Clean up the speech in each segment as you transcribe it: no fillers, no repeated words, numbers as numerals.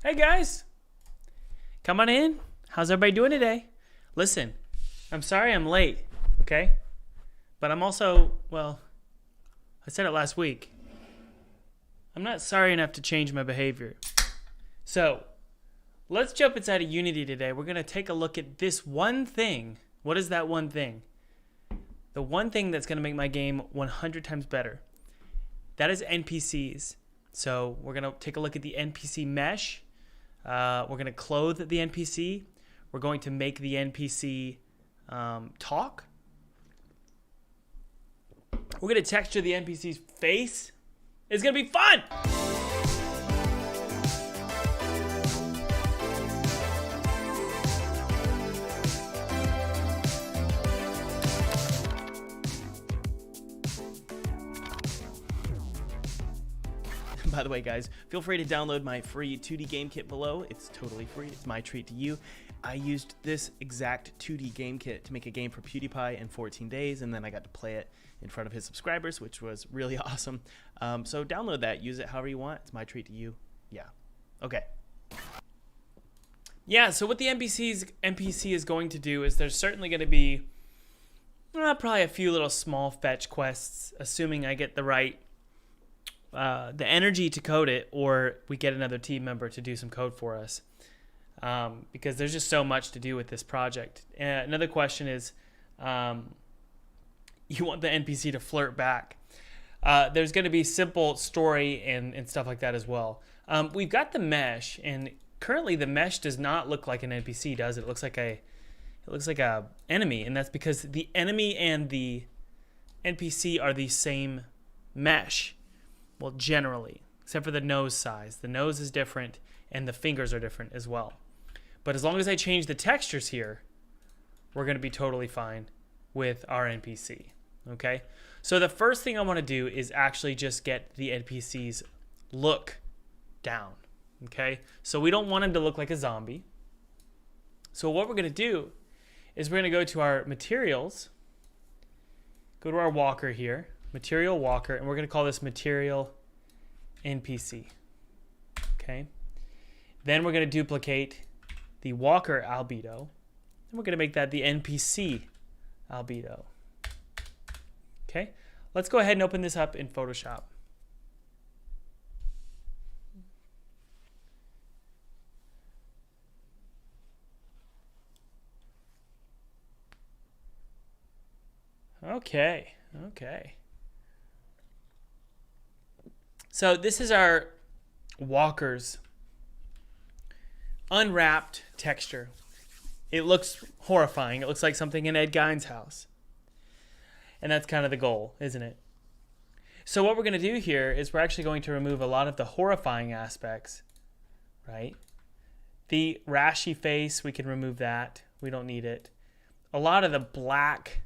Hey guys, come on in. How's everybody doing today? Listen, I'm sorry I'm late, okay? But I'm also, well, I said it last week. I'm not sorry enough to change my behavior. So, let's jump inside of Unity today. We're going to take a look at this one thing. What is that one thing? The one thing that's going to make my game 100 times better. That is NPCs. So, we're going to take a look at the NPC mesh. We're going to clothe the NPC. We're going to make the NPC talk. We're going to texture the NPC's face. It's going to be fun! By the way, guys, feel free to download my free 2D game kit below. It's totally free. It's my treat to you. I used this exact 2D game kit to make a game for PewDiePie in 14 days, and then I got to play it in front of his subscribers, which was really awesome. So download that. Use it however you want. It's my treat to you. Yeah. Okay. Yeah, so what the NPC is going to do is there's certainly going to be probably a few little small fetch quests, assuming I get the right the energy to code it, or we get another team member to do some code for us, because there's just so much to do with this project. Another question is, you want the NPC to flirt back. There's going to be simple story and stuff like that as well. We've got the mesh, and currently the mesh does not look like an NPC, does it? It looks like a enemy, and that's because the enemy and the NPC are the same mesh. Well, generally, except for the nose size. The nose is different, and the fingers are different as well. But as long as I change the textures here, we're going to be totally fine with our NPC, okay? So the first thing I want to do is actually just get the NPC's look down, okay? So we don't want him to look like a zombie. So what we're going to do is we're going to go to our materials, go to our walker here, material walker, and we're going to call this material NPC. Okay. Then we're going to duplicate the walker albedo, and we're going to make that the NPC albedo. Okay. Let's go ahead and open this up in Photoshop. Okay. Okay. So this is our walker's unwrapped texture. It looks horrifying. It looks like something in Ed Gein's house. And that's kind of the goal, isn't it? So what we're going to do here is we're actually going to remove a lot of the horrifying aspects, right? The rashy face, we can remove that. We don't need it. A lot of the black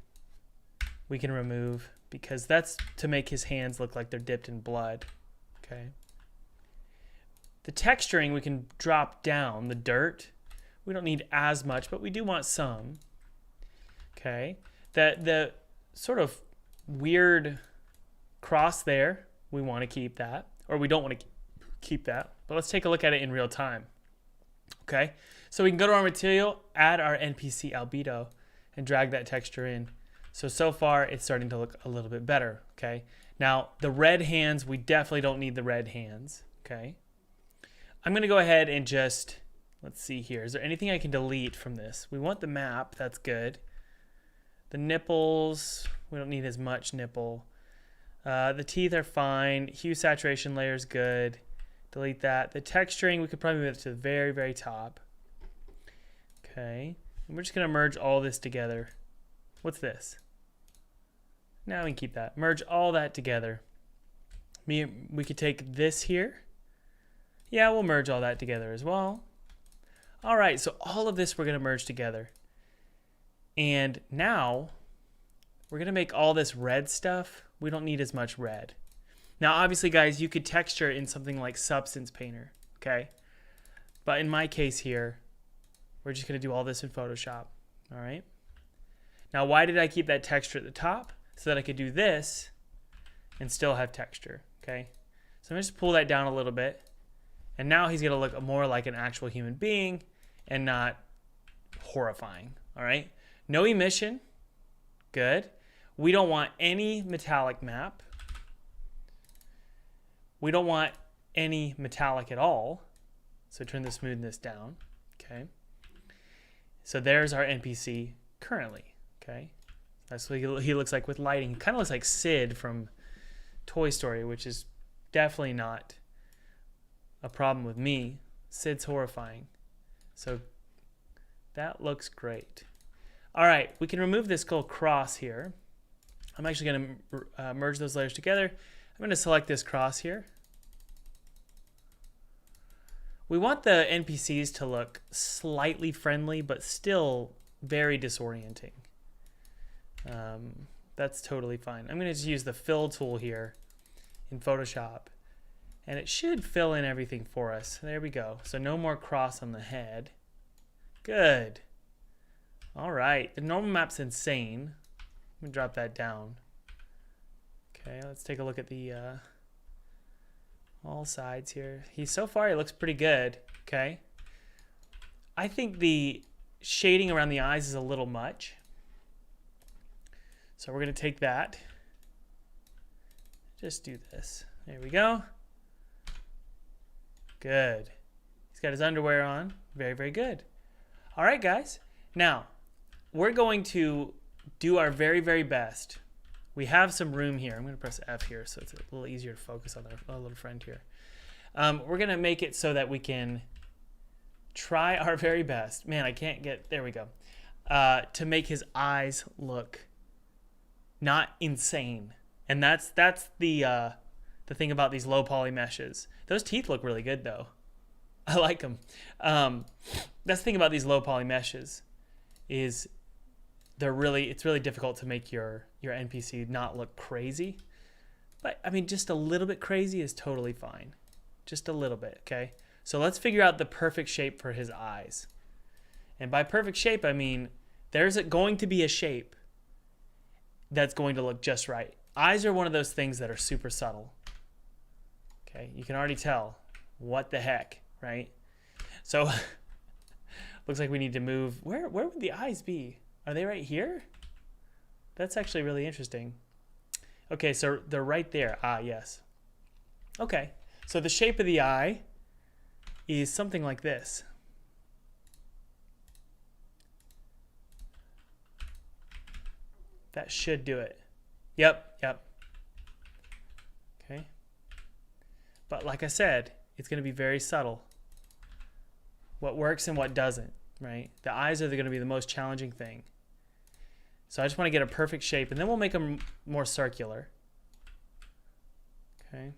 we can remove, because that's to make his hands look like they're dipped in blood. Okay. The texturing we can drop down. The dirt, we don't need as much, but we do want some. Okay. The sort of weird cross there, we want to keep that, or we don't want to keep that. But let's take a look at it in real time. Okay. So we can go to our material, add our NPC albedo, and drag that texture in. So far, it's starting to look a little bit better, okay? Now, the red hands, we definitely don't need the red hands, okay? I'm going to go ahead and just, let's see here. Is there anything I can delete from this? We want the map. That's good. The nipples, we don't need as much nipple. The teeth are fine. Hue saturation layer is good. Delete that. The texturing, we could probably move it to the very, very top. Okay. And we're just going to merge all this together. What's this? Now we can keep that. Merge all that together. We could take this here. Yeah, we'll merge all that together as well. All right, so all of this we're going to merge together. And now we're going to make all this red stuff. We don't need as much red. Now, obviously, guys, you could texture in something like Substance Painter, okay? But in my case here, we're just going to do all this in Photoshop, all right? Now, why did I keep that texture at the top? So that I could do this and still have texture, okay? So I'm going to just pull that down a little bit, And now he's going to look more like an actual human being and not horrifying. All right. No emission. Good. We don't want any metallic map. We don't want any metallic at all. So turn the smoothness down. Okay. So there's our NPC currently. Okay. That's what he looks like with lighting. He kind of looks like Sid from Toy Story, which is definitely not a problem with me. Sid's horrifying. So that looks great. All right, we can remove this little cross here. I'm actually going to merge those layers together. I'm going to select this cross here. We want the NPCs to look slightly friendly, but still very disorienting. That's totally fine. I'm going to just use the fill tool here in Photoshop, and it should fill in everything for us. There we go. So no more cross on the head. Good. All right. The normal map's insane. Let me drop that down. Okay, let's take a look at the all sides here. So far he looks pretty good. Okay. I think the shading around the eyes is a little much. So we're going to take that. Just do this. There we go. Good. He's got his underwear on. Very, very good. All right, guys. Now, we're going to do our very, very best. We have some room here. I'm going to press F here so it's a little easier to focus on our little friend here. We're going to make it so that we can try our very best. Man, I can't get... There we go. To make his eyes look not insane. And that's the thing about these low poly meshes. Those teeth look really good, though. I like them. That's the thing about these low poly meshes is it's really difficult to make your NPC not look crazy. But I mean, just a little bit crazy is totally fine. Just a little bit, okay? So let's figure out the perfect shape for his eyes. And by perfect shape, I mean there's going to be a shape that's going to look just right. Eyes are one of those things that are super subtle. Okay, you can already tell. What the heck, right? So looks like we need to move. Where would the eyes be? Are they right here? That's actually really interesting. Okay, so they're right there. Ah, yes. Okay, so the shape of the eye is something like this. That should do it. Yep. Okay. But like I said, it's going to be very subtle. What works and what doesn't, right? The eyes are going to be the most challenging thing. So I just want to get a perfect shape, and then we'll make them more circular. Okay.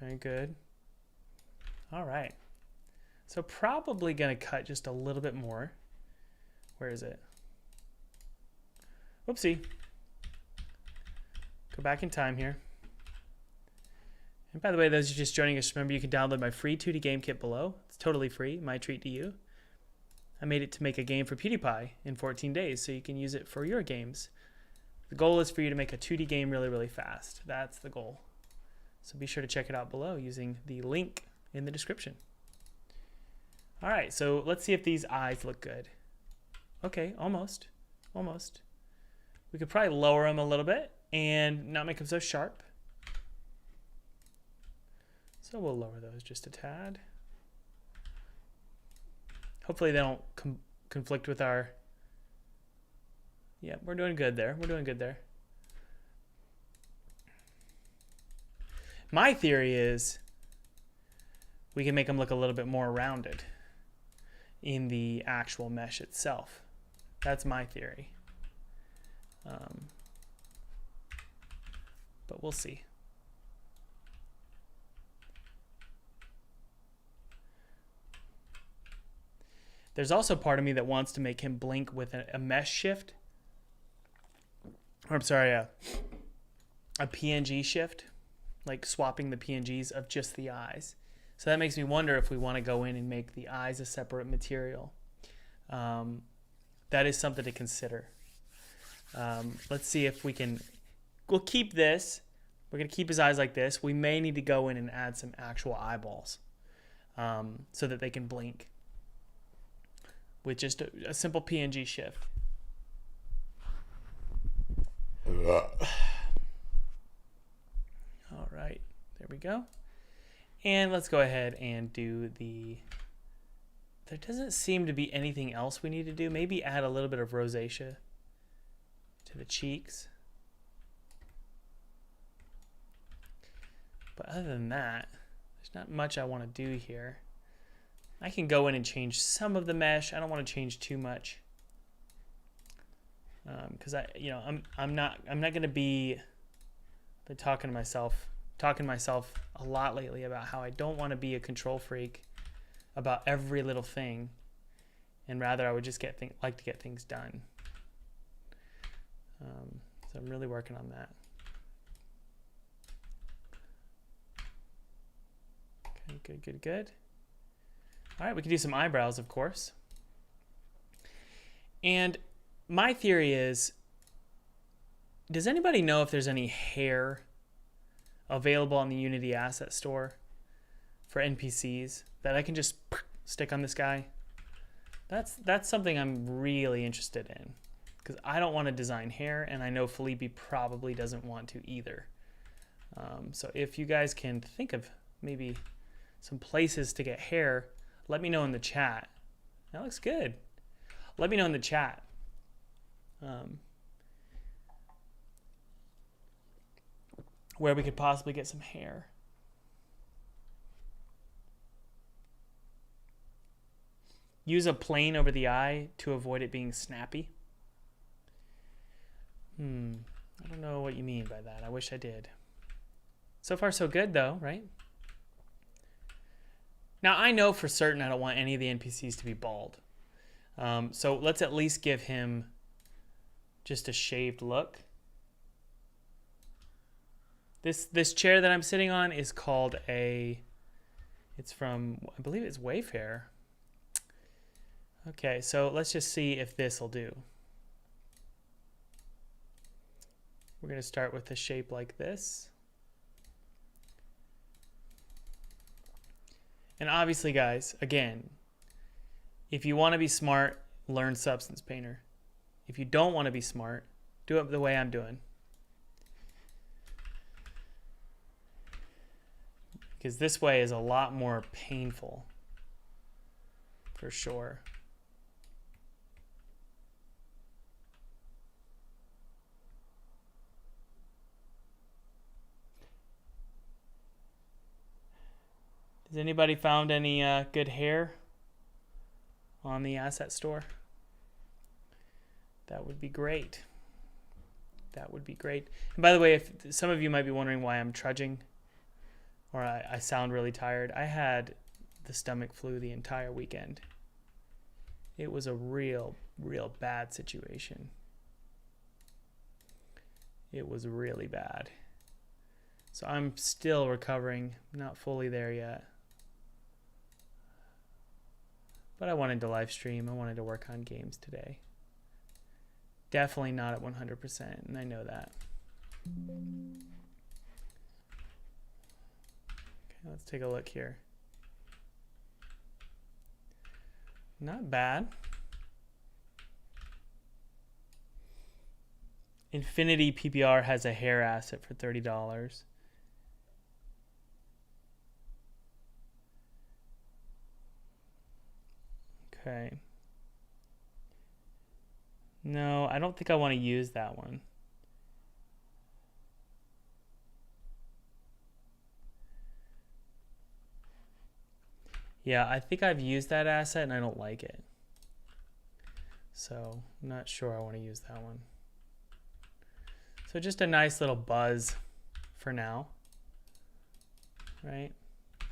Okay, good. All right. So probably going to cut just a little bit more. Where is it? Whoopsie. Go back in time here. And by the way, those who are just joining us, remember you can download my free 2D game kit below. It's totally free. My treat to you. I made it to make a game for PewDiePie in 14 days, so you can use it for your games. The goal is for you to make a 2D game really, really fast. That's the goal. So be sure to check it out below using the link in the description. All right, so let's see if these eyes look good. Okay, almost. We could probably lower them a little bit and not make them so sharp. So we'll lower those just a tad. Hopefully they don't conflict with our... Yeah, we're doing good there. My theory is we can make them look a little bit more rounded in the actual mesh itself. That's my theory. But we'll see. There's also part of me that wants to make him blink with a mesh shift. Or I'm sorry, a PNG shift. Like swapping the PNGs of just the eyes. So that makes me wonder if we want to go in and make the eyes a separate material. That is something to consider. Let's see if we can, we'll keep this. We're going to keep his eyes like this. We may need to go in and add some actual eyeballs so that they can blink with just a simple PNG shift. All right, there we go. And let's go ahead and do the, there doesn't seem to be anything else we need to do. Maybe add a little bit of rosacea to the cheeks. But other than that, there's not much I want to do here. I can go in and change some of the mesh. I don't want to change too much. Because I'm not going to be talking to myself a lot lately about how I don't want to be a control freak about every little thing, and rather I would just like to get things done. So I'm really working on that. Okay, good. All right, we can do some eyebrows, of course. And my theory is, does anybody know if there's any hair available on the Unity Asset Store for NPCs that I can just stick on this guy? That's something I'm really interested in, because I don't want to design hair, and I know Felipe probably doesn't want to either. So if you guys can think of maybe some places to get hair, let me know in the chat. That looks good. Let me know in the chat. Where we could possibly get some hair. Use a plane over the eye to avoid it being snappy. I don't know what you mean by that. I wish I did. So far so good though, right? Now I know for certain I don't want any of the NPCs to be bald. So let's at least give him just a shaved look. This chair that I'm sitting on is called it's from, I believe it's Wayfair. Okay, so let's just see if this will do. We're going to start with a shape like this. And obviously, guys, again, if you want to be smart, learn Substance Painter. If you don't want to be smart, do it the way I'm doing. Because this way is a lot more painful, for sure. Has anybody found any good hair on the asset store? That would be great. That would be great. And by the way, if some of you might be wondering why I'm trudging, or I sound really tired, I had the stomach flu the entire weekend. It was a real bad situation. It was really bad. So I'm still recovering, not fully there yet. But I wanted to live stream. I wanted to work on games today. Definitely not at 100%, and I know that. Okay, let's take a look here. Not bad. Infinity PPR has a hair asset for $30. Okay. No, I don't think I want to use that one. Yeah, I think I've used that asset and I don't like it. So I'm not sure I want to use that one. So just a nice little buzz for now. Right?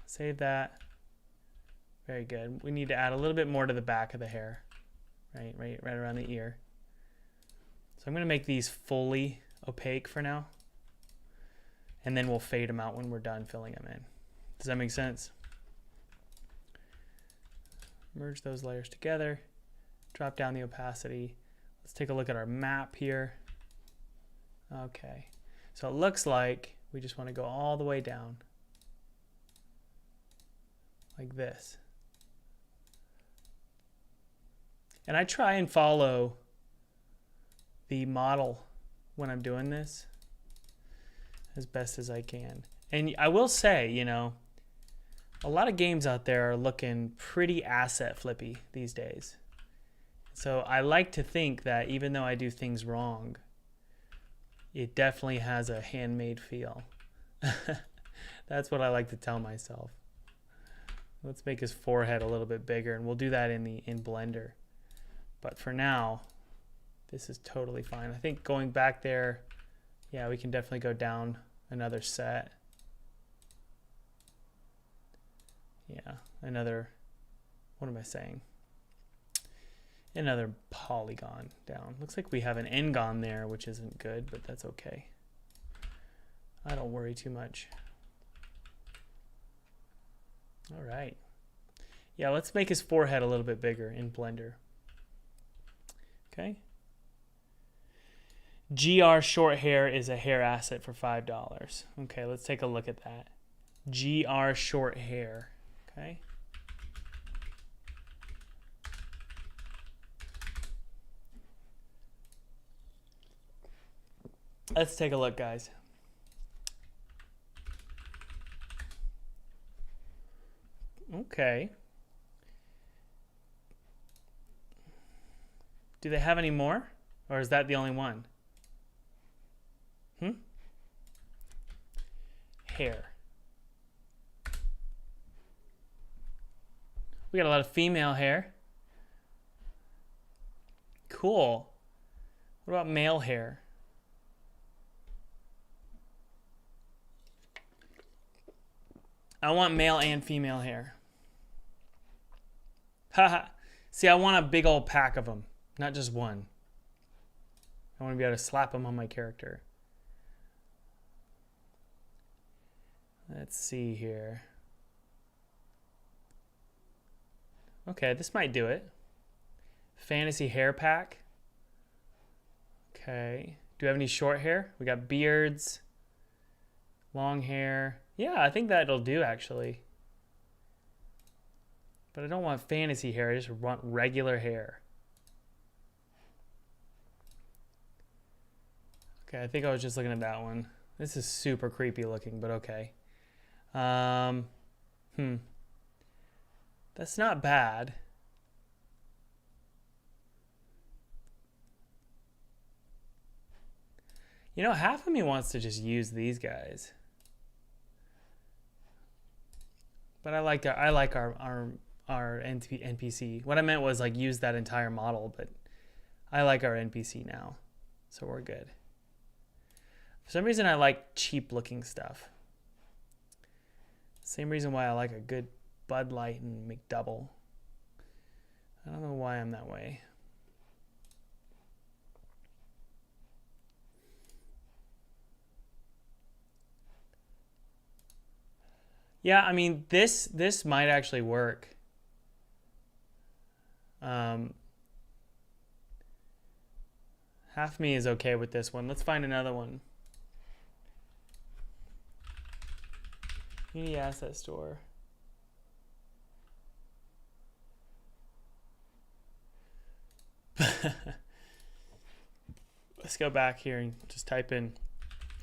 Save that. Very good. We need to add a little bit more to the back of the hair. Right around the ear. So I'm going to make these fully opaque for now. And then we'll fade them out when we're done filling them in. Does that make sense? Merge those layers together. Drop down the opacity. Let's take a look at our map here. Okay. So it looks like we just want to go all the way down. Like this. And I try and follow the model when I'm doing this as best as I can. And I will say, you know, a lot of games out there are looking pretty asset flippy these days. So I like to think that even though I do things wrong, it definitely has a handmade feel. That's what I like to tell myself. Let's make his forehead a little bit bigger, and we'll do that in Blender. But for now, this is totally fine. I think going back there, yeah, we can definitely go down another set. Yeah, another, what am I saying? Another polygon down. Looks like we have an n-gon there, which isn't good, but that's okay. I don't worry too much. All right. Yeah, let's make his forehead a little bit bigger in Blender. Okay. GR short hair is a hair asset for $5. Okay, let's take a look at that. GR short hair. Okay. Let's take a look, guys. Okay. Do they have any more? Or is that the only one? Hair. We got a lot of female hair. Cool. What about male hair? I want male and female hair. Haha. See, I want a big old pack of them, not just one. I want to be able to slap them on my character. Let's see here. Okay, this might do it. Fantasy hair pack. Okay. Do we have any short hair? We got beards, long hair. Yeah, I think that'll do actually. But I don't want fantasy hair, I just want regular hair. Okay, I think I was just looking at that one. This is super creepy looking, but okay. That's not bad. You know, half of me wants to just use these guys. But I like our NPC. What I meant was like use that entire model, but I like our NPC now. So we're good. For some reason I like cheap looking stuff. Same reason why I like a good Bud Light and McDouble. I don't know why I'm that way. Yeah, I mean this might actually work. Half me is okay with this one. Let's find another one. Unity Asset Store. Let's go back here and just type in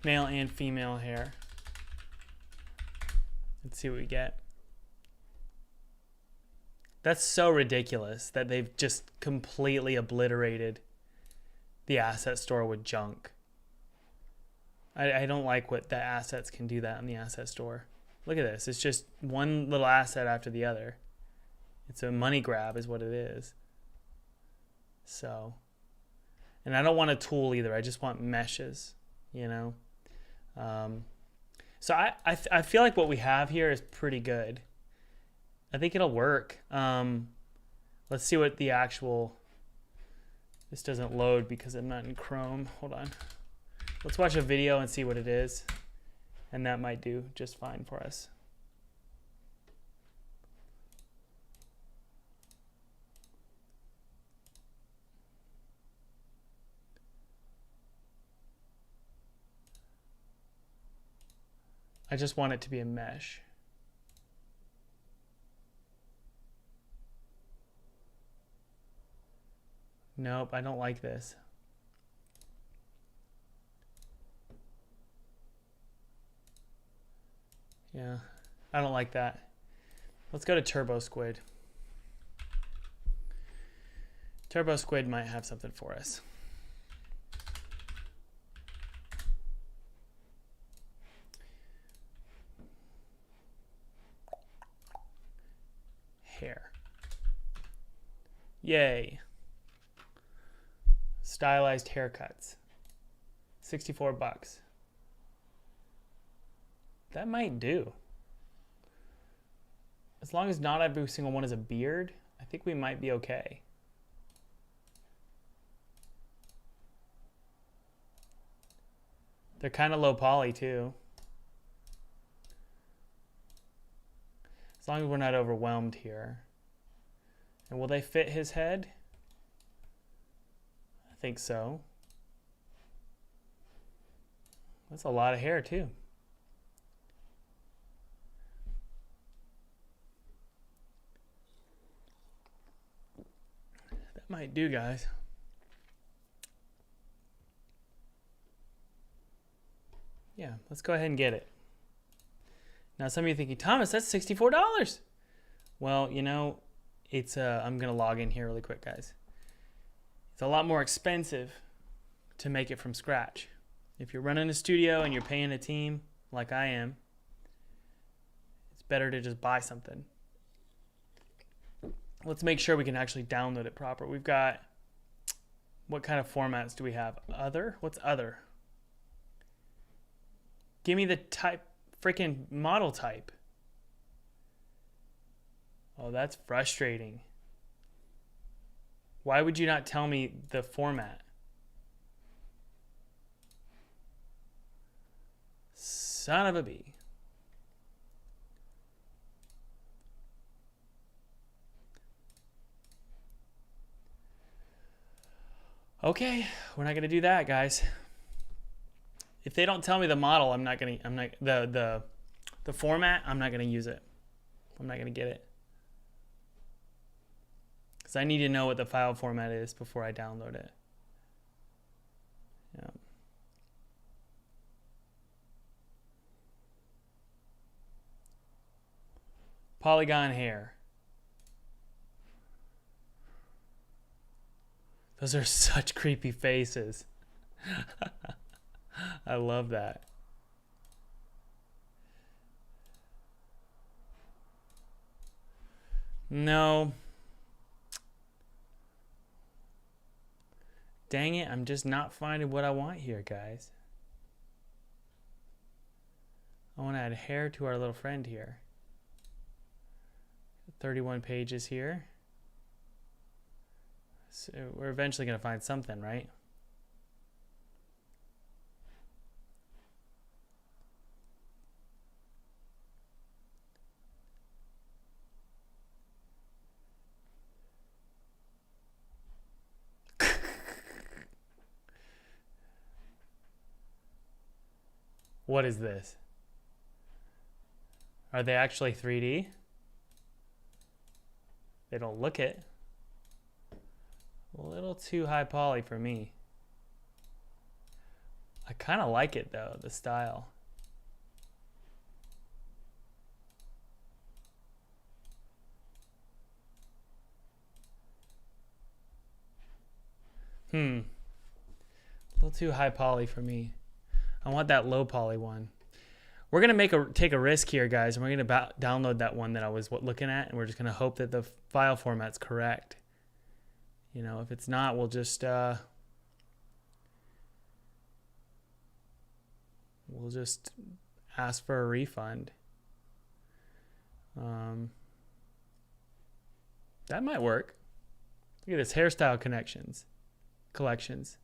male and female hair. Let's see what we get. That's so ridiculous that they've just completely obliterated the asset store with junk. I don't like what the assets can do that on the asset store. Look at this. It's just one little asset after the other. It's a money grab is what it is. So, and I don't want a tool either. I just want meshes, you know. So I feel like what we have here is pretty good. I think it'll work. Let's see what the actual... This doesn't load because I'm not in Chrome. Hold on. Let's watch a video and see what it is. And that might do just fine for us. I just want it to be a mesh. Nope, I don't like this. Yeah, I don't like that. Let's go to Turbo Squid. Turbo Squid might have something for us. Hair. Yay. Stylized haircuts. 64 bucks. That might do. As long as not every single one is a beard, I think we might be okay. They're kind of low poly too. As long as we're not overwhelmed here. And will they fit his head? I think so. That's a lot of hair too. That might do, guys. Yeah, let's go ahead and get it. Now some of you are thinking, Thomas, that's $64. Well, you know, it's I'm gonna log in here really quick, guys. It's a lot more expensive to make it from scratch. If you're running a studio and you're paying a team like I am, it's better to just buy something. Let's make sure we can actually download it proper. We've got, what kind of formats do we have? Other? What's other? Give me the type, freaking model type. Oh, that's frustrating. Why would you not tell me the format? Son of a bee. Okay, we're not gonna do that, guys. If they don't tell me the model, the format, I'm not gonna use it. I'm not gonna get it. Because I need to know what the file format is before I download it. Yeah. Polygon hair. Those are such creepy faces. I love that. No. Dang it, I'm just not finding what I want here, guys. I want to add hair to our little friend here. 31 pages here. So we're eventually going to find something, right? What is this? Are they actually 3D? They don't look it. A little too high poly for me. I kind of like it though, the style. A little too high poly for me. I want that low poly one. We're gonna take a risk here, guys, and we're gonna download that one that I was looking at, and we're just gonna hope that the file format's correct. You know, if it's not, we'll just ask for a refund. That might work. Look at this, hairstyle collections.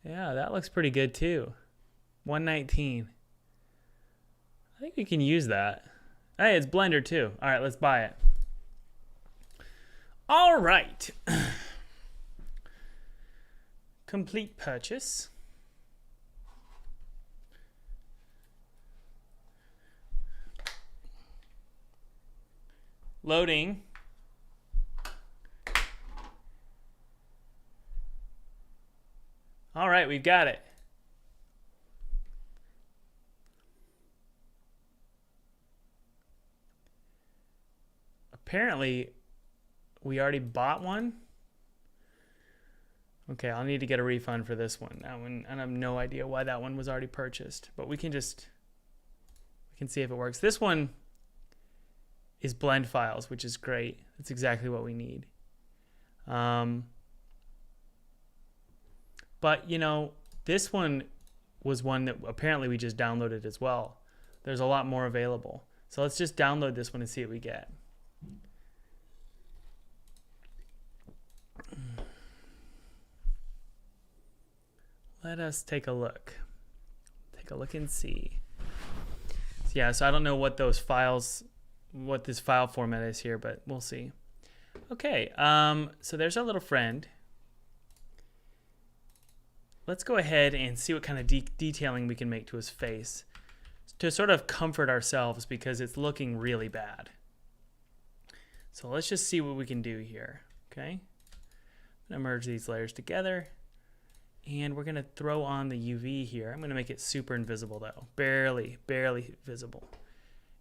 Yeah, that looks pretty good too. 119. I think we can use that. Hey, it's Blender too. All right, let's buy it. All right. Complete purchase. Loading. All right, we've got it. Apparently, we already bought one. Okay, I'll need to get a refund for this one. That one, and I have no idea why that one was already purchased, but we can see if it works. This one is blend files, which is great. That's exactly what we need. But you know, this one was one that apparently we just downloaded as well. There's a lot more available. So let's just download this one and see what we get. Let us take a look. Take a look and see. So yeah, so I don't know what those files, what this file format is here, but we'll see. Okay, so there's our little friend. Let's go ahead and see what kind of detailing we can make to his face to sort of comfort ourselves because it's looking really bad. So let's just see what we can do here, okay? I'm gonna merge these layers together. And we're going to throw on the UV here. I'm going to make it super invisible though. Barely visible.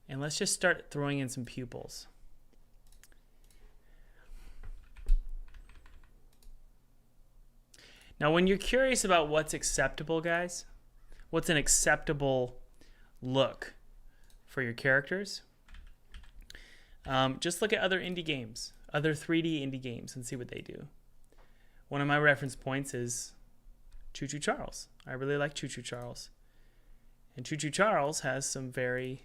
And let's just start throwing in some pupils. Now when you're curious about what's acceptable, guys, what's an acceptable look for your characters, just look at other indie games, other 3D indie games and see what they do. One of my reference points is Choo Choo Charles. I really like Choo Choo Charles. And Choo Choo Charles has some very,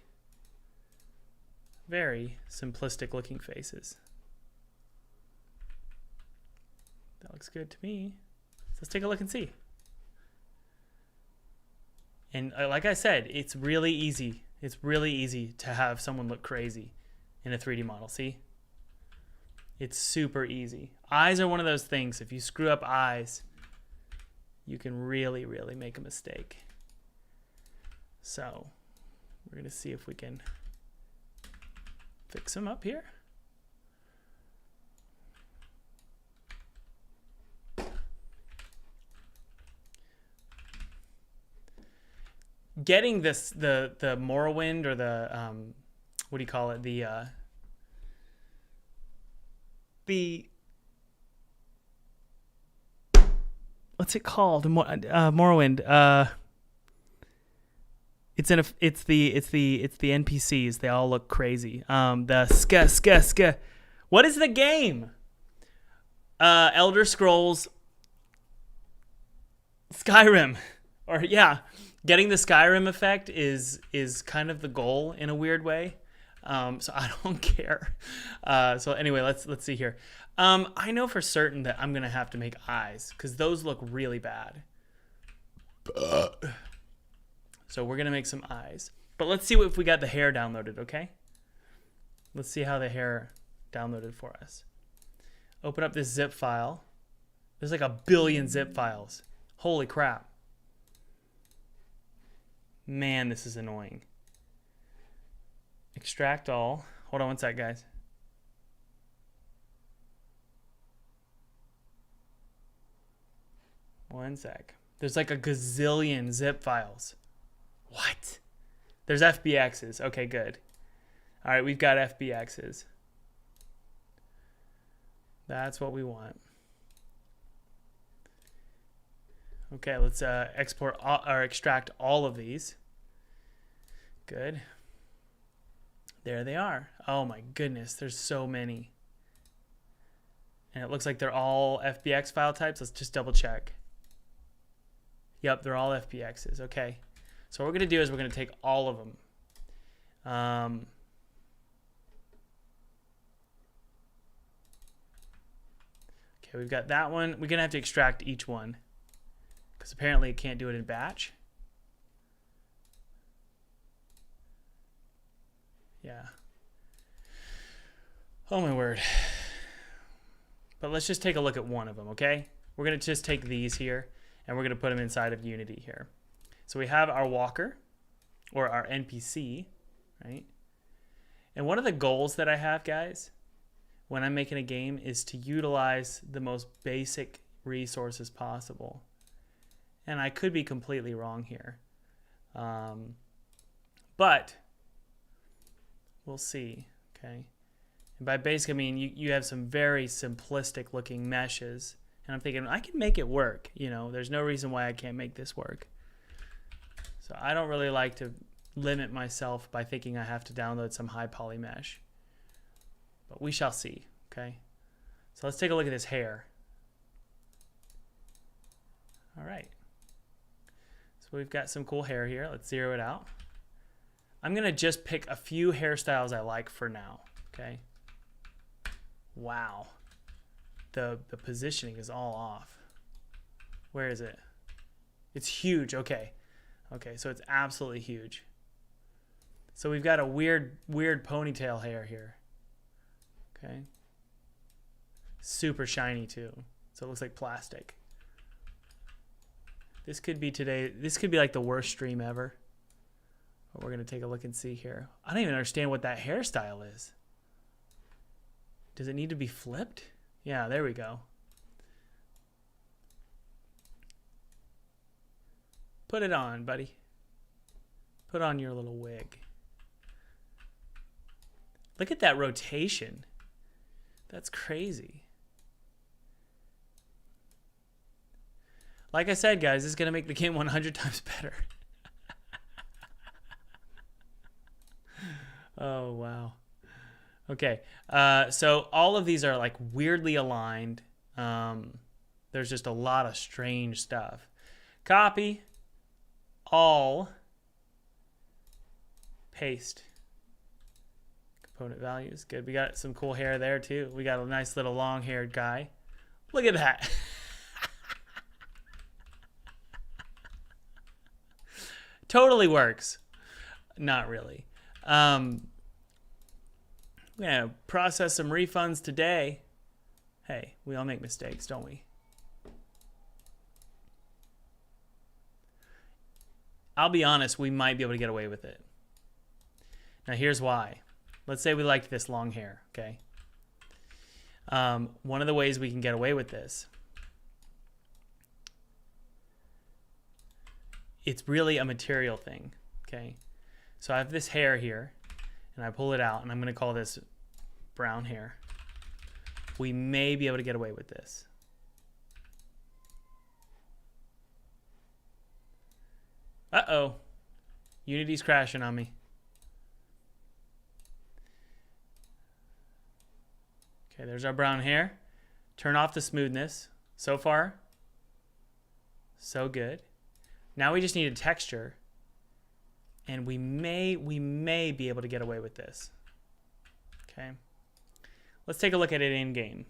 very simplistic looking faces. That looks good to me. So let's take a look and see. And like I said, it's really easy. It's really easy to have someone look crazy in a 3D model. See? It's super easy. Eyes are one of those things. If you screw up eyes, you can really make a mistake. So we're going to see if we can fix them up here. Getting this, the Morrowind or the, what do you call it? The what's it called? Morrowind. It's the NPCs. They all look crazy. The ska. What is the game? Elder Scrolls Skyrim. Or yeah, getting the Skyrim effect is kind of the goal in a weird way. So I don't care. So anyway, let's see here. I know for certain that I'm gonna have to make eyes because those look really bad. So we're gonna make some eyes. But let's see if we got the hair downloaded, okay? Let's see how the hair downloaded for us. Open up this zip file. There's like 1 billion zip files. Holy crap. Man, this is annoying. Extract all. Hold on one sec, guys. One sec. There's like a gazillion zip files. What? There's FBXs. Okay, good. All right, we've got FBXs. That's what we want. Okay, let's export or extract all of these. Good. There they are. Oh my goodness, there's so many. And it looks like they're all FBX file types. Let's just double check. Yep, they're all FBXs. Okay. So what we're going to do is we're going to take all of them. Okay, we've got that one. We're going to have to extract each one because apparently it can't do it in batch. Yeah. Oh my word. But let's just take a look at one of them, okay? We're going to just take these here and we're going to put them inside of Unity here. So we have our walker or our NPC, right? And one of the goals that I have, guys, when I'm making a game is to utilize the most basic resources possible. And I could be completely wrong here. But we'll see, okay? And by basic, I mean you have some very simplistic looking meshes. And I'm thinking, I can make it work. You know, there's no reason why I can't make this work. So I don't really like to limit myself by thinking I have to download some high poly mesh. But we shall see, okay? So let's take a look at this hair. All right. So we've got some cool hair here. Let's zero it out. I'm going to just pick a few hairstyles I like for now, okay? Wow. The positioning is all off. Where is it? It's huge. Okay. Okay, so it's absolutely huge. So we've got a weird ponytail hair here. Okay. Super shiny too. So it looks like plastic. This could be like the worst stream ever. But we're going to take a look and see here. I don't even understand what that hairstyle is. Does it need to be flipped? Yeah, there we go. Put it on, buddy. Put on your little wig. Look at that rotation. That's crazy. Like I said, guys, this is going to make the game 100 times better. Oh, wow. Okay, so all of these are like weirdly aligned. There's just a lot of strange stuff. Copy, all, paste. Component values, good. We got some cool hair there too. We got a nice little long-haired guy. Look at that. Totally works. Not really. We're going to process some refunds today. Hey, we all make mistakes, don't we? I'll be honest, we might be able to get away with it. Now here's why. Let's say we liked this long hair, okay? One of the ways we can get away with this, it's really a material thing, okay? So I have this hair here, and I pull it out, and I'm going to call this brown hair. We may be able to get away with this. Uh-oh. Unity's crashing on me. Okay, there's our brown hair. Turn off the smoothness. So far, so good. Now we just need a texture. And we may be able to get away with this. Okay. Let's take a look at it in game.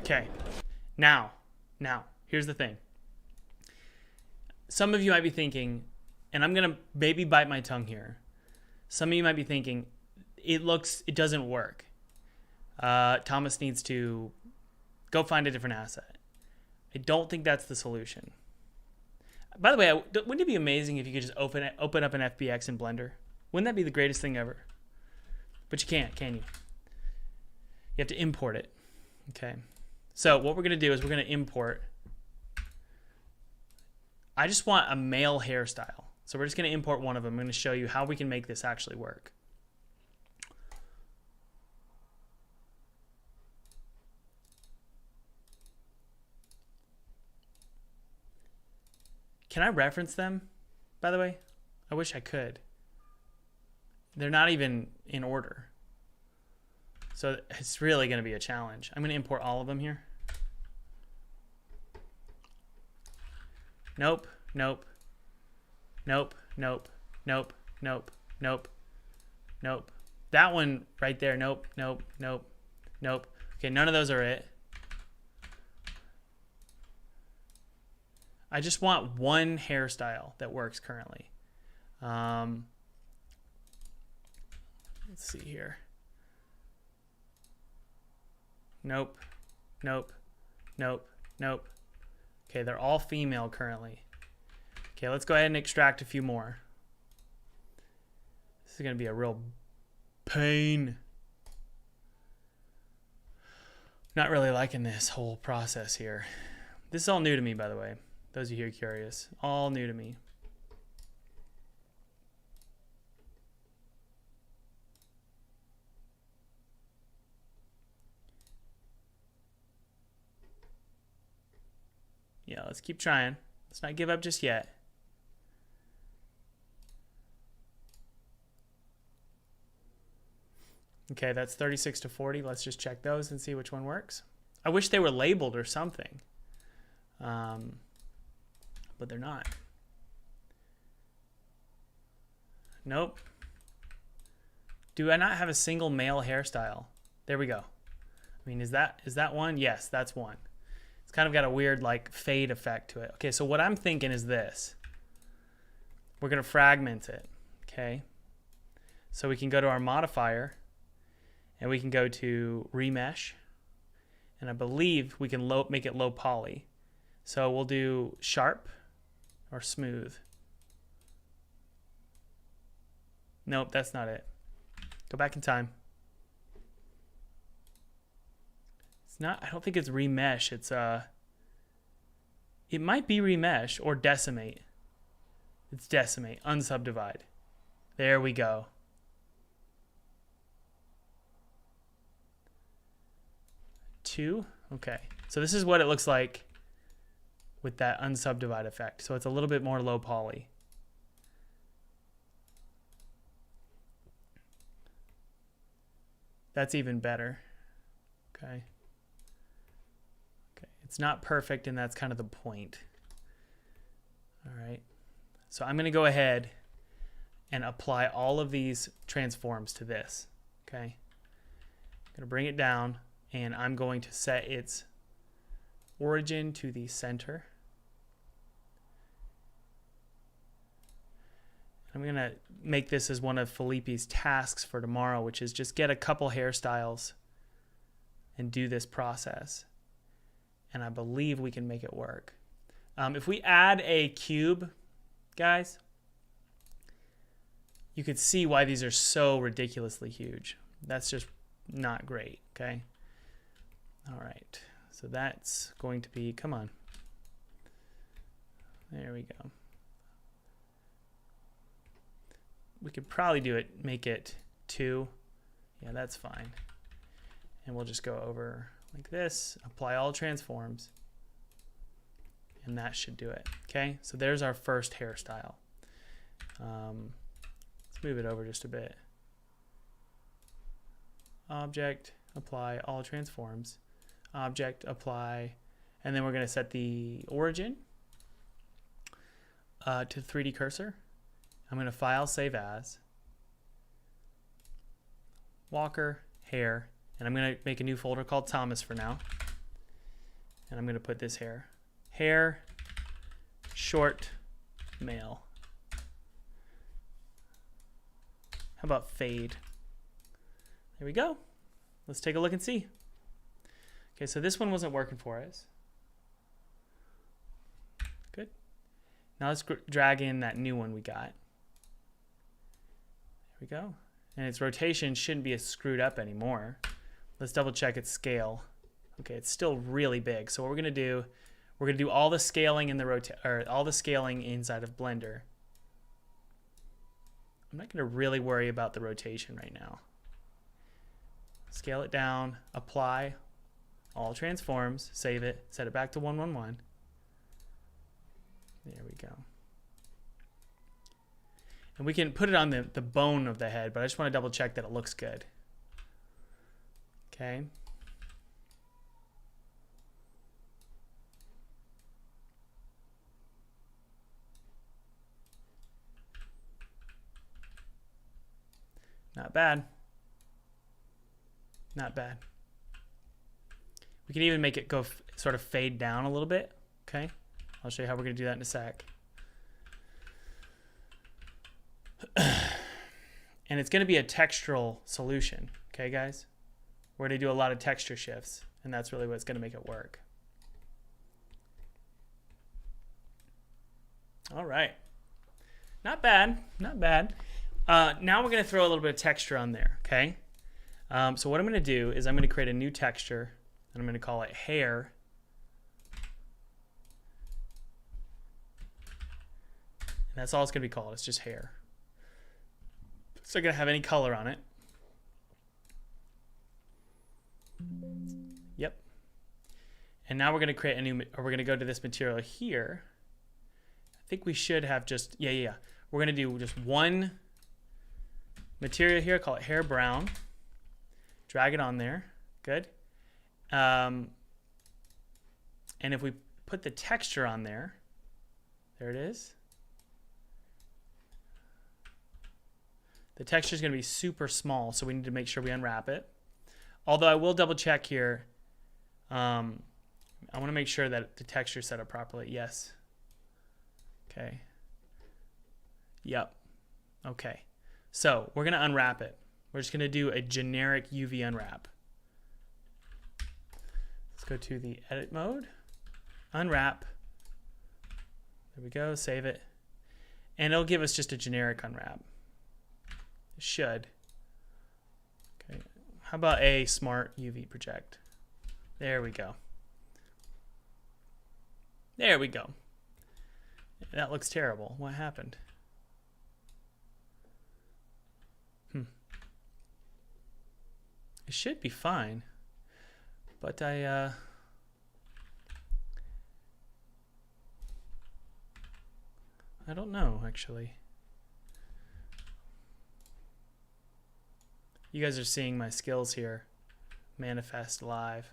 Okay. Now, here's the thing. Some of you might be thinking, and I'm going to maybe bite my tongue here. Some of you might be thinking, it doesn't work. Thomas needs to go find a different asset. I don't think that's the solution. By the way, wouldn't it be amazing if you could just open up an FBX in Blender? Wouldn't that be the greatest thing ever? But you can't, can you? You have to import it. Okay. So what we're going to do is we're going to import. I just want a male hairstyle. So we're just going to import one of them. I'm going to show you how we can make this actually work. Can I reference them, by the way? I wish I could. They're not even in order. So it's really going to be a challenge. I'm going to import all of them here. Nope, nope, nope, nope, nope, nope, nope, nope. That one right there, nope, nope, nope, nope. Okay, none of those are it. I just want one hairstyle that works currently. Let's see here. Nope. Nope. Nope. Nope. Okay, they're all female currently. Okay, let's go ahead and extract a few more. This is going to be a real pain. Not really liking this whole process here. This is all new to me, by the way. Those of you who are curious. All new to me. Yeah, let's keep trying. Let's not give up just yet. Okay, that's 36 to 40. Let's just check those and see which one works. I wish they were labeled or something. But they're not. Nope. Do I not have a single male hairstyle? There we go. I mean, is that one? Yes, that's one. It's kind of got a weird like fade effect to it. Okay, so what I'm thinking is this. We're going to fragment it. Okay. So we can go to our modifier and we can go to remesh. And I believe we can make it low poly. So we'll do sharp or smooth. Nope, that's not it. Go back in time. It's not, I don't think it's remesh. It's it might be remesh or decimate. It's decimate, unsubdivide. There we go. Two. Okay. So this is what it looks like with that unsubdivide effect. So it's a little bit more low poly. That's even better. Okay. Okay. It's not perfect, and that's kind of the point. All right. So I'm going to go ahead and apply all of these transforms to this. Okay. I'm going to bring it down, and I'm going to set its origin to the center. I'm going to make this as one of Felipe's tasks for tomorrow, which is just get a couple hairstyles and do this process. And I believe we can make it work. If we add a cube, guys, you could see why these are so ridiculously huge. That's just not great, okay? All right, so that's going to be, come on. There we go. We could probably do it, make it 2. Yeah, that's fine. And we'll just go over like this, apply all transforms, and that should do it. Okay, so there's our first hairstyle. Let's move it over just a bit. Object, apply all transforms. Object, apply, and then we're going to set the origin to 3D cursor. I'm going to file, save as, Walker, hair, and I'm going to make a new folder called Thomas for now. And I'm going to put this hair, short, male. How about fade? There we go. Let's take a look and see. Okay, so this one wasn't working for us. Good. Now let's drag in that new one we got. There we go. And its rotation shouldn't be as screwed up anymore. Let's double check its scale. Okay, it's still really big. So what we're gonna do, we're gonna do all the scaling in the all the scaling inside of Blender. I'm not gonna really worry about the rotation right now. Scale it down, apply all transforms, save it, set it back to 111. There we go. And we can put it on the bone of the head, but I just want to double check that it looks good. Okay. Not bad. Not bad. We can even make it go sort of fade down a little bit. Okay. I'll show you how we're going to do that in a sec. And it's going to be a textural solution. Okay, guys? We're going to do a lot of texture shifts, and that's really what's going to make it work. All right. Not bad. Not bad. Now we're going to throw a little bit of texture on there, okay? So what I'm going to do is I'm going to create a new texture, and I'm going to call it hair. And that's all it's going to be called. It's just hair. It's not going to have any color on it. Yep. And now we're going to create a new, or we're going to go to this material here. I think we should have just, yeah. We're going to do just one material here, call it hair brown. Drag it on there. Good. And if we put the texture on there, there it is. The texture is going to be super small, so we need to make sure we unwrap it. Although I will double check here. I want to make sure that the texture is set up properly. Yes. Okay. Yep. Okay. So we're going to unwrap it. We're just going to do a generic UV unwrap. Let's go to the edit mode. Unwrap. There we go. Save it. And it'll give us just a generic unwrap. It should. Okay. How about a smart UV project? There we go. There we go. That looks terrible. What happened? It should be fine, but I don't know, actually. You guys are seeing my skills here manifest live.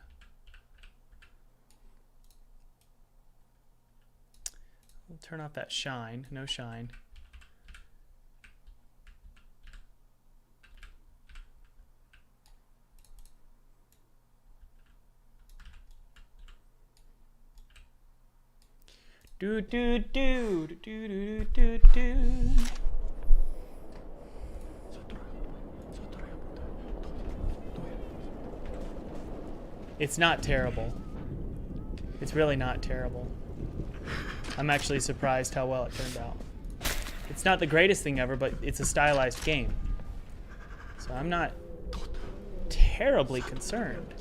We'll turn off that shine. No shine. Do do do do do do do. It's not terrible. It's really not terrible. I'm actually surprised how well it turned out. It's not the greatest thing ever, but it's a stylized game. So I'm not terribly concerned,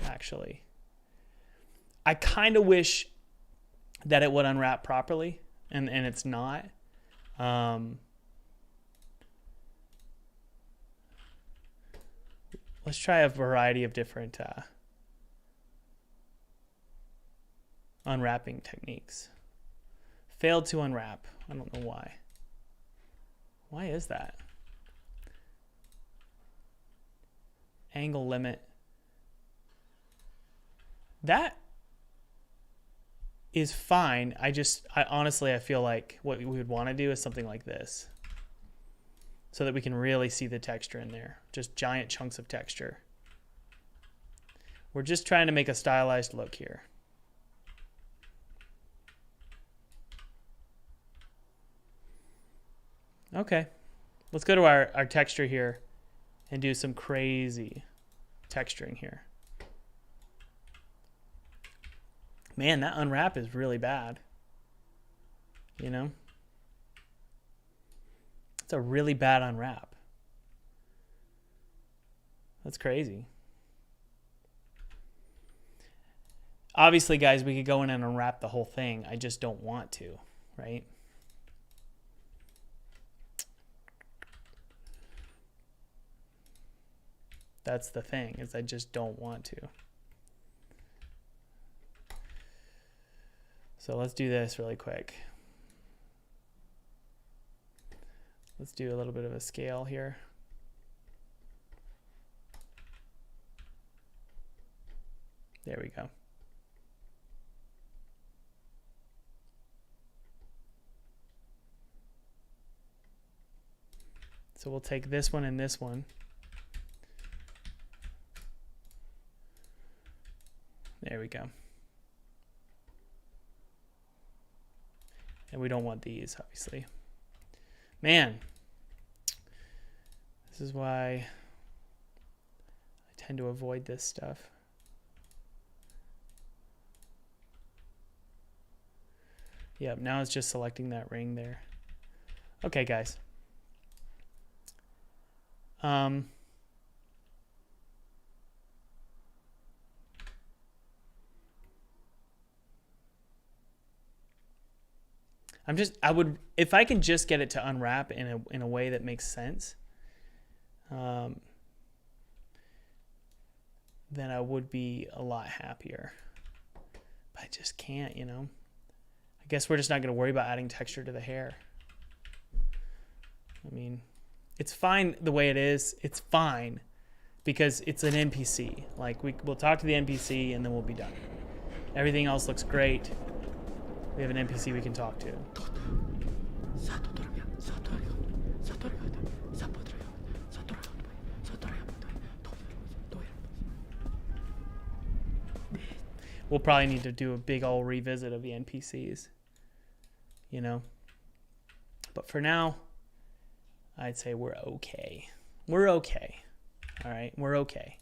actually. I kind of wish that it would unwrap properly, and it's not. Let's try a variety of different unwrapping techniques. Failed to unwrap. I don't know why. Why is that? Angle limit. That is fine. I honestly, I feel like what we would want to do is something like this, so that we can really see the texture in there. Just giant chunks of texture. We're just trying to make a stylized look here. Okay, let's go to our texture here and do some crazy texturing here. Man, that unwrap is really bad. You know? It's a really bad unwrap. That's crazy. Obviously, guys, we could go in and unwrap the whole thing. I just don't want to, right? That's the thing, is I just don't want to. So let's do this really quick. Let's do a little bit of a scale here. There we go. So we'll take this one and this one. There we go. And we don't want these, obviously. Man, this is why I tend to avoid this stuff. Yep, now it's just selecting that ring there. Okay, guys. I'm just, if I can just get it to unwrap in a way that makes sense, then I would be a lot happier. But I just can't, you know. I guess we're just not going to worry about adding texture to the hair. I mean, it's fine the way it is. It's fine because it's an NPC. Like, we'll talk to the NPC and then we'll be done. Everything else looks great. We have an NPC we can talk to. We'll probably need to do a big old revisit of the NPCs, you know. But for now, I'd say we're okay. We're okay. All right, we're okay.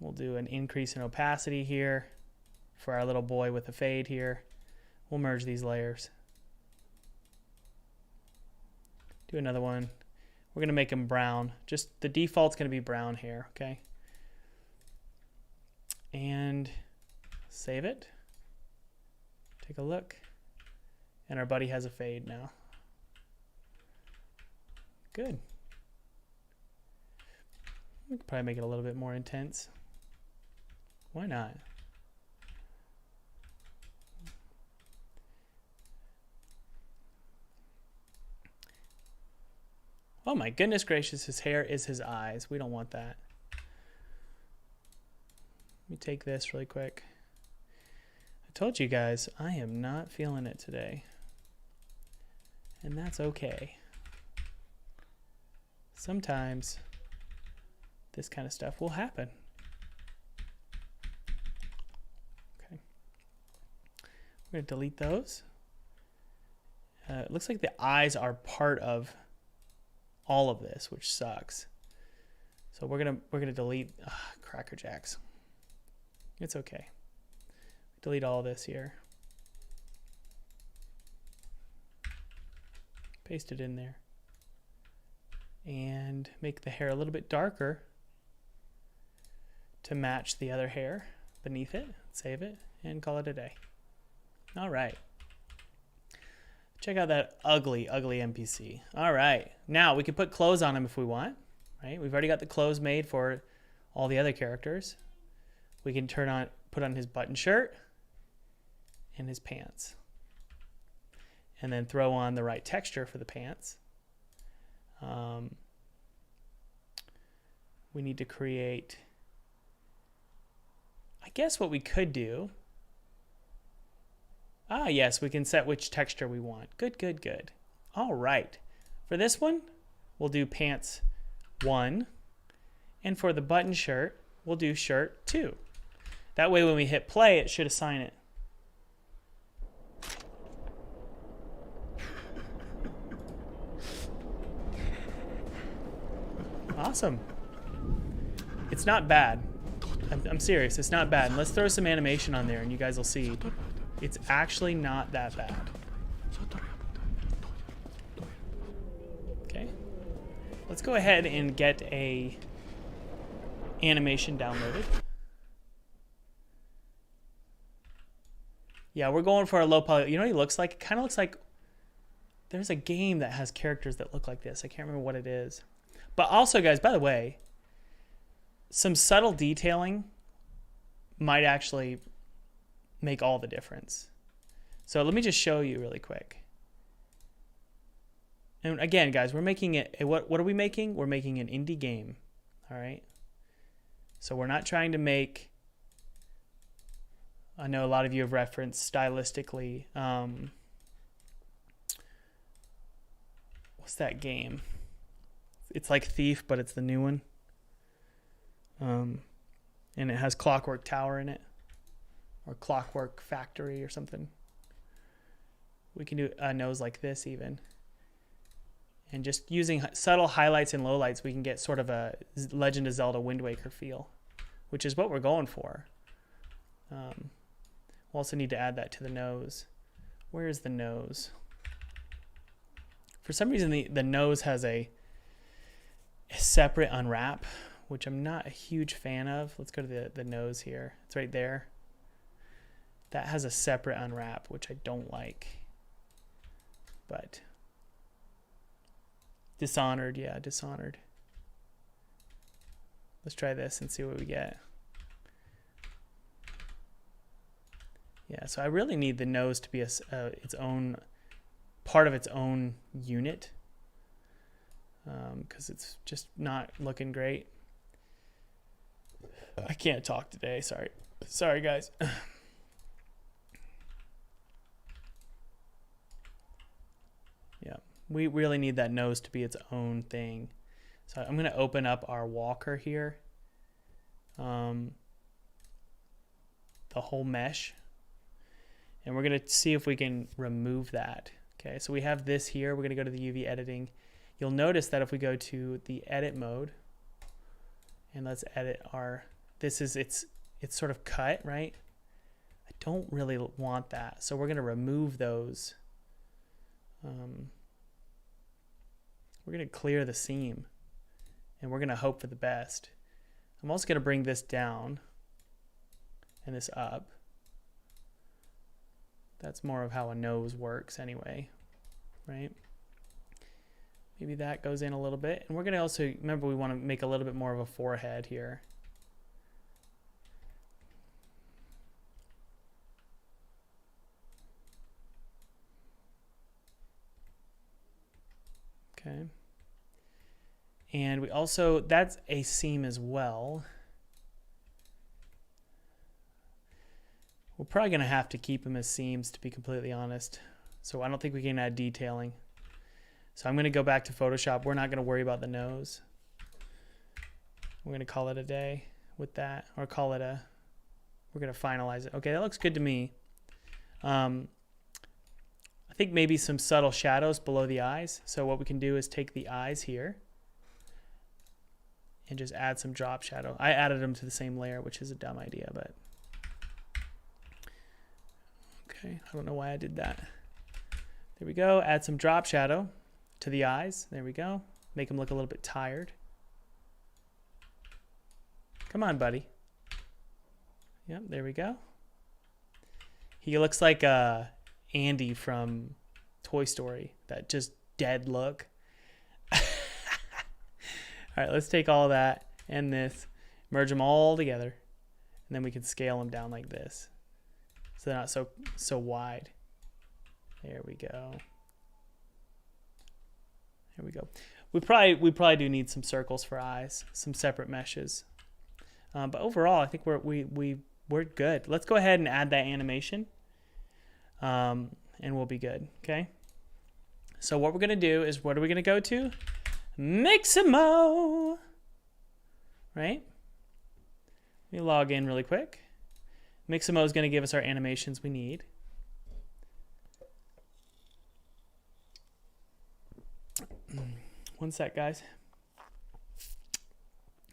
We'll do an increase in opacity here for our little boy with a fade here. We'll merge these layers. Do another one. We're going to make them brown. Just the default's going to be brown hair, okay? And save it. Take a look. And our buddy has a fade now. Good. We could probably make it a little bit more intense. Why not? Oh my goodness gracious, his hair is his eyes. We don't want that. Let me take this really quick. I told you guys, I am not feeling it today. And that's okay. Sometimes this kind of stuff will happen. Okay. We're going to delete those. It looks like the eyes are part of all of this, which sucks. So we're gonna delete Cracker Jacks. It's okay. Delete all this here. Paste it in there. And make the hair a little bit darker to match the other hair beneath it. Save it and call it a day. All right. Check out that ugly, ugly NPC. All right. Now we can put clothes on him if we want, right? We've already got the clothes made for all the other characters. We can put on his button shirt and his pants. And then throw on the right texture for the pants. We need to create, I guess what we could do. Ah, yes, we can set which texture we want. Good, good, good. All right. For this one, we'll do pants 1. And for the button shirt, we'll do shirt 2. That way when we hit play, it should assign it. Awesome. It's not bad. I'm serious. It's not bad. Let's throw some animation on there and you guys will see. It's actually not that bad. Okay. Let's go ahead and get a animation downloaded. Yeah, we're going for a low poly. You know what he looks like? It kind of looks like there's a game that has characters that look like this. I can't remember what it is. But also, guys, by the way, some subtle detailing might actually make all the difference. So let me just show you really quick. And again, guys, we're making it, what are we making? We're making an indie game, all right? So we're not trying to make, I know a lot of you have referenced stylistically, what's that game? It's like Thief, but it's the new one. And it has Clockwork Tower in it. Or Clockwork Factory or something. We can do a nose like this even. And just using subtle highlights and lowlights, we can get sort of a Legend of Zelda Wind Waker feel, which is what we're going for. We'll also need to add that to the nose. Where is the nose? For some reason, the nose has a separate unwrap, which I'm not a huge fan of. Let's go to the nose here. It's right there. That has a separate unwrap, which I don't like. But Dishonored, yeah, Dishonored. Let's try this and see what we get. Yeah, so I really need the nose to be its own part of its own unit, because it's just not looking great. I can't talk today. Sorry, guys. Yeah, we really need that nose to be its own thing. So I'm going to open up our walker here, the whole mesh, and we're going to see if we can remove that. Okay, so we have this here. We're going to go to the UV editing. You'll notice that if we go to the edit mode, and let's edit our, it's sort of cut, right? I don't really want that. So we're going to remove those. We're going to clear the seam, and we're going to hope for the best. I'm also going to bring this down and this up. That's more of how a nose works anyway, right? Maybe that goes in a little bit. And we're going to also, remember, we want to make a little bit more of a forehead here. Okay. And we also, that's a seam as well. We're probably going to have to keep them as seams, to be completely honest. So I don't think we can add detailing. So I'm going to go back to Photoshop. We're not going to worry about the nose. We're going to call it a day with that, or call it a, we're going to finalize it. Okay, that looks good to me. I think maybe some subtle shadows below the eyes. So what we can do is take the eyes here and just add some drop shadow. I added them to the same layer, which is a dumb idea, but okay, I don't know why I did that. There we go. Add some drop shadow to the eyes. There we go. Make them look a little bit tired. Come on, buddy. Yep, there we go. He looks like Andy from Toy Story. That just dead look. All right, let's take all of that and this, merge them all together, and then we can scale them down like this, so they're not so wide. There we go. Here we go. We probably do need some circles for eyes, some separate meshes, but overall, I think we're good. Let's go ahead and add that animation, and we'll be good. Okay. So what we're gonna do is, what are we gonna go to? Mixamo, right? Let me log in really quick. Mixamo is going to give us our animations we need. One sec, guys.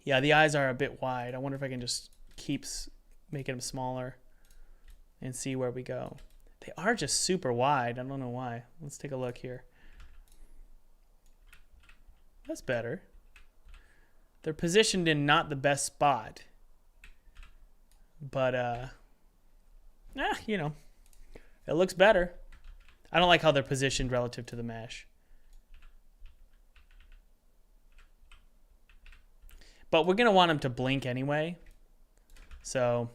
Yeah, the eyes are a bit wide. I wonder if I can just keep making them smaller and see where we go. They are just super wide. I don't know why. Let's take a look here. That's better. They're positioned in not the best spot, but you know, it looks better. I don't like how they're positioned relative to the mesh, but we're gonna want them to blink anyway. So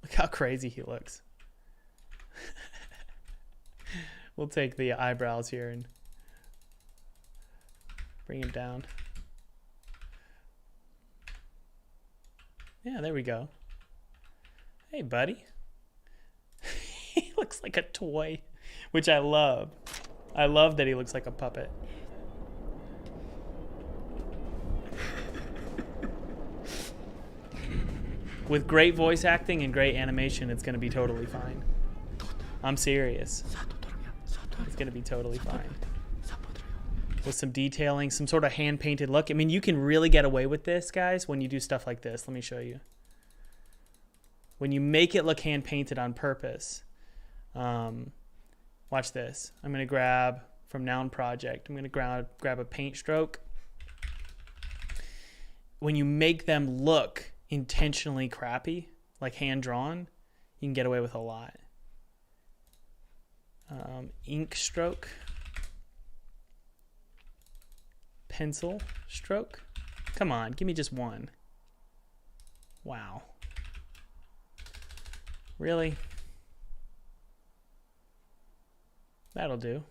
look how crazy he looks. We'll take the eyebrows here and bring him down. Yeah, there we go. Hey, buddy. He looks like a toy, which I love. I love that he looks like a puppet. With great voice acting and great animation, it's going to be totally fine. I'm serious. It's going to be totally fine. With some detailing, some sort of hand-painted look. I mean, you can really get away with this, guys, when you do stuff like this. Let me show you. When you make it look hand-painted on purpose. Watch this. I'm going to grab from Noun Project. I'm going to grab a paint stroke. When you make them look intentionally crappy, like hand-drawn, you can get away with a lot. Ink stroke. Pencil stroke. Come on, give me just one. Wow. Really? That'll do.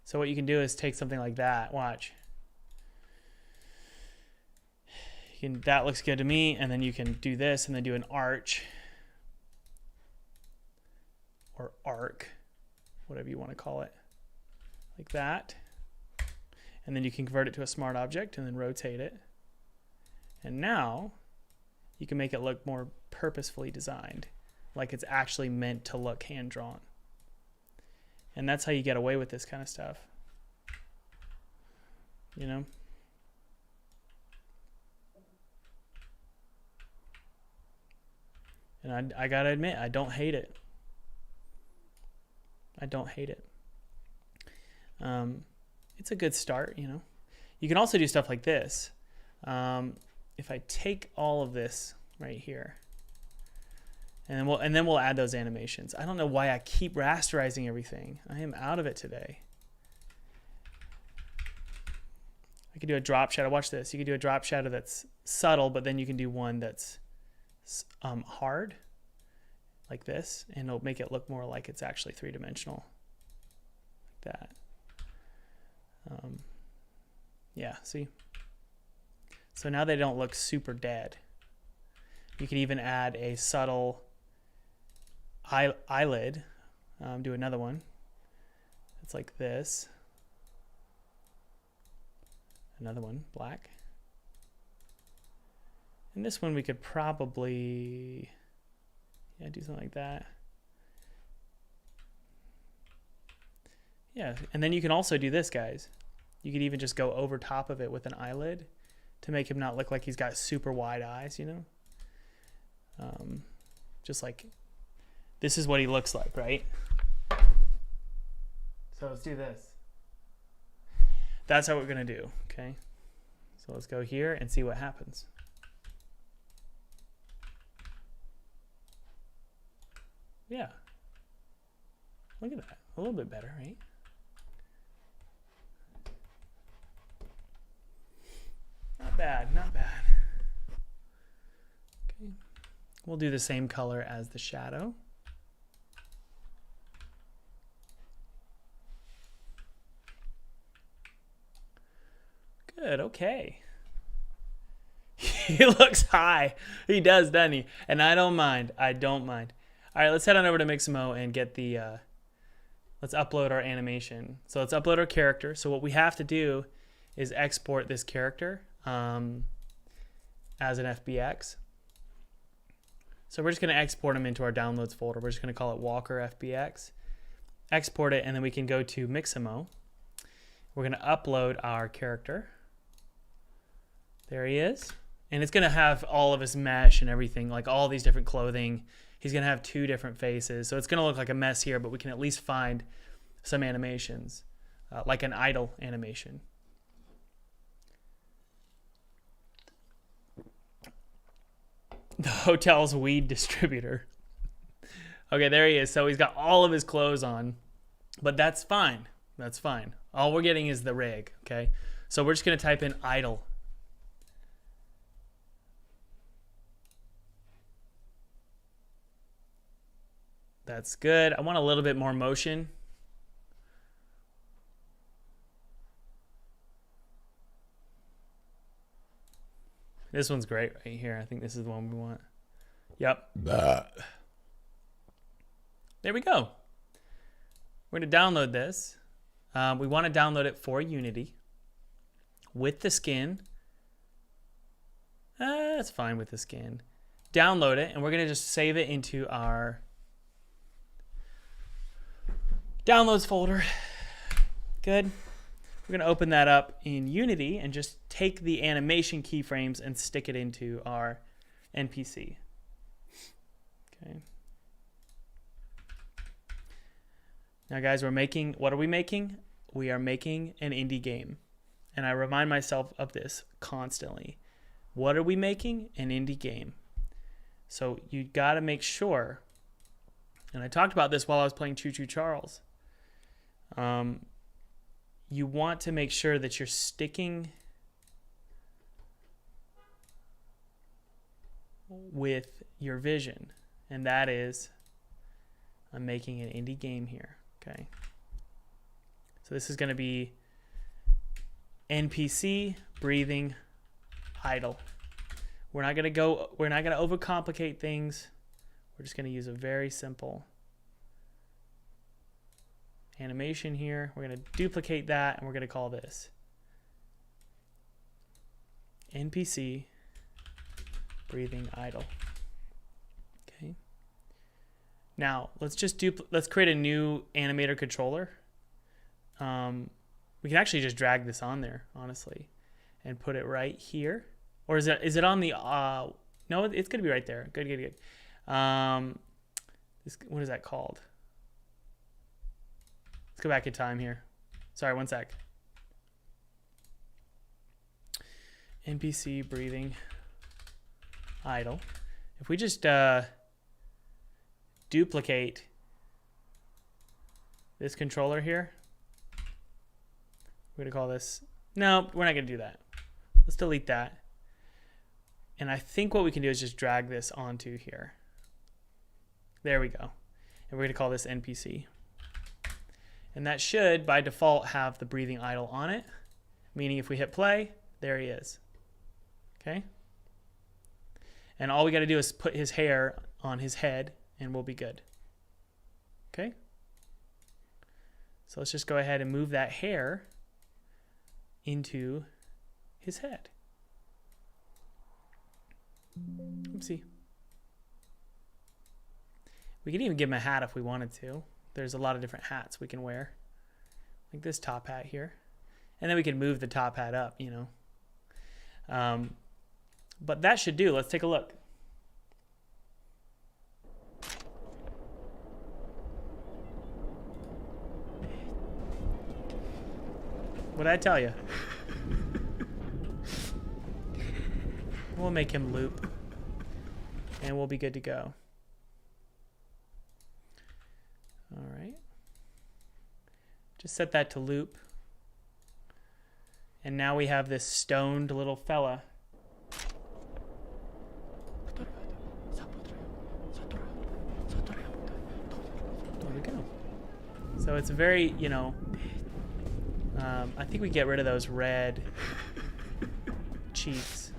So what you can do is take something like that. Watch. That looks good to me, and then you can do this and then do an arch or arc, whatever you want to call it, like that. And then you can convert it to a smart object and then rotate it. And now you can make it look more purposefully designed, like it's actually meant to look hand-drawn. And that's how you get away with this kind of stuff. You know? And I gotta admit, I don't hate it. I don't hate it. It's a good start, you know. You can also do stuff like this. If I take all of this right here, and then we'll add those animations. I don't know why I keep rasterizing everything. I am out of it today. I could do a drop shadow. Watch this. You could do a drop shadow that's subtle, but then you can do one that's hard, like this, and it'll make it look more like it's actually three-dimensional, like that. Yeah, see? So now they don't look super dead. You can even add a subtle eyelid. Do another one. It's like this. Another one, black. And this one we could probably, yeah, do something like that. Yeah, and then you can also do this, guys. You could even just go over top of it with an eyelid to make him not look like he's got super wide eyes, you know? Just like, this is what he looks like, right? So let's do this. That's how we're gonna do, okay? So let's go here and see what happens. Yeah. Look at that. A little bit better, right? Not bad, not bad. Okay. We'll do the same color as the shadow. Good, okay. He looks high. He does, doesn't he? And I don't mind. I don't mind. All right, let's head on over to Mixamo and get the, let's upload our animation. So let's upload our character. So what we have to do is export this character as an FBX. So we're just going to export them into our downloads folder. We're just going to call it Walker FBX. Export it, and then we can go to Mixamo. We're going to upload our character. There he is. And it's going to have all of his mesh and everything, like all these different clothing. He's going to have 2 different faces. So it's going to look like a mess here, but we can at least find some animations, like an idle animation. The hotel's weed distributor. Okay, there he is. So he's got all of his clothes on, but that's fine. That's fine. All we're getting is the rig, okay? So we're just going to type in idle. That's good. I want a little bit more motion. This one's great right here. I think this is the one we want. Yep. There we go. We're going to download this. We want to download it for Unity with the skin. That's fine with the skin. Download it, and we're going to just save it into our Downloads folder. Good. We're going to open that up in Unity and just take the animation keyframes and stick it into our NPC. Okay. Now guys, what are we making? We are making an indie game. And I remind myself of this constantly. What are we making? An indie game. So you got to make sure, and I talked about this while I was playing Choo Choo Charles, you want to make sure that you're sticking with your vision. And that is, I'm making an indie game here. Okay. So this is going to be NPC breathing idle. We're not going to overcomplicate things. We're just going to use a very simple animation here. We're going to duplicate that and we're going to call this NPC breathing idle. Okay. Now let's create a new animator controller. We can actually just drag this on there, honestly, and put it right here. Or is it on the no, it's gonna be right there. Good. What is that called? Let's go back in time here. Sorry, one sec. NPC breathing idle. If we just duplicate this controller here, we're gonna call this, no, we're not gonna do that. Let's delete that. And I think what we can do is just drag this onto here. There we go. And we're gonna call this NPC. And that should, by default, have the breathing idle on it, meaning if we hit play, there he is. Okay? And all we got to do is put his hair on his head, and we'll be good. Okay? So let's just go ahead and move that hair into his head. Oopsie. We could even give him a hat if we wanted to. There's a lot of different hats we can wear. Like this top hat here. And then we can move the top hat up, you know. But that should do. Let's take a look. What did I tell you? We'll make him loop. And we'll be good to go. All right. Just set that to loop. And now we have this stoned little fella. There we go. So it's very, you know, I think we get rid of those red cheeks.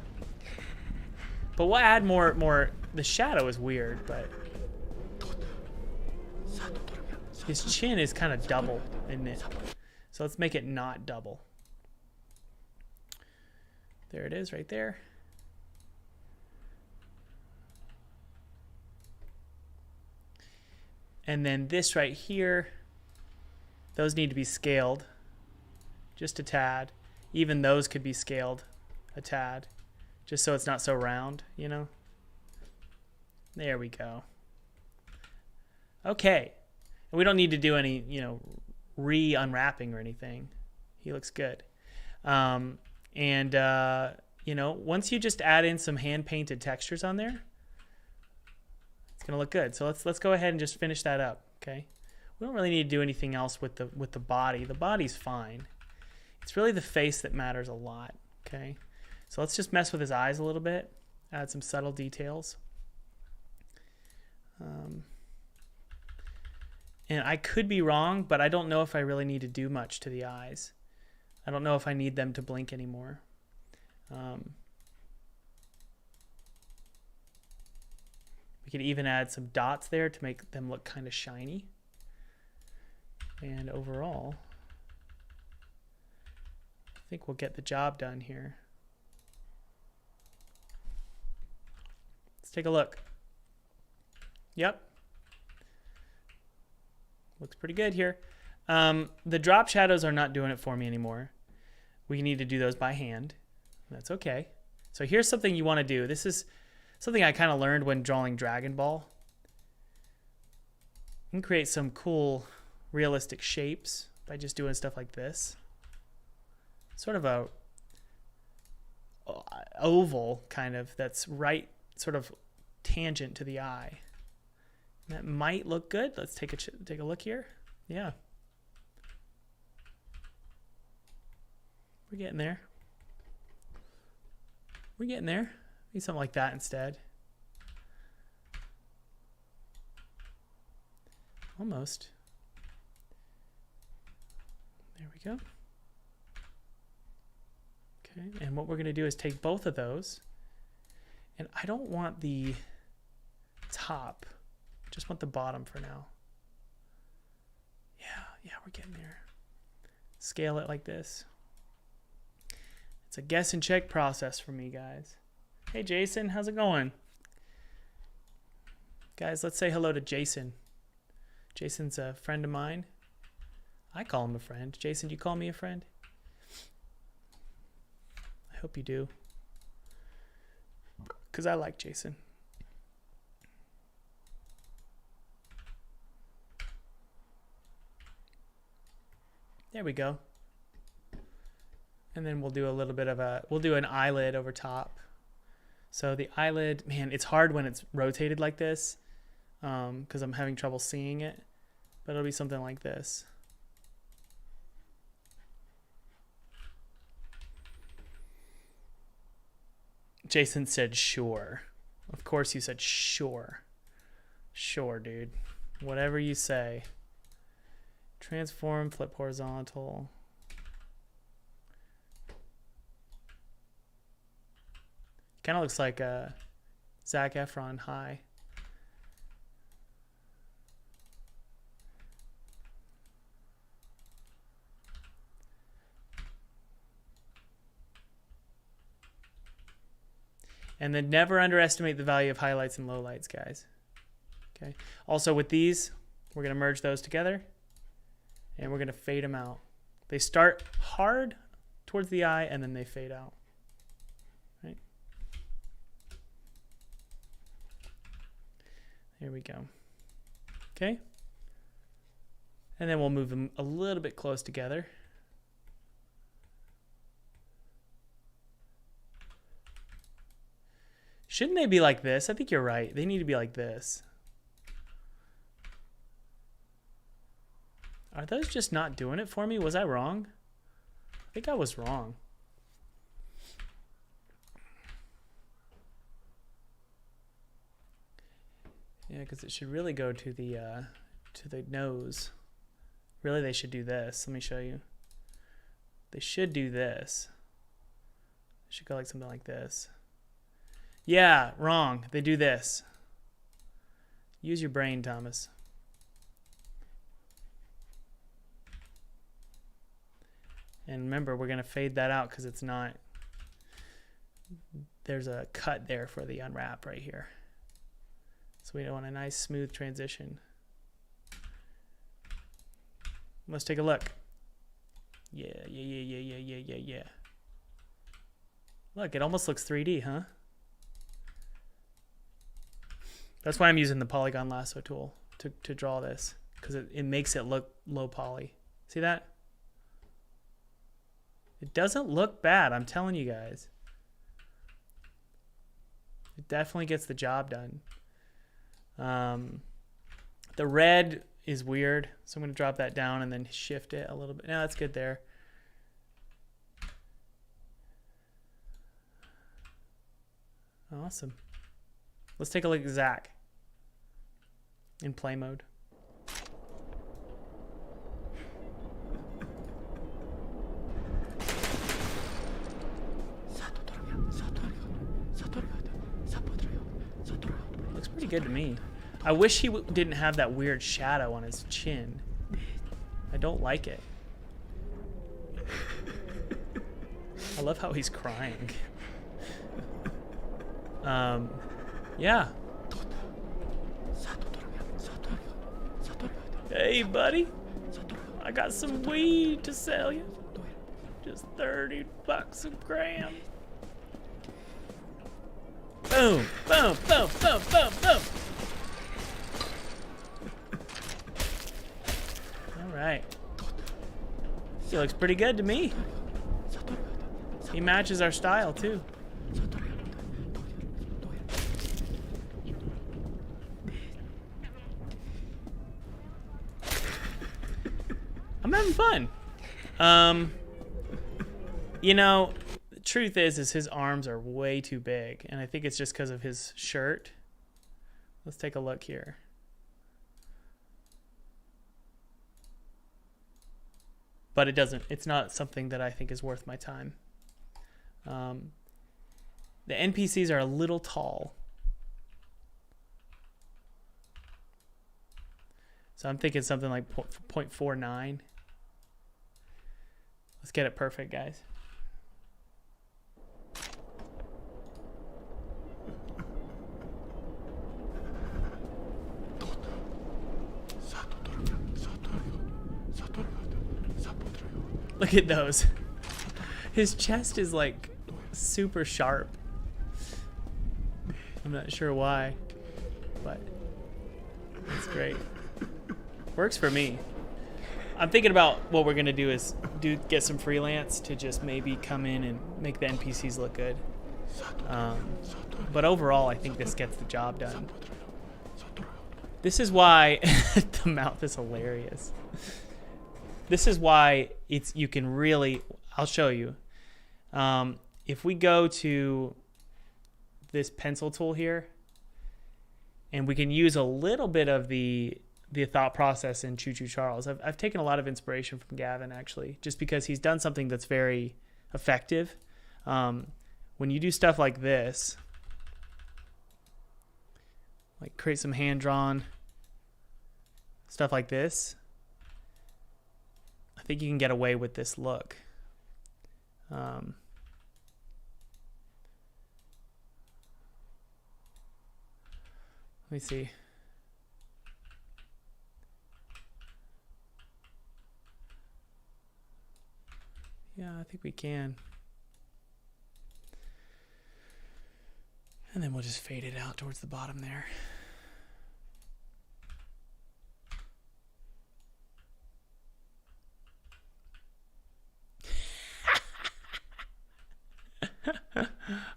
But we'll add more, the shadow is weird, but his chin is kind of double, isn't it? So let's make it not double. There it is right there. And then this right here, those need to be scaled just a tad. Even those could be scaled a tad, just so it's not so round, you know? There we go. Okay. And we don't need to do any, you know, re-unwrapping or anything. He looks good. You know, once you just add in some hand-painted textures on there, it's gonna look good. So let's go ahead and just finish that up. Okay, we don't really need to do anything else with the body. The body's fine. It's really the face that matters a lot. Okay, so let's just mess with his eyes a little bit, add some subtle details. And I could be wrong, but I don't know if I really need to do much to the eyes. I don't know if I need them to blink anymore. We could even add some dots there to make them look kind of shiny. And overall, I think we'll get the job done here. Let's take a look. Yep. Looks pretty good here. The drop shadows are not doing it for me anymore. We need to do those by hand. That's okay. So here's something you want to do. This is something I kind of learned when drawing Dragon Ball. You can create some cool realistic shapes by just doing stuff like this. Sort of a oval kind of that's right sort of tangent to the eye. That might look good. Let's take a look here. Yeah. We're getting there. We're getting there. Maybe something like that instead. Almost. There we go. Okay, and what we're going to do is take both of those. And I don't want the top. Just want the bottom for now. Yeah, we're getting there. Scale it like this. It's a guess and check process for me, guys. Hey, Jason, how's it going? Guys, let's say hello to Jason. Jason's a friend of mine. I call him a friend. Jason, do you call me a friend? I hope you do. Because I like Jason. There we go. And then we'll do a little bit of we'll do an eyelid over top. So the eyelid, man, it's hard when it's rotated like this because I'm having trouble seeing it. But it'll be something like this. Jason said sure. Of course you said sure. Sure, dude. Whatever you say. Transform, flip horizontal. Kind of looks like Zac Efron high. And then never underestimate the value of highlights and lowlights, guys. Okay. Also with these, we're going to merge those together and we're going to fade them out. They start hard towards the eye and then they fade out. Right? Here we go. Okay. And then we'll move them a little bit close together. Shouldn't they be like this? I think you're right. They need to be like this. Are those just not doing it for me? Was I wrong? I think I was wrong. Yeah, because it should really go to the nose. Really, they should do this. Let me show you. They should do this. It should go like something like this. Yeah, wrong. They do this. Use your brain, Thomas. And remember, we're going to fade that out because it's not... There's a cut there for the unwrap right here. So we want a nice smooth transition. Let's take a look. Yeah. Look, it almost looks 3D, huh? That's why I'm using the polygon lasso tool to draw this, because it makes it look low poly. See that? It doesn't look bad, I'm telling you guys. It definitely gets the job done. The red is weird, so I'm going to drop that down and then shift it a little bit. No, that's good there. Awesome. Let's take a look at Zac in play mode. Looks pretty good to me. I wish he didn't have that weird shadow on his chin. I don't like it. I love how he's crying. Yeah. Hey, buddy. I got some weed to sell you. Just $30 a gram. Boom, boom, boom, boom, boom, boom. All right. He looks pretty good to me. He matches our style too. I'm having fun. You know, the truth is his arms are way too big, and I think it's just because of his shirt. Let's take a look here. But it's not something that I think is worth my time. The NPCs are a little tall. So I'm thinking something like 0.49. Let's get it perfect, guys. Look at those. His chest is like super sharp. I'm not sure why, but it's great. Works for me. I'm thinking about what we're gonna do is get some freelance to just maybe come in and make the NPCs look good. But overall, I think this gets the job done. This is why the mouth is hilarious. This is why you can really, I'll show you. If we go to this pencil tool here, and we can use a little bit of the thought process in Choo Choo Charles. I've taken a lot of inspiration from Gavin, actually, just because he's done something that's very effective. When you do stuff like this, like create some hand-drawn stuff like this, I think you can get away with this look. Let me see. Yeah, I think we can. And then we'll just fade it out towards the bottom there.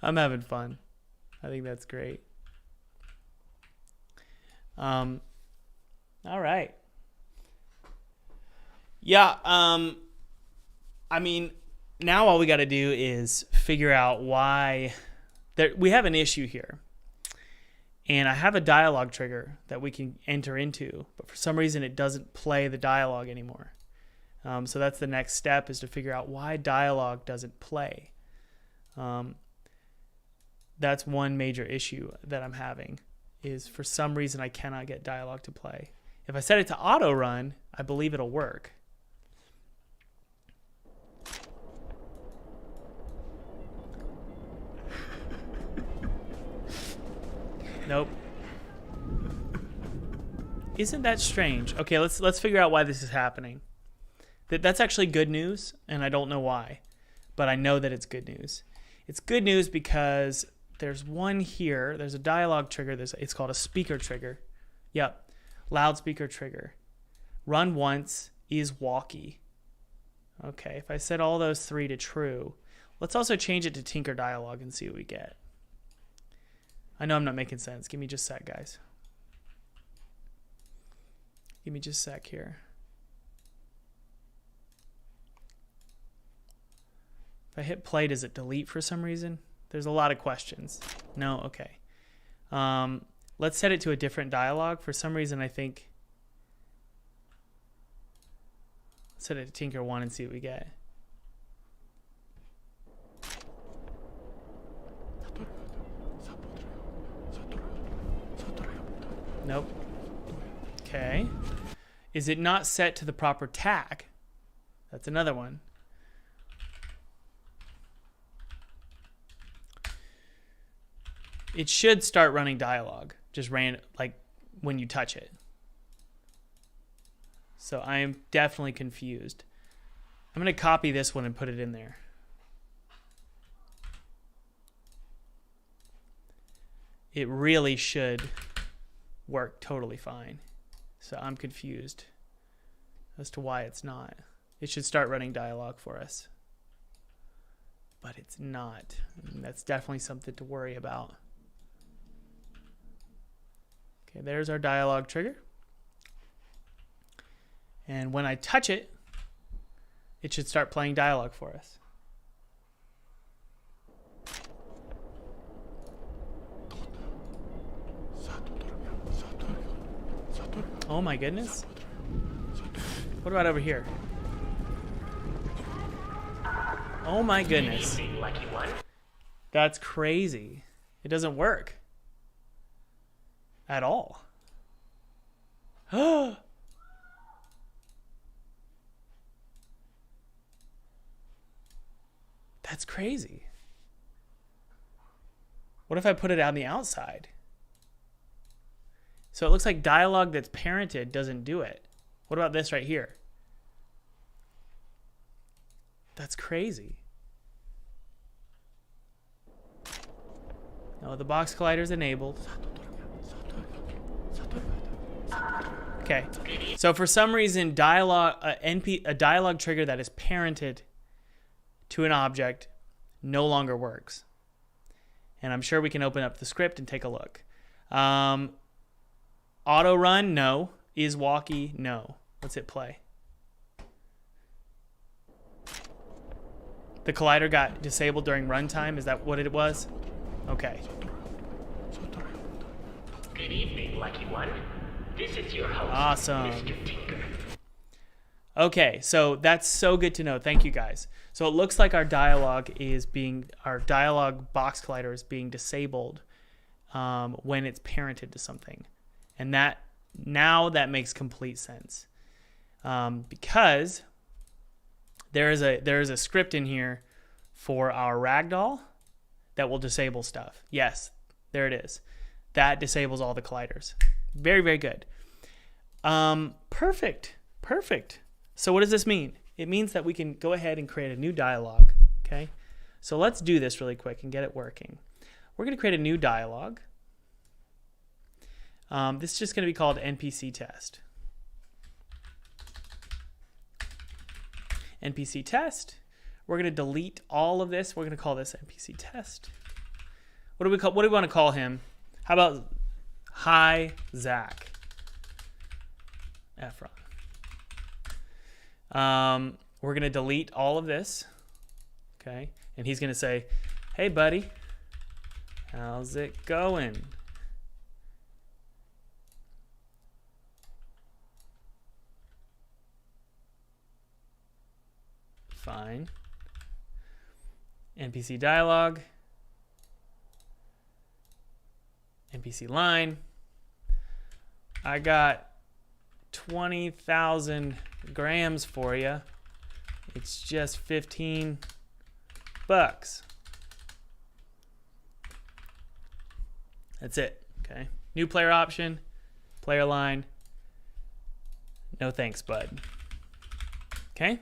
I'm having fun. I think that's great. All right. Yeah, I mean, now all we got to do is figure out why we have an issue here. And I have a dialogue trigger that we can enter into, but for some reason it doesn't play the dialogue anymore. So that's the next step, is to figure out why dialogue doesn't play. That's one major issue that I'm having, is for some reason I cannot get dialogue to play. If I set it to auto run, I believe it'll work. Nope. Isn't that strange? Okay, let's figure out why this is happening. That's actually good news, and I don't know why, but I know that it's good news. It's good news because there's one here. There's a dialogue trigger. It's called a speaker trigger. Yep, loudspeaker trigger. Run once is walkie. Okay, if I set all those three to true, let's also change it to Tinker Dialogue and see what we get. I know I'm not making sense. Give me just a sec, guys. Give me just a sec here. If I hit play, does it delete for some reason? There's a lot of questions. No? Okay. Let's set it to a different dialogue. For some reason, I think... Let's set it to Tinker 1 and see what we get. Nope. Okay. Is it not set to the proper tag? That's another one. It should start running dialogue, just ran like when you touch it. So I am definitely confused. I'm going to copy this one and put it in there. It really should work totally fine. So I'm confused as to why it's not. It should start running dialogue for us. But it's not. And that's definitely something to worry about. Okay, there's our dialogue trigger. And when I touch it, it should start playing dialogue for us. Oh my goodness. What about over here? Oh my goodness. That's crazy. It doesn't work. At all. That's crazy. What if I put it on the outside? So it looks like dialogue that's parented doesn't do it. What about this right here? That's crazy. No, the box collider is enabled. Okay. So for some reason, a dialogue trigger that is parented to an object no longer works. And I'm sure we can open up the script and take a look. Auto run, no. Is walkie, no. Let's hit play. The collider got disabled during runtime. Is that what it was? Okay. Good evening, Lucky One. This is your host, Awesome. Mr. Tinker. Okay, so that's so good to know. Thank you guys. So it looks like our dialogue box collider is being disabled when it's parented to something. And that makes complete sense. Because there is a script in here for our ragdoll that will disable stuff. Yes, there it is. That disables all the colliders. Very, very good. Perfect. So what does this mean? It means that we can go ahead and create a new dialogue. Okay. So let's do this really quick and get it working. We're going to create a new dialogue. This is just going to be called NPC test. NPC test. We're going to delete all of this. We're going to call this NPC test. What do we want to call him? How about Hi Zac Efron? We're going to delete all of this. Okay. And he's going to say, hey, buddy, how's it going? Fine. NPC dialogue. NPC line. I got 20,000 grams for you. It's just 15 bucks. That's it. Okay. New player option. Player line. No thanks, bud. Okay.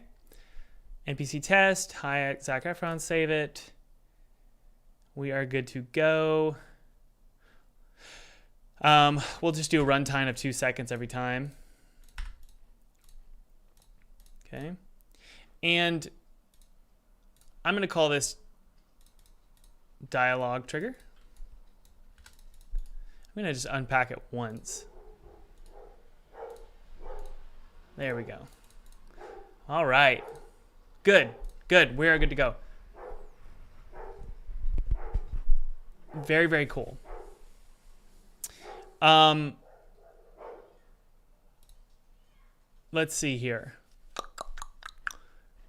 NPC test. Hi, Zac Efron. Save it. We are good to go. We'll just do a runtime of 2 seconds every time. Okay. And I'm going to call this dialogue trigger. I'm going to just unpack it once. There we go. All right. Good. We are good to go. Very, very cool. Let's see here.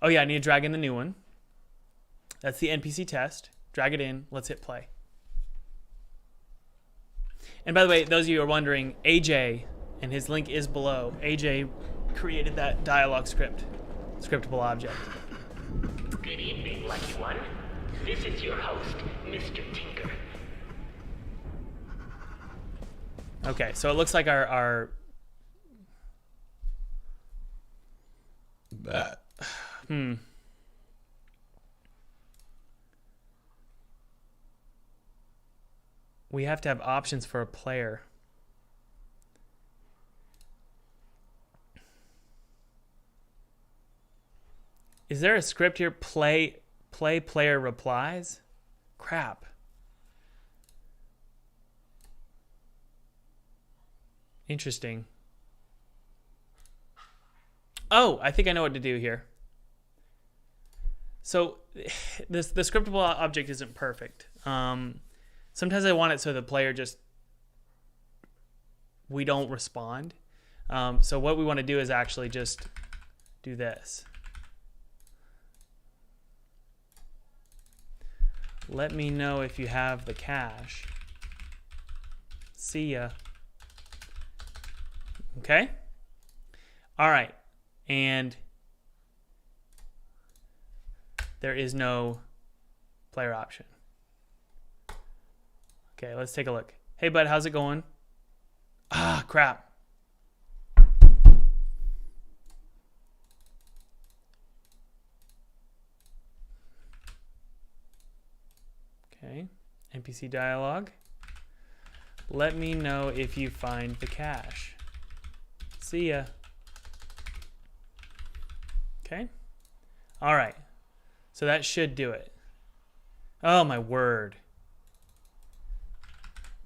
Oh yeah, I need to drag in the new one. That's the NPC test. Drag it in. Let's hit play. And by the way, those of you who are wondering, AJ, and his link is below, AJ created that dialogue scriptable object. Good evening, Lucky One. This is your host, Mr. Tinker. Okay, so it looks like our We have to have options for a player. Is there a script here? Play player replies? Crap. Interesting. Oh, I think I know what to do here. So the scriptable object isn't perfect. Sometimes I want it so the player we don't respond. So what we want to do is actually just do this. Let me know if you have the cache. See ya. Okay? All right. And there is no player option. Okay, let's take a look. Hey, bud, how's it going? Ah, crap. Okay, NPC dialog. Let me know if you find the cache. See ya. Okay. All right. So that should do it. Oh, my word.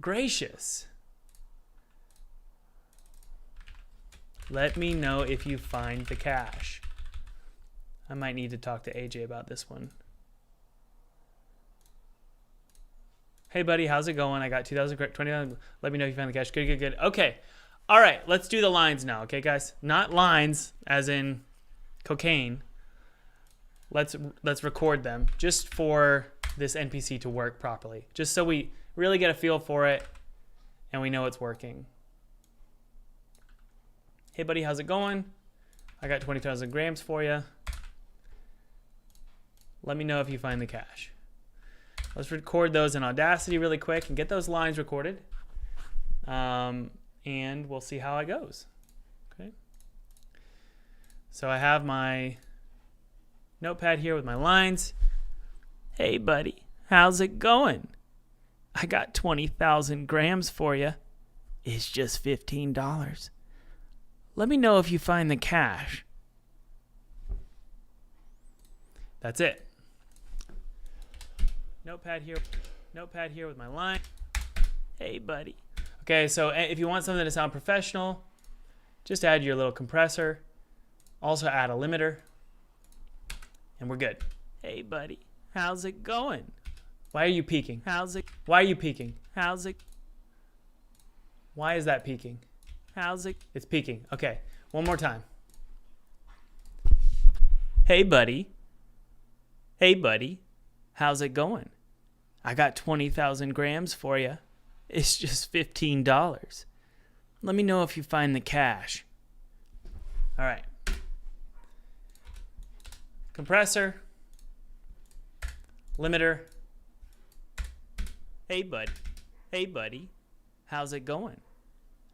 Gracious. Let me know if you find the cache. I might need to talk to AJ about this one. Hey, buddy, how's it going? I got 20,000. Let me know if you find the cache. Good, good, good. Okay. All right, let's do the lines now, okay, guys? Not lines as in cocaine. Let's record them just for this NPC to work properly. Just so we really get a feel for it and we know it's working. Hey, buddy, how's it going? I got 20,000 grams for you. Let me know if you find the cache. Let's record those in Audacity really quick and get those lines recorded. And we'll see how it goes. Okay. So I have my notepad here with my lines. Hey, buddy, how's it going? I got 20,000 grams for you. It's just $15. Let me know if you find the cache. That's it. Notepad here with my line. Hey, buddy. Okay, so if you want something to sound professional, just add your little compressor. Also add a limiter. And we're good. Hey, buddy. How's it going? Why are you peeking? Why are you peeking? Why is that peeking? It's peeking. Okay, one more time. Hey, buddy. How's it going? I got 20,000 grams for you. It's just $15. Let me know if you find the cache. All right. Compressor. Limiter. Hey, buddy. How's it going?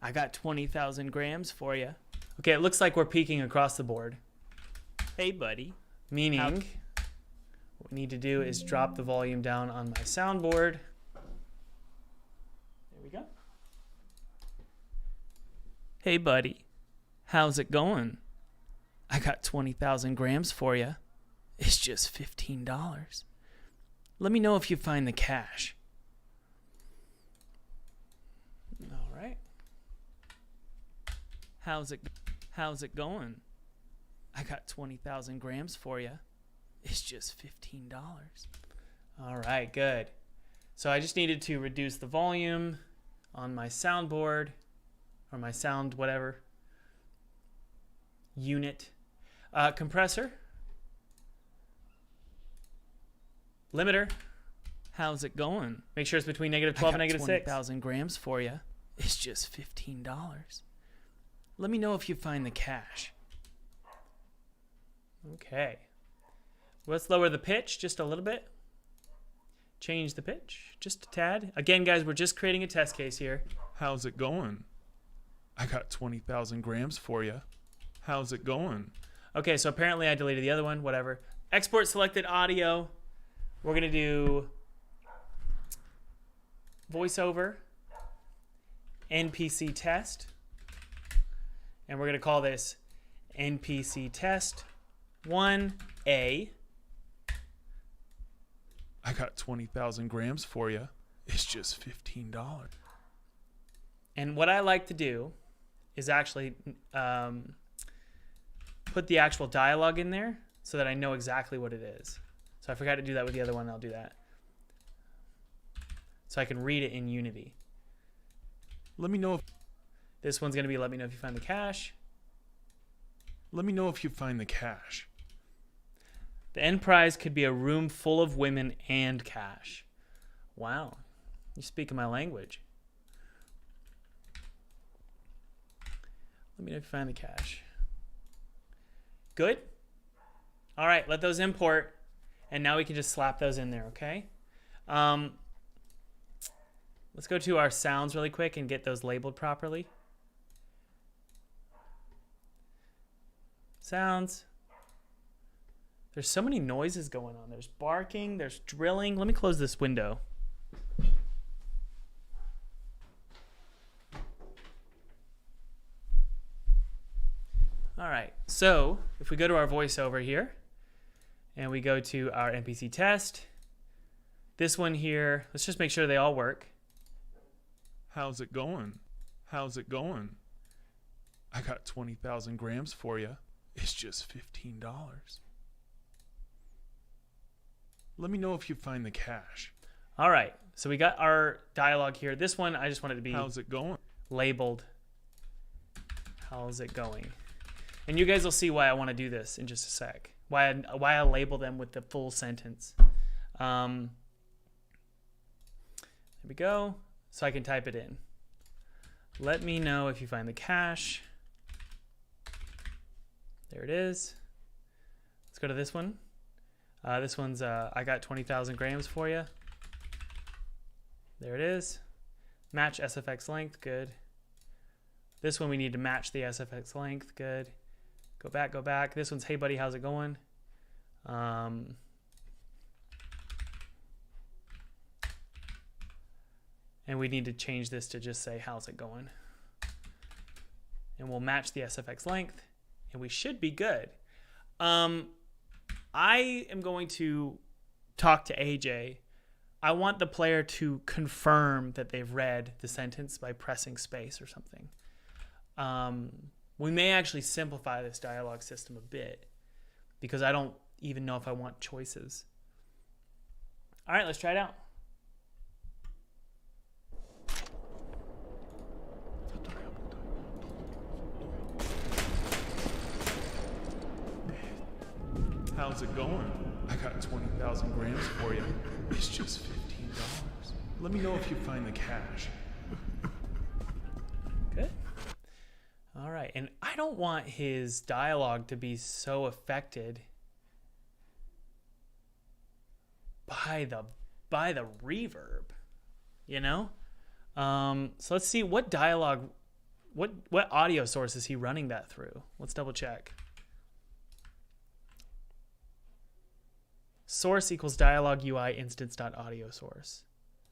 I got 20,000 grams for you. Okay, it looks like we're peaking across the board. Hey, buddy. Meaning, what we need to do is drop the volume down on my soundboard. There we go. Hey, buddy. How's it going? I got 20,000 grams for you. It's just $15. Let me know if you find the cache. All right. How's it going? I got 20,000 grams for you. It's just $15. All right, good. So I just needed to reduce the volume on my soundboard or my sound whatever unit. Compressor. Limiter. How's it going? Make sure it's between -12 and -6. 20,000 grams for you. It's just $15. Let me know if you find the cache. Okay. Let's lower the pitch just a little bit. Change the pitch just a tad. Again, guys, we're just creating a test case here. How's it going? I got 20,000 grams for you. How's it going? Okay, so apparently I deleted the other one. Whatever. Export selected audio. We're going to do voiceover, NPC test. And we're going to call this NPC test 1A. I got 20,000 grams for you. It's just $15. And what I like to do is actually put the actual dialogue in there so that I know exactly what it is. So I forgot to do that with the other one. I'll do that. So I can read it in Unity. Let me know if This one's going to be let me know if you find the cache. let me know if you find the cache. The end prize could be a room full of women and cash. Wow. You're speaking my language. Let me know if you find the cache. Good? All right, let those import. And now we can just slap those in there, okay? Let's go to our sounds really quick and get those labeled properly. Sounds. There's so many noises going on. There's barking, there's drilling. Let me close this window. All right, so if we go to our voiceover here and we go to our NPC test, this one here, let's just make sure they all work. How's it going? How's it going? I got 20,000 grams for you. It's just $15. Let me know if you find the cache. All right, so we got our dialogue here. This one, I just wanted to be How's it going? labeled. How's it going? And you guys will see why I want to do this in just a sec. Why I label them with the full sentence. There we go. So I can type it in. Let me know if you find the cache. There it is. Let's go to this one. This one's I got 20,000 grams for you. There it is. Match SFX length. Good. This one we need to match the SFX length. Good. Go back, go back. This one's, hey buddy, how's it going? And we need to change this to just say, how's it going? And we'll match the SFX length, and we should be good. I am going to talk to AJ. I want the player to confirm that they've read the sentence by pressing space or something. We may actually simplify this dialogue system a bit because I don't even know if I want choices. All right, let's try it out. How's it going? I got 20,000 grams for you. It's just $15. Let me know if you find the cache. Good. All right, and I don't want his dialogue to be so affected by the reverb, you know? So let's see what dialogue, what audio source is he running that through? Let's double check. Source equals dialogue UI instance.audio source.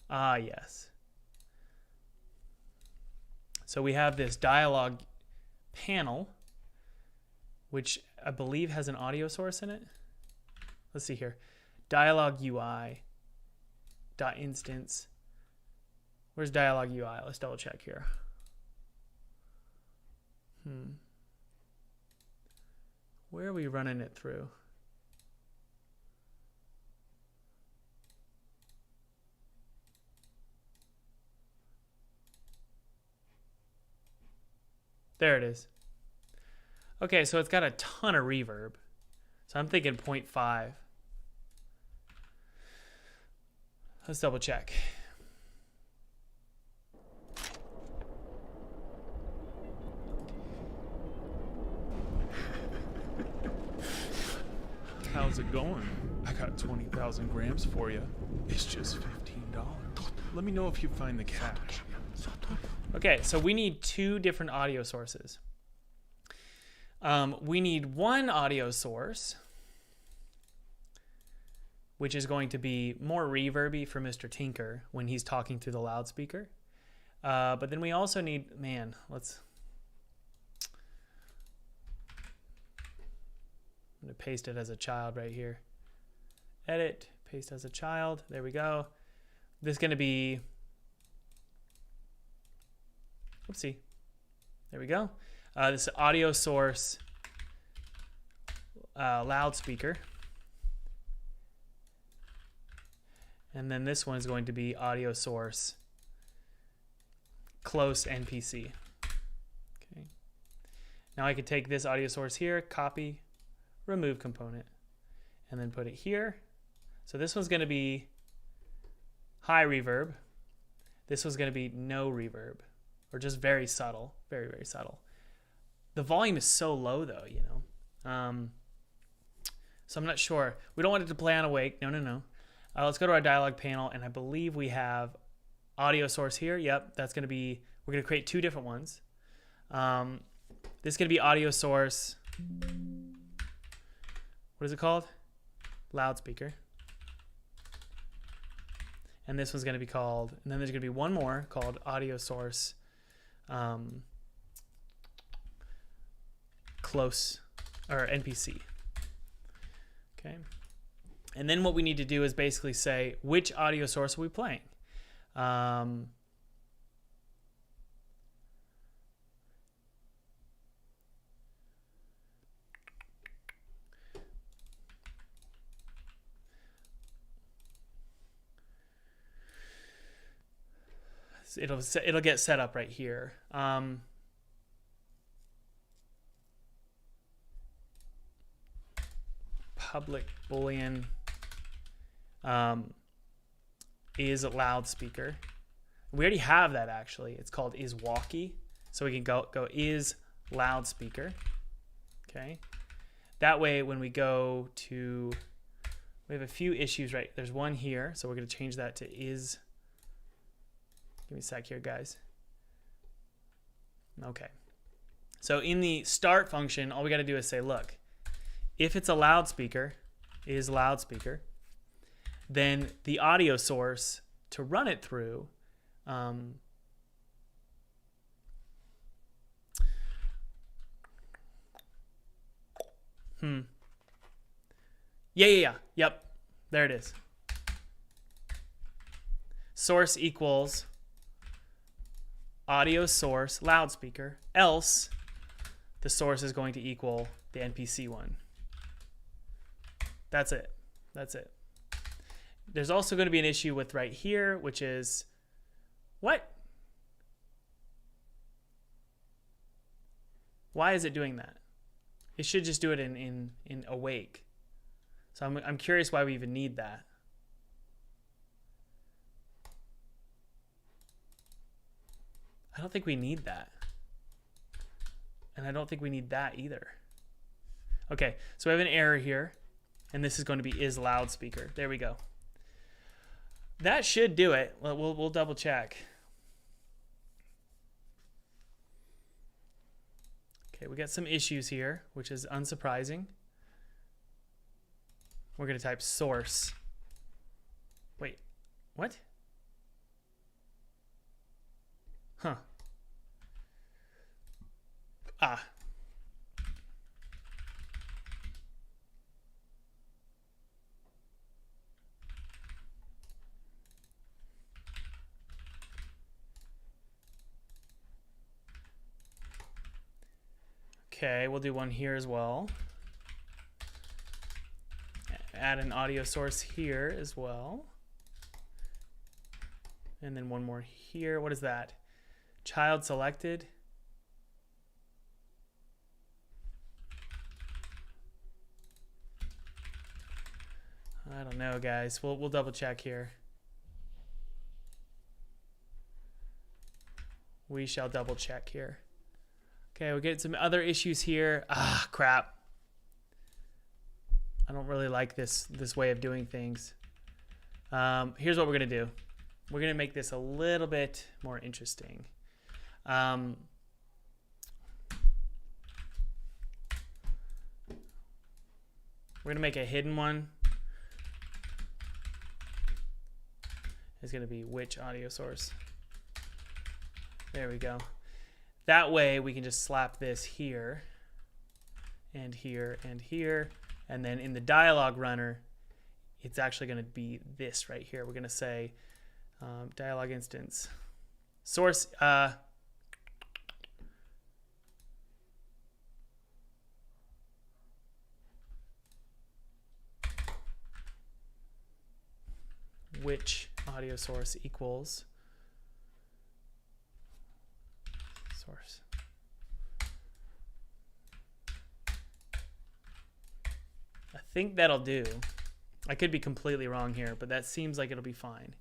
Ah, yes. So we have this dialogue panel, which I believe has an audio source in it. Let's see here. Dialogue UI dot instance. Where's dialogue UI? Let's double check here. Where are we running it through? There it is. Okay, so it's got a ton of reverb. So I'm thinking 0.5. Let's double check. How's it going? I got 20,000 grams for you. It's just $15. Let me know if you find the cache. Okay, so we need two different audio sources. We need one audio source, which is going to be more reverby for Mr. Tinker when he's talking through the loudspeaker. But then we also need, I'm going to paste it as a child right here. Edit, paste as a child. There we go. This is going to be, oopsie. There we go. This audio source loudspeaker. And then this one is going to be audio source close NPC. Okay. Now I could take this audio source here, copy, remove component, and then put it here. So this one's going to be high reverb. This one's going to be no reverb, or just very subtle, very, very subtle. The volume is so low though, you know. So I'm not sure. We don't want it to play on awake. No. Let's go to our dialog panel, and I believe we have audio source here. Yep, that's going to be, we're going to create two different ones. This is going to be audio source, what is it called? Loudspeaker. And this one's going to be called, and then there's going to be one more called audio source close, or NPC. Okay. And then what we need to do is basically say, which audio source are we playing? It'll get set up right here. Public boolean is a loudspeaker. We already have that actually. It's called is walkie. So we can go is loudspeaker. Okay. That way when we go to, we have a few issues, right? There's one here. So we're going to change that to is. Give me a sec here, guys. Okay. So in the start function, all we got to do is say, look, if it's a loudspeaker, is loudspeaker, then the audio source to run it through Yep. There it is. Source equals audio source loudspeaker, else the source is going to equal the NPC one. That's it. That's it. There's also going to be an issue with right here, which is what? Why is it doing that? It should just do it in awake. So I'm curious why we even need that. I don't think we need that. And I don't think we need that either. Okay, so we have an error here. And this is going to be is loudspeaker. There we go. That should do it. We'll double check. Okay, we got some issues here, which is unsurprising. We're going to type source. Wait, what? Huh. Ah. Okay, we'll do one here as well. Add an audio source here as well. And then one more here. What is that? Child selected. I don't know, guys. We'll double check here. We shall double check here. Okay, we're getting some other issues here. Ah, crap. I don't really like this way of doing things. Here's what we're going to do. We're going to make this a little bit more interesting. We're going to make a hidden one. It's going to be which audio source. There we go. That way we can just slap this here and here and here. And then in the dialog runner, it's actually going to be this right here. We're going to say dialog instance source. Which audio source equals source. I think that'll do. I could be completely wrong here, but that seems like it'll be fine.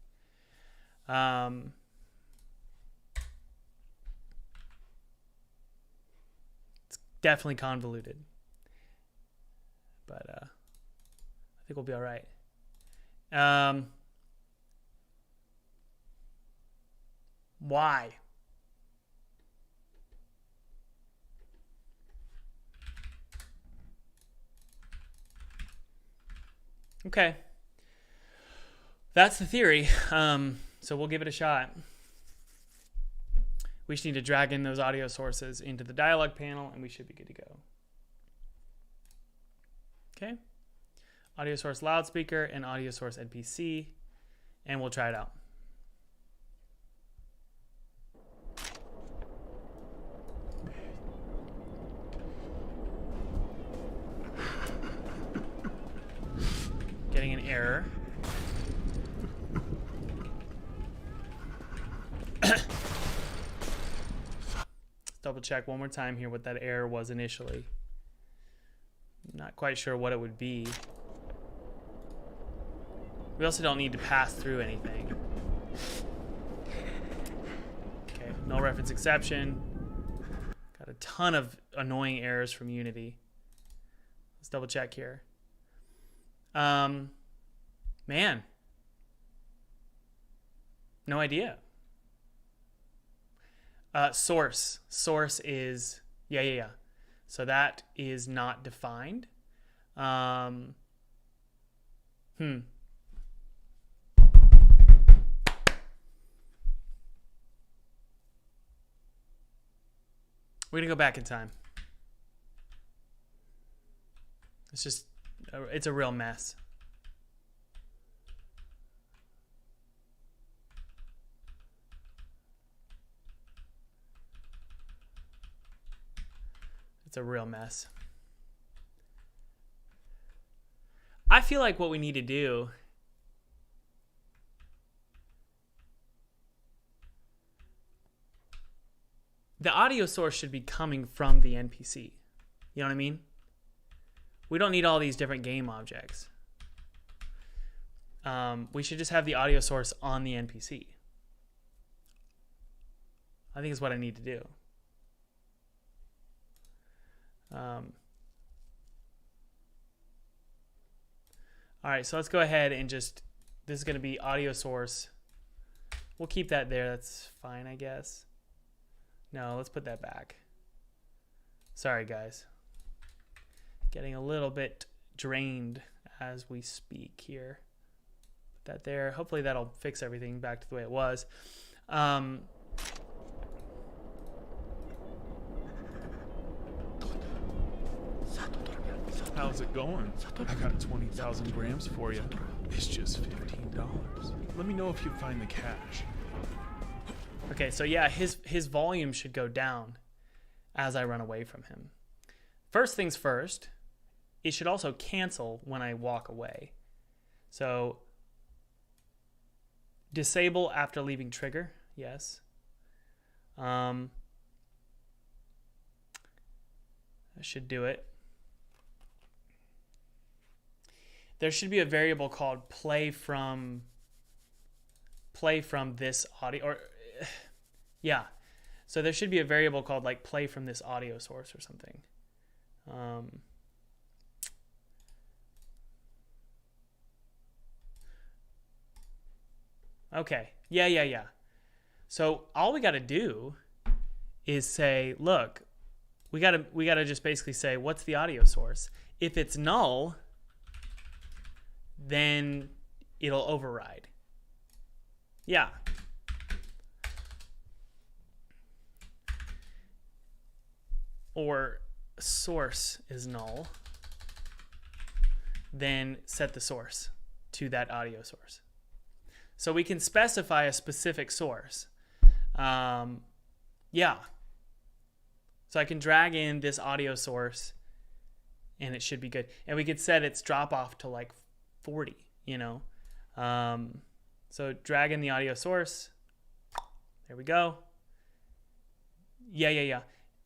It's definitely convoluted, but I think we'll be all right. Why? Okay. That's the theory. So we'll give it a shot. We just need to drag in those audio sources into the dialog panel and we should be good to go. Okay. Audio source loudspeaker and audio source NPC, and we'll try it out. Getting an error. Double check one more time here what that error was initially. Not quite sure what it would be. We also don't need to pass through anything. Okay, null reference exception. Got a ton of annoying errors from Unity. Let's double check here. Man. No idea. Source. Source is, yeah. So that is not defined. We're going to go back in time. It's a real mess. It's a real mess. I feel like what we need to do the audio source should be coming from the NPC. You know what I mean? We don't need all these different game objects. We should just have the audio source on the NPC. I think is what I need to do. All right, so let's go ahead and just, this is going to be audio source. We'll keep that there. That's fine, I guess. No, let's put that back. Sorry, guys. Getting a little bit drained as we speak here. Put that there. Hopefully that'll fix everything back to the way it was. How's it going? I got 20,000 grams for you. It's just $15. Let me know if you find the cash. Okay, so yeah, his volume should go down as I run away from him. First things first, it should also cancel when I walk away. So disable after leaving trigger, yes. I should do it. There should be a variable called play from this audio, or yeah. So there should be a variable called like play from this audio source or something. Okay. Yeah. So all we got to do is say, look, we got to just basically say, what's the audio source? If it's null, then it'll override. Yeah. Or source is null, then set the source to that audio source. So we can specify a specific source. Yeah. So I can drag in this audio source and it should be good. And we could set its drop off to like 40, you know. So drag in the audio source. There we go. Yeah.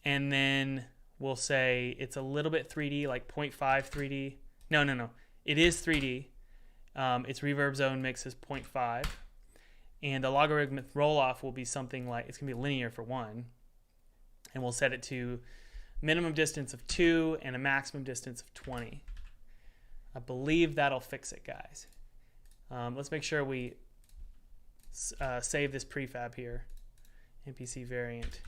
And then we'll say it's a little bit 3D, like 0.5 3D. No. It is 3D. Its reverb zone mix is 0.5. And the logarithmic roll-off will be something like, it's going to be linear for 1. And we'll set it to minimum distance of 2 and a maximum distance of 20. I believe that'll fix it, guys. Let's make sure we save this prefab here. NPC variant.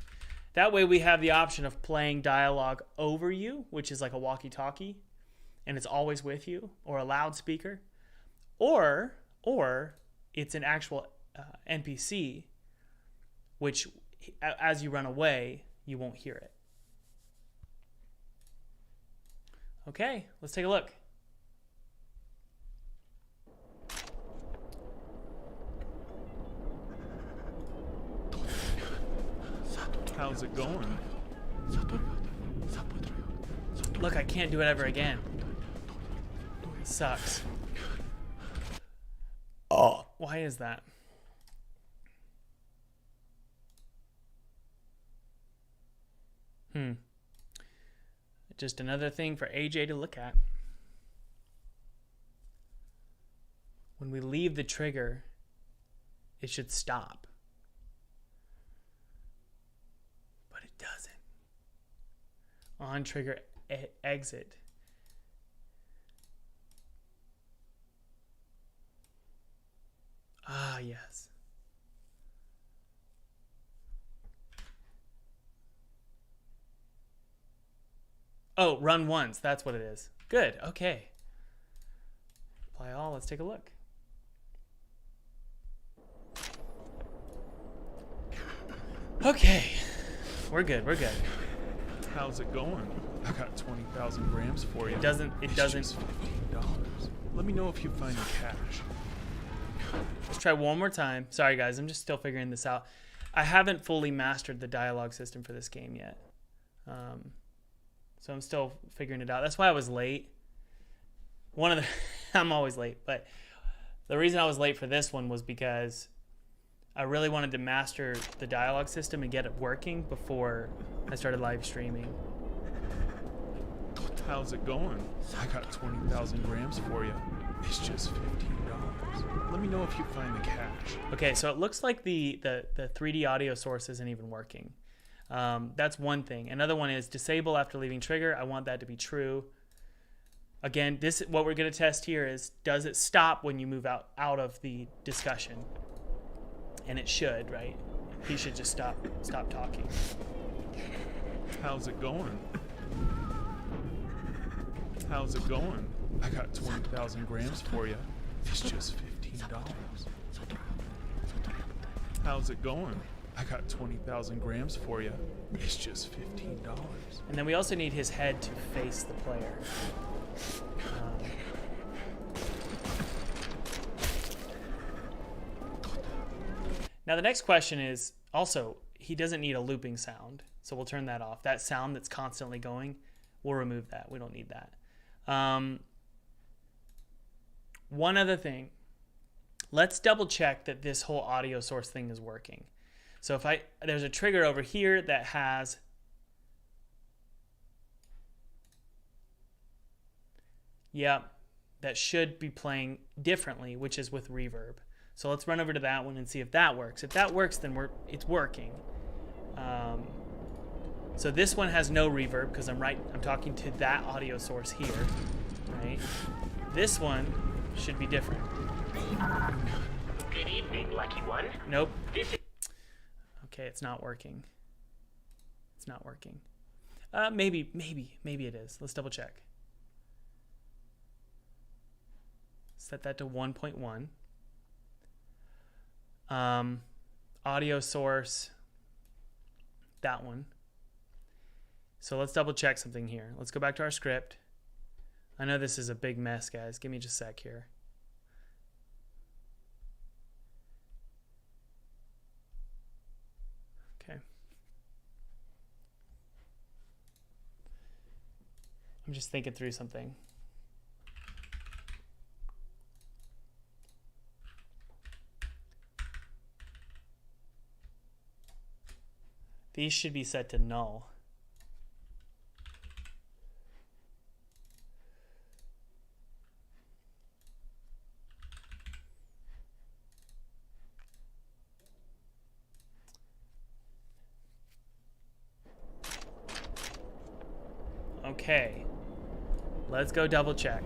That way we have the option of playing dialogue over you, which is like a walkie-talkie, and it's always with you, or a loudspeaker, or it's an actual NPC, which as you run away, you won't hear it. Okay, let's take a look. How's it going? Look, I can't do it ever again. It sucks. Oh, why is that? Just another thing for AJ to look at. When we leave the trigger, it should stop. But it doesn't. On trigger, exit. Ah, yes. Oh, run once. That's what it is. Good. Okay. Apply all. Let's take a look. Okay. We're good. We're good. How's it going? I got 20,000 grams for you. It doesn't. It's just $15. Let me know if you find the cash. Let's try one more time. Sorry, guys. I'm just still figuring this out. I haven't fully mastered the dialogue system for this game yet. So I'm still figuring it out. That's why I was late. I'm always late, but the reason I was late for this one was because I really wanted to master the dialogue system and get it working before I started live streaming. How's it going? I got 20,000 grams for you. It's just $15. Let me know if you find the cash. Okay, so it looks like the 3D audio source isn't even working. That's one thing. Another one is disable after leaving trigger. I want that to be true. Again, what we're going to test here is, does it stop when you move out of the discussion? And it should, right? He should just stop talking. How's it going? How's it going? I got 20,000 grams for you. It's just $15. How's it going? I got 20,000 grams for you. It's just $15. And then we also need his head to face the player. Now the next question is also, he doesn't need a looping sound, so we'll turn that off. That sound that's constantly going, we'll remove that. We don't need that. One other thing, let's double check that this whole audio source thing is working. So if there's a trigger over here that has that should be playing differently, which is with reverb. So let's run over to that one and see if that works. If that works, then it's working. So this one has no reverb because I'm talking to that audio source here, right? This one should be different. Good evening, Lucky One. Nope. This is Okay, it's not working. It's not working. Maybe it is. Let's double check. Set that to 1.1. Audio source, that one. So let's double check something here. Let's go back to our script. I know this is a big mess, guys. Give me just a sec here. Okay. I'm just thinking through something. These should be set to null. Okay, let's go double check.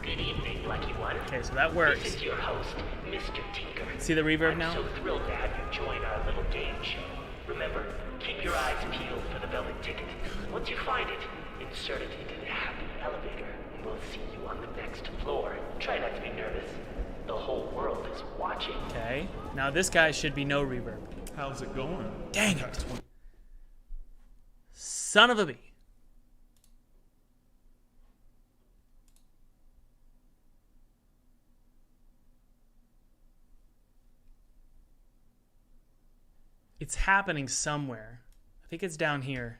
Good evening, Lucky One. Okay, so that works. This is your host, Mr. Tinker. See the reverb I'm now? so thrilled to have you join our little game show. Remember, keep your eyes peeled for the velvet ticket. Once you find it, insert it into the happy elevator, and we'll see you on the next floor. Try not to be nervous. The whole world is watching. Okay, now this guy should be no reverb. How's it going? Dang I got it. Son of a bee. It's happening somewhere. I think it's down here.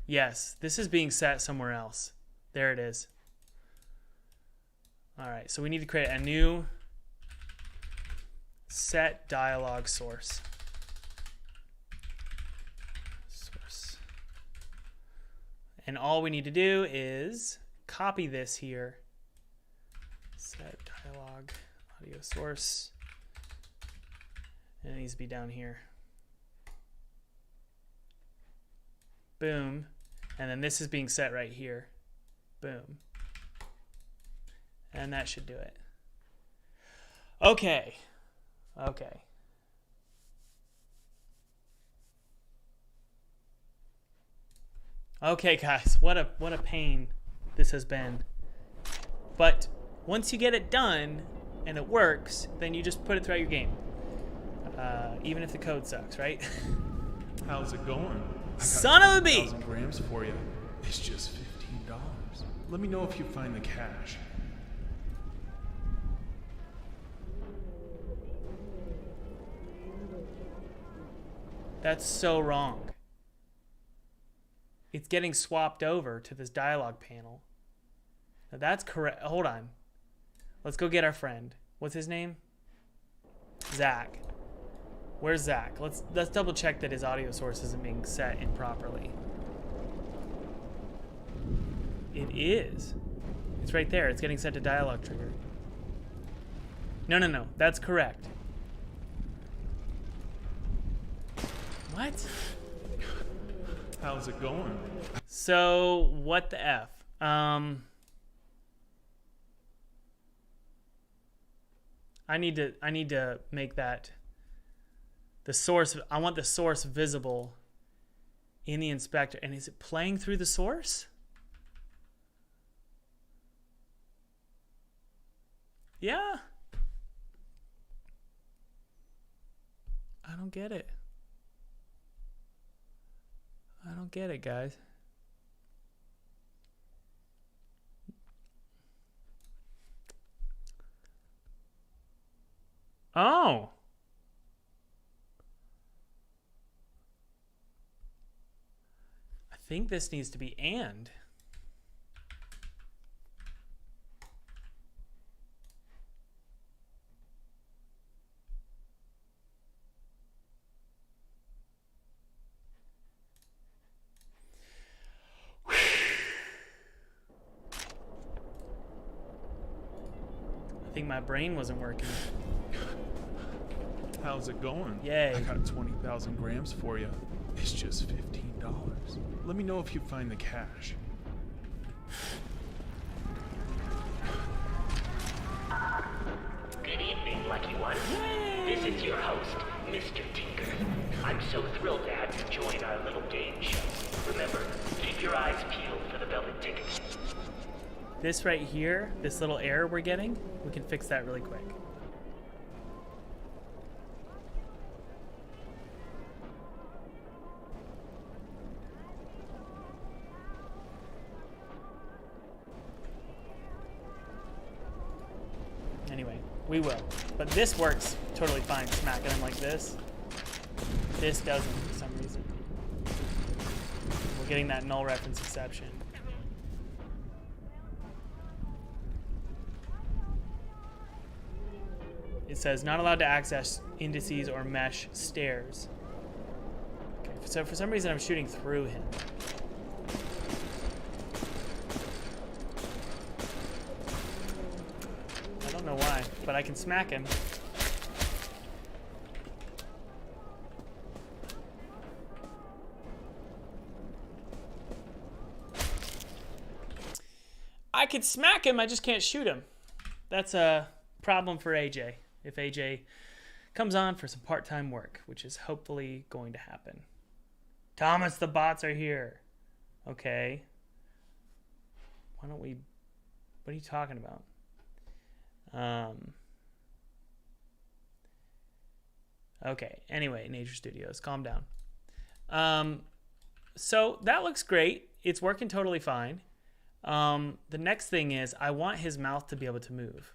Yes, this is being set somewhere else. There it is. All right, so we need to create a new set dialogue source. And all we need to do is copy this here. Set dialogue audio source. And it needs to be down here. Boom. And then this is being set right here. Boom. And that should do it. Okay. Okay. Okay, guys, what a pain this has been. But once you get it done and it works, then you just put it throughout your game. Even if the code sucks, right? How's it going? I got Son of a bee! 20,000 grams for you. It's just $15. Let me know if you find the cash. That's so wrong. It's getting swapped over to this dialogue panel. Now that's correct. Hold on. Let's go get our friend. What's his name? Zach. Where's Zach? Let's double check that his audio source isn't being set improperly. It is. It's right there. It's getting set to dialogue trigger. No. That's correct. What? How's it going? So, what the F? I need to make that the source. I want the source visible in the inspector. And is it playing through the source? Yeah. I don't get it. I don't get it, guys. Oh. I think this needs to be and. I think my brain wasn't working. How's it going? Yay. I got 20,000 grams for you. It's just $15. Let me know if you find the cash. Good evening, Lucky One. This is your host, Mr. Tinker. I'm so thrilled to have you join our little game show. Remember, keep Keep your eyes peeled for the velvet ticket. This right here, this little error we're getting, we can fix that really quick. Anyway, we will. But this works totally fine, smacking them like this. This doesn't for some reason. We're getting that null reference exception. It says not allowed to access indices or mesh stairs. Okay, so for some reason I'm shooting through him. I don't know why, but I can smack him. I could smack him, I just can't shoot him. That's a problem for AJ. If AJ comes on for some part-time work, which is hopefully going to happen. Thomas, the bots are here. Okay. Why don't we... What are you talking about? Okay. Anyway, Nature Studios, calm down. So that looks great. It's working totally fine. The next thing is I want his mouth to be able to move.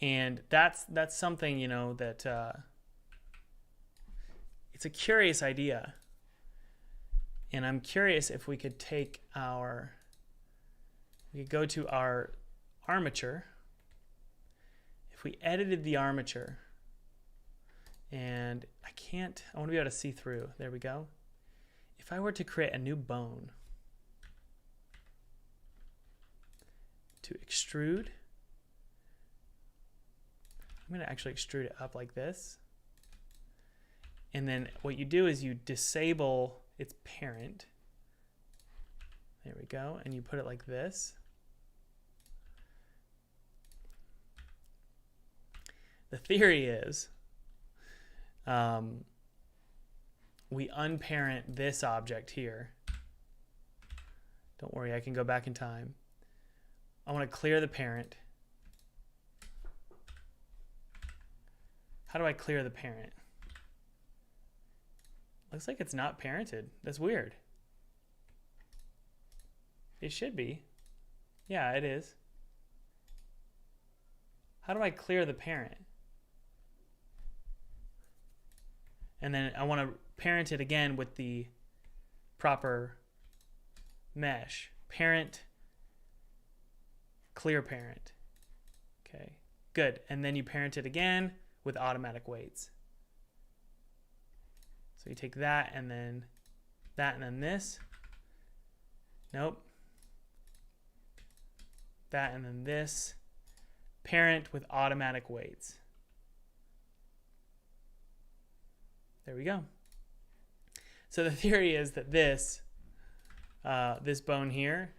And that's something, you know, that it's a curious idea. And I'm curious if we could take we could go to our armature. If we edited the armature, and I want to be able to see through. There we go. If I were to create a new bone, to extrude, I'm going to actually extrude it up like this. And then what you do is you disable its parent. There we go. And you put it like this. The theory is we unparent this object here. Don't worry, I can go back in time. I want to clear the parent. How do I clear the parent? Looks like it's not parented. That's weird. It should be. Yeah, it is. How do I clear the parent? And then I want to parent it again with the proper mesh. Parent, clear parent. Okay, good. And then you parent it again with automatic weights. So you take that and then this. Nope. That and then this. Parent with automatic weights. There we go. So the theory is that this bone here,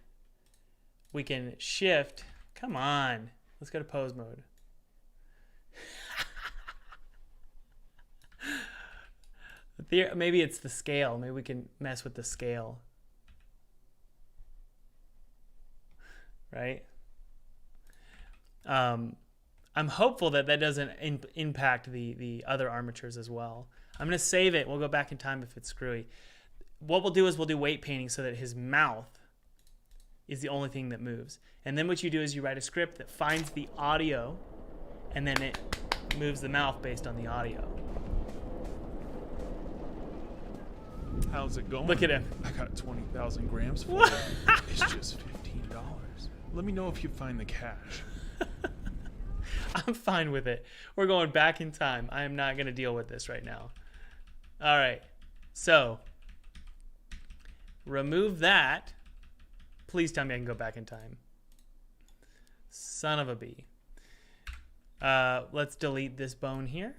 we can shift. Come on. Let's go to pose mode. Maybe it's the scale. Maybe we can mess with the scale. Right? I'm hopeful that doesn't impact the other armatures as well. I'm going to save it. We'll go back in time if it's screwy. What we'll do is we'll do weight painting so that his mouth is the only thing that moves. And then what you do is you write a script that finds the audio, and then it moves the mouth based on the audio. How's it going? Look at him. I got 20,000 grams for you. It's just $15. Let me know if you find the cash. I'm fine with it. We're going back in time. I am not going to deal with this right now. All right. So, remove that. Please tell me I can go back in time. Son of a bee. Let's delete this bone here.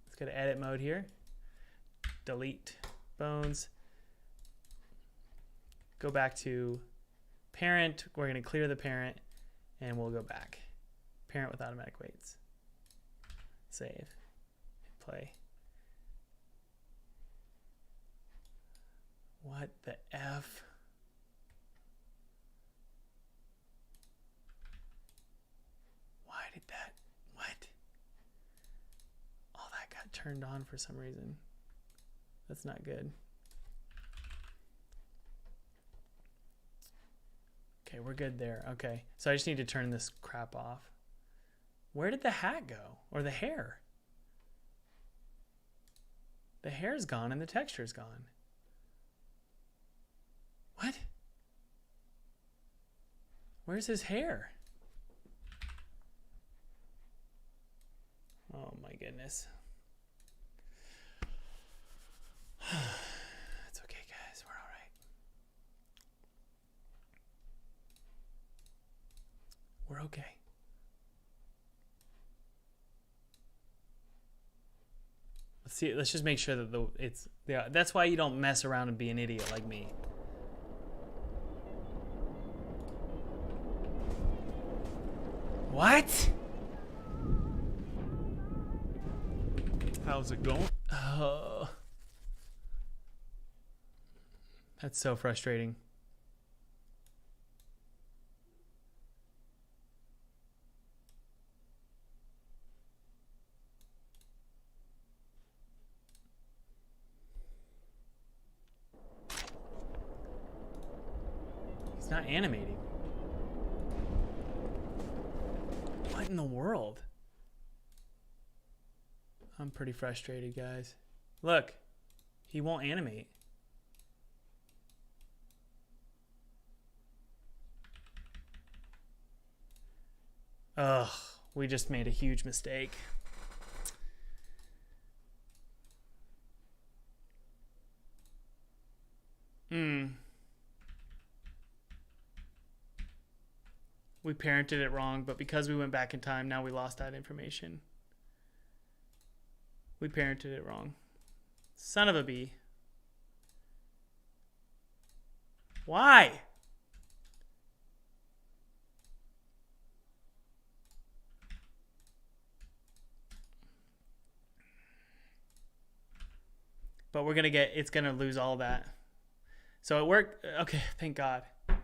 Let's go to edit mode here. Delete bones. Go back to parent. We're going to clear the parent, and we'll go back. Parent with automatic weights. Save. Play. What the F? Why did that? What? Oh, that got turned on for some reason. That's not good. Okay, we're good there. Okay, so I just need to turn this crap off. Where did the hat go? Or the hair? The hair's gone and the texture's gone. What? Where's his hair? Oh my goodness. It's okay, guys. We're all right. We're okay. Let's see. Let's just make sure that yeah. That's why you don't mess around and be an idiot like me. What? How's it going? Oh. That's so frustrating. He's not animating. What in the world? I'm pretty frustrated, guys. Look, he won't animate. Ugh, we just made a huge mistake. We parented it wrong, but because we went back in time, now we lost that information. We parented it wrong. Son of a bee. Why? But we're going to get, it's going to lose all that. So it worked. Okay, thank God. Okay.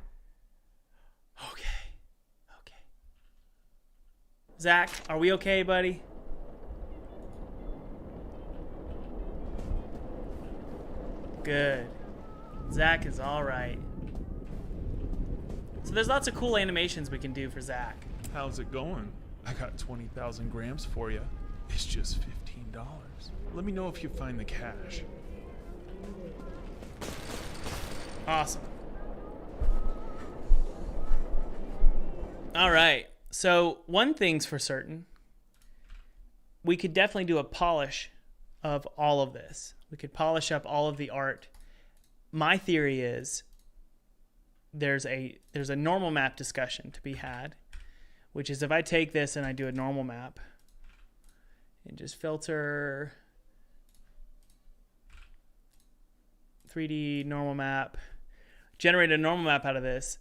Zach, are we okay, buddy? Good. Zach is all right. So there's lots of cool animations we can do for Zach. How's it going? I got 20,000 grams for you. It's just $15. Let me know if you find the cash. Awesome. All right. So one thing's for certain. We could definitely do a polish of all of this. We could polish up all of the art. My theory is there's a normal map discussion to be had, which is if I take this and I do a normal map and just filter 3D normal map, generate a normal map out of this,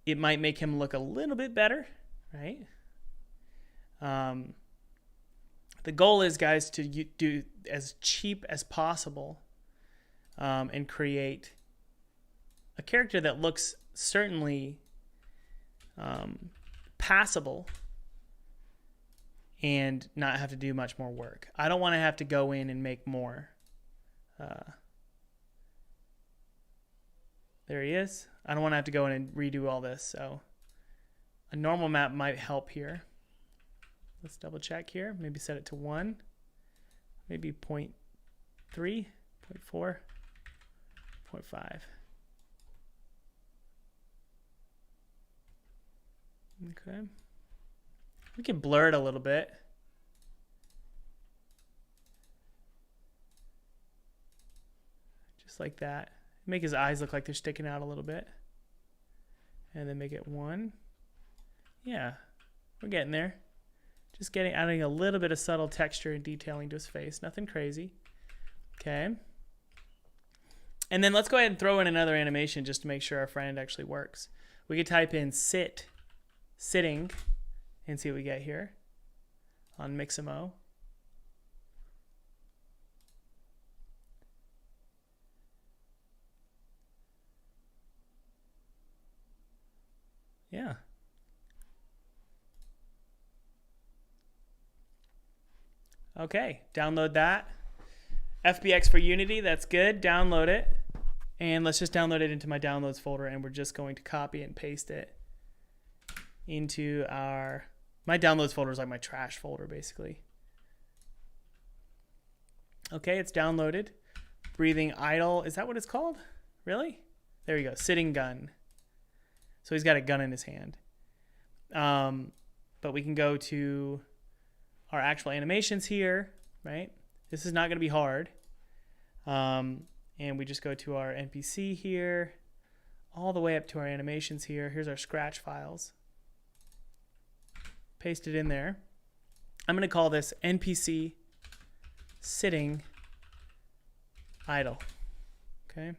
it might make him look a little bit better, right? The goal is, guys, to do as cheap as possible and create a character that looks certainly passable and not have to do much more work. I don't want to have to go in and make more. There he is. I don't want to have to go in and redo all this, so a normal map might help here. Let's double check here. Maybe set it to 1. Maybe 0.3, 0.4, 0.5. Okay. We can blur it a little bit. Just like that. Make his eyes look like they're sticking out a little bit. And then make it 1. Yeah, we're getting there. Just adding a little bit of subtle texture and detailing to his face. Nothing crazy. Okay. And then let's go ahead and throw in another animation just to make sure our friend actually works. We could type in sitting, and see what we get here on Mixamo. Yeah. Okay, download that. FBX for Unity, that's good. Download it. And let's just download it into my downloads folder, and we're just going to copy and paste it into my downloads folder is like my trash folder, basically. Okay, it's downloaded. Breathing idle, is that what it's called? Really? There you go, sitting gun. So he's got a gun in his hand. But we can go to our actual animations here, right? This is not going to be hard. And we just go to our NPC here, all the way up to our animations here. Here's our Scratch files. Paste it in there. I'm going to call this NPC sitting idle. Okay.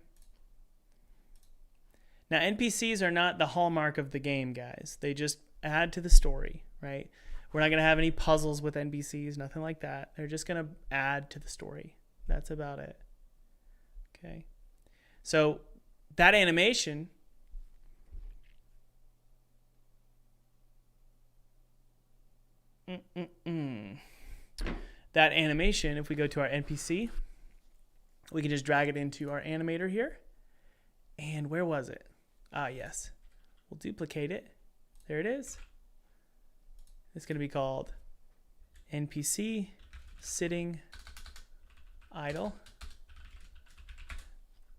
Now, NPCs are not the hallmark of the game, guys. They just add to the story, right? We're not going to have any puzzles with NPCs, nothing like that. They're just going to add to the story. That's about it. Okay. So that animation that animation, if we go to our NPC, we can just drag it into our animator here. And where was it? Ah, yes. We'll duplicate it. There it is. It's going to be called NPC sitting idle.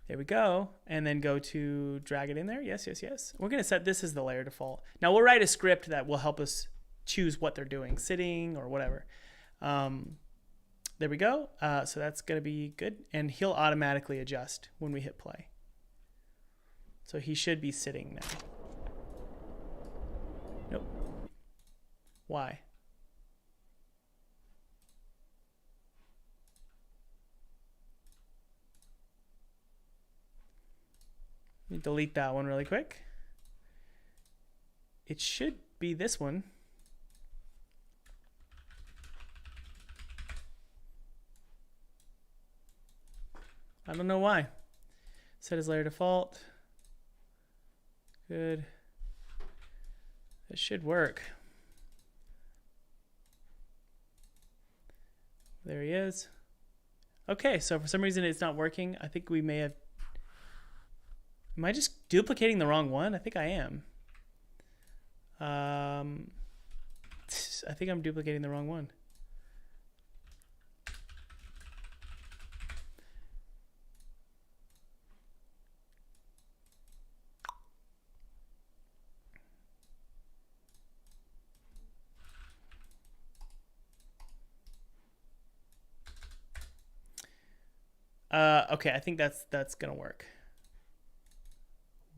There we go. And then go to drag it in there. Yes, yes, yes. We're going to set this as the layer default. Now we'll write a script that will help us choose what they're doing, sitting or whatever. There we go. So that's going to be good. And he'll automatically adjust when we hit play. So he should be sitting now. Nope. Why? Let me delete that one really quick. It should be this one. I don't know why. Set as layer default. Good. This should work. There he is. Okay, so for some reason it's not working. I think we may have... Am I just duplicating the wrong one? I think I am. I think I'm duplicating the wrong one. Okay, I think that's gonna work.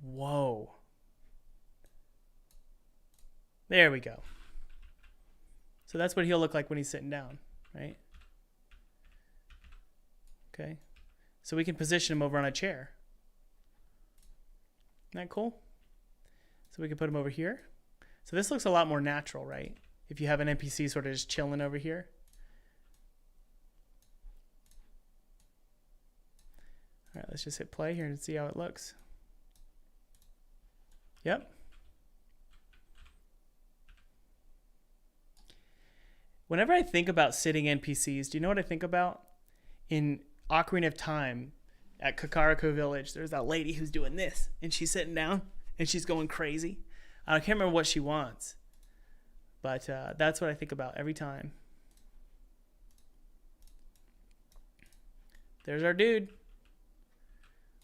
Whoa. There we go. So that's what he'll look like when he's sitting down, right? Okay. So we can position him over on a chair. Isn't that cool? So we can put him over here. So this looks a lot more natural, right? If you have an NPC sort of just chilling over here. All right, let's just hit play here and see how it looks. Yep. Whenever I think about sitting NPCs, do you know what I think about? In Ocarina of Time at Kakariko Village, there's that lady who's doing this, and she's sitting down, and she's going crazy. I can't remember what she wants, but that's what I think about every time. There's our dude.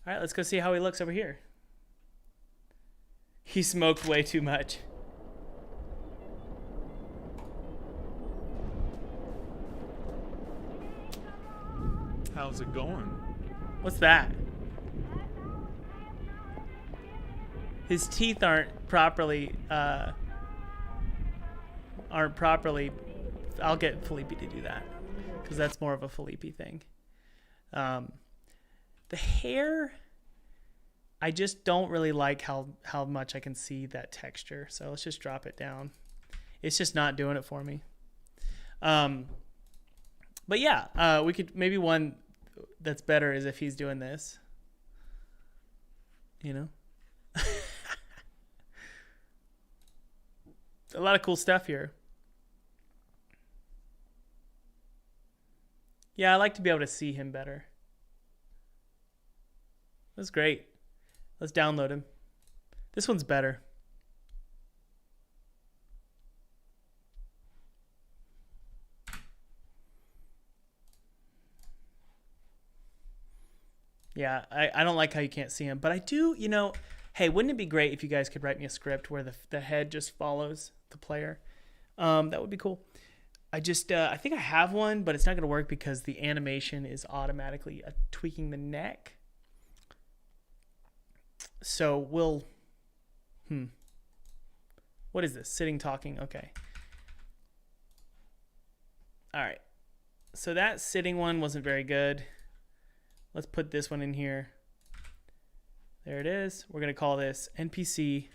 All right, let's go see how he looks over here. He smoked way too much. How's it going? What's that? His teeth aren't properly. I'll get Felipe to do that because that's more of a Felipe thing. The hair, I just don't really like how much I can see that texture. So let's just drop it down. It's just not doing it for me. But yeah, we could maybe one that's better is if he's doing this. You know? A lot of cool stuff here. Yeah, I like to be able to see him better. That's great. Let's download him. This one's better. Yeah, I don't like how you can't see him, but I do, you know, hey, wouldn't it be great if you guys could write me a script where the head just follows the player? That would be cool. I just, I think I have one, but it's not going to work because the animation is automatically tweaking the neck. So we'll, what is this? Sitting, talking. Okay. All right. So that sitting one wasn't very good. Let's put this one in here. There it is. We're going to call this NPC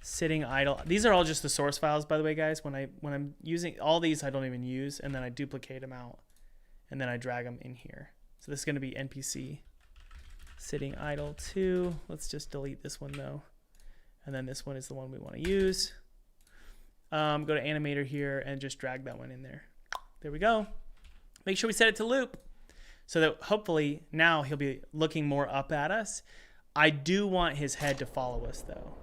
sitting idle. These are all just the source files, by the way, guys. When I'm using all these, I don't even use, and then I duplicate them out, and then I drag them in here. So this is going to be NPC sitting idle 2. Let's just delete this one though, and then this one is the one we want to use. Go to animator here and just drag that one in there. There we go. Make sure we set it to loop so that hopefully now he'll be looking more up at us. I do want his head to follow us though.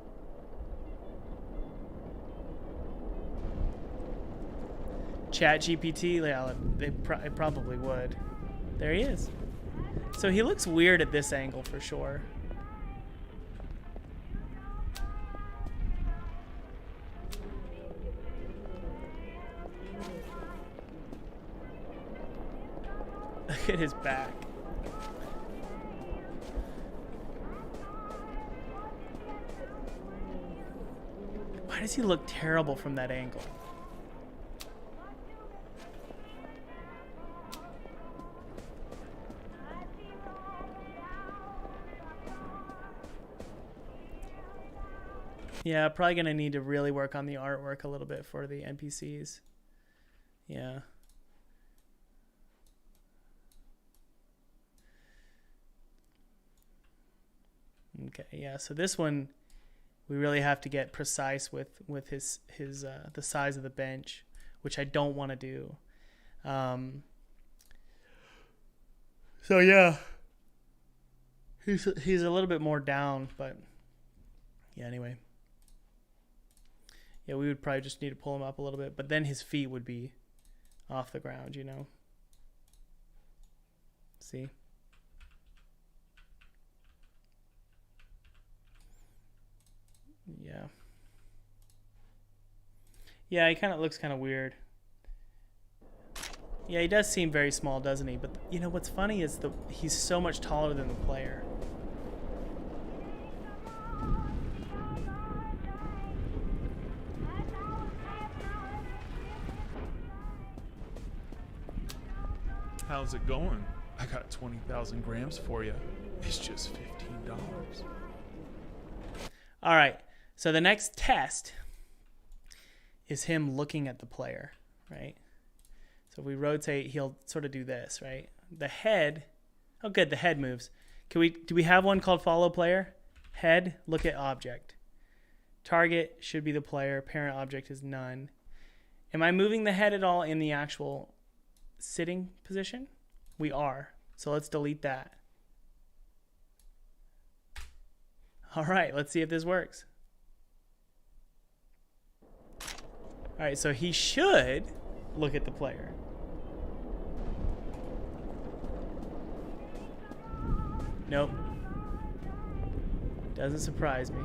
Chat GPT, yeah, it probably would. There he is. So he looks weird at this angle for sure. Look at his back. Why does he look terrible from that angle? Yeah, probably going to need to really work on the artwork a little bit for the NPCs. Yeah. Okay, yeah, so this one we really have to get precise with his the size of the bench, which I don't want to do. So yeah. He's a little bit more down, but yeah, anyway. Yeah, we would probably just need to pull him up a little bit, but then his feet would be off the ground, you know. See? Yeah. Yeah, he kind of looks kind of weird. Yeah, he does seem very small, doesn't he? But you know what's funny is he's so much taller than the player. How's it going? I got 20,000 grams for you. It's just $15. All right. So the next test is him looking at the player, right? So if we rotate, he'll sort of do this, right? The head. Oh, good. The head moves. Do we have one called follow player? Head, look at object. Target should be the player. Parent object is none. Am I moving the head at all in the actual sitting position? We are. So let's delete that. All right, let's see if this works. All right, so he should look at the player. Nope. Doesn't surprise me.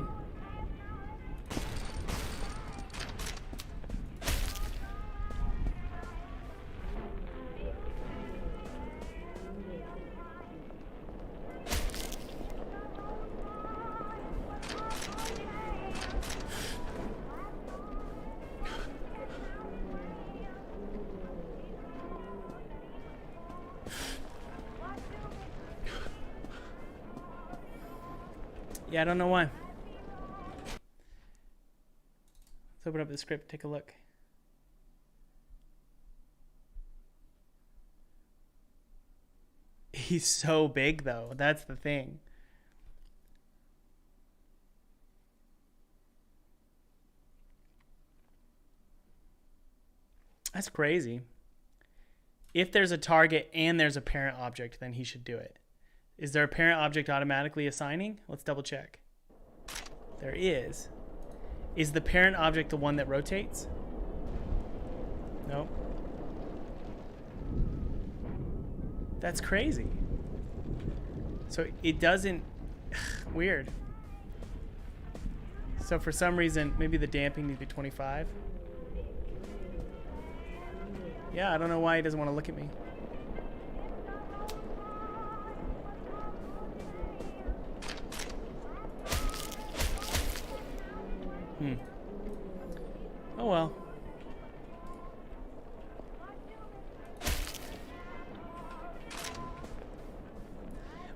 Yeah, I don't know why. Let's open up the script, take a look. He's so big though, that's the thing. That's crazy. If there's a target and there's a parent object, then he should do it. Is there a parent object automatically assigning? Let's double check. There is. Is the parent object the one that rotates? Nope. That's crazy. So it doesn't... Weird. So for some reason, maybe the damping needs to be 25. Yeah, I don't know why he doesn't want to look at me. Oh well.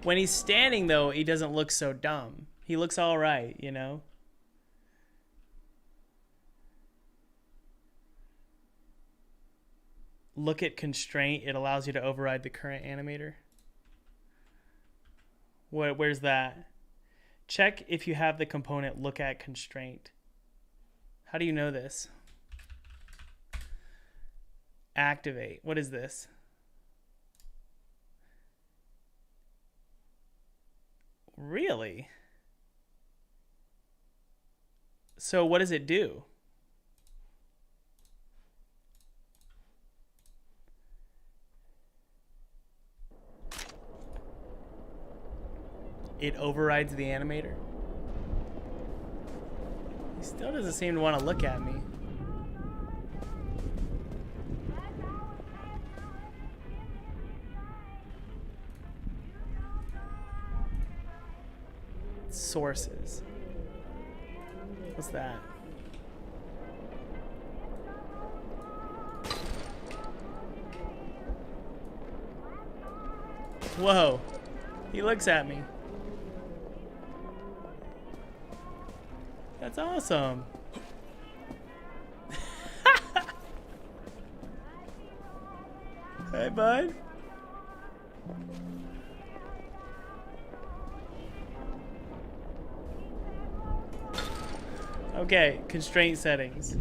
When he's standing, though, he doesn't look so dumb. He looks all right, you know? Look at constraint. It allows you to override the current animator. Where's that? Check if you have the component look at constraint. How do you know this? Activate. What is this? Really? So what does it do? It overrides the animator. He still doesn't seem to want to look at me. Sources. What's that? Whoa. He looks at me. That's awesome. Hey, bud. Okay, constraint settings.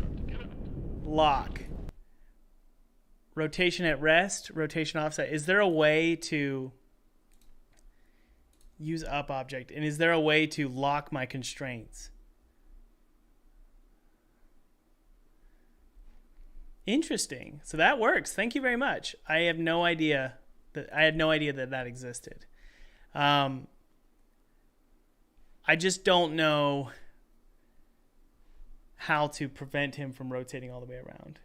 Lock. Rotation at rest, rotation offset. Is there a way to use up object? And is there a way to lock my constraints? Interesting. So that works. Thank you very much. I have no idea that that existed. I just don't know how to prevent him from rotating all the way around.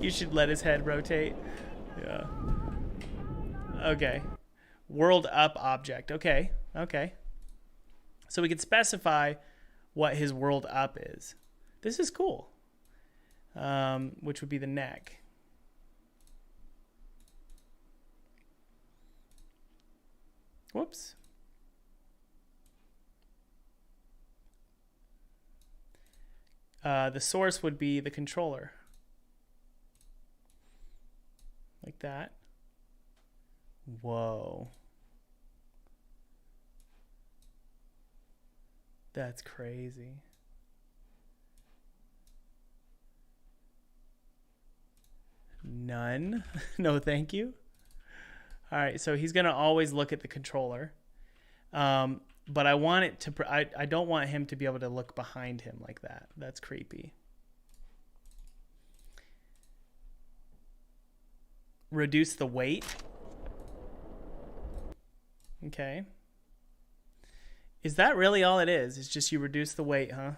You should let his head rotate. Yeah. Okay. World up object. Okay. Okay. So we could specify what his world up is. This is cool. Which would be the neck. Whoops. The source would be the controller. Like that. Whoa. That's crazy. None. No, thank you. All right, so he's gonna always look at the controller, but I want it to. I don't want him to be able to look behind him like that. That's creepy. Reduce the weight. Okay. Is that really all it is? It's just you reduce the weight, huh?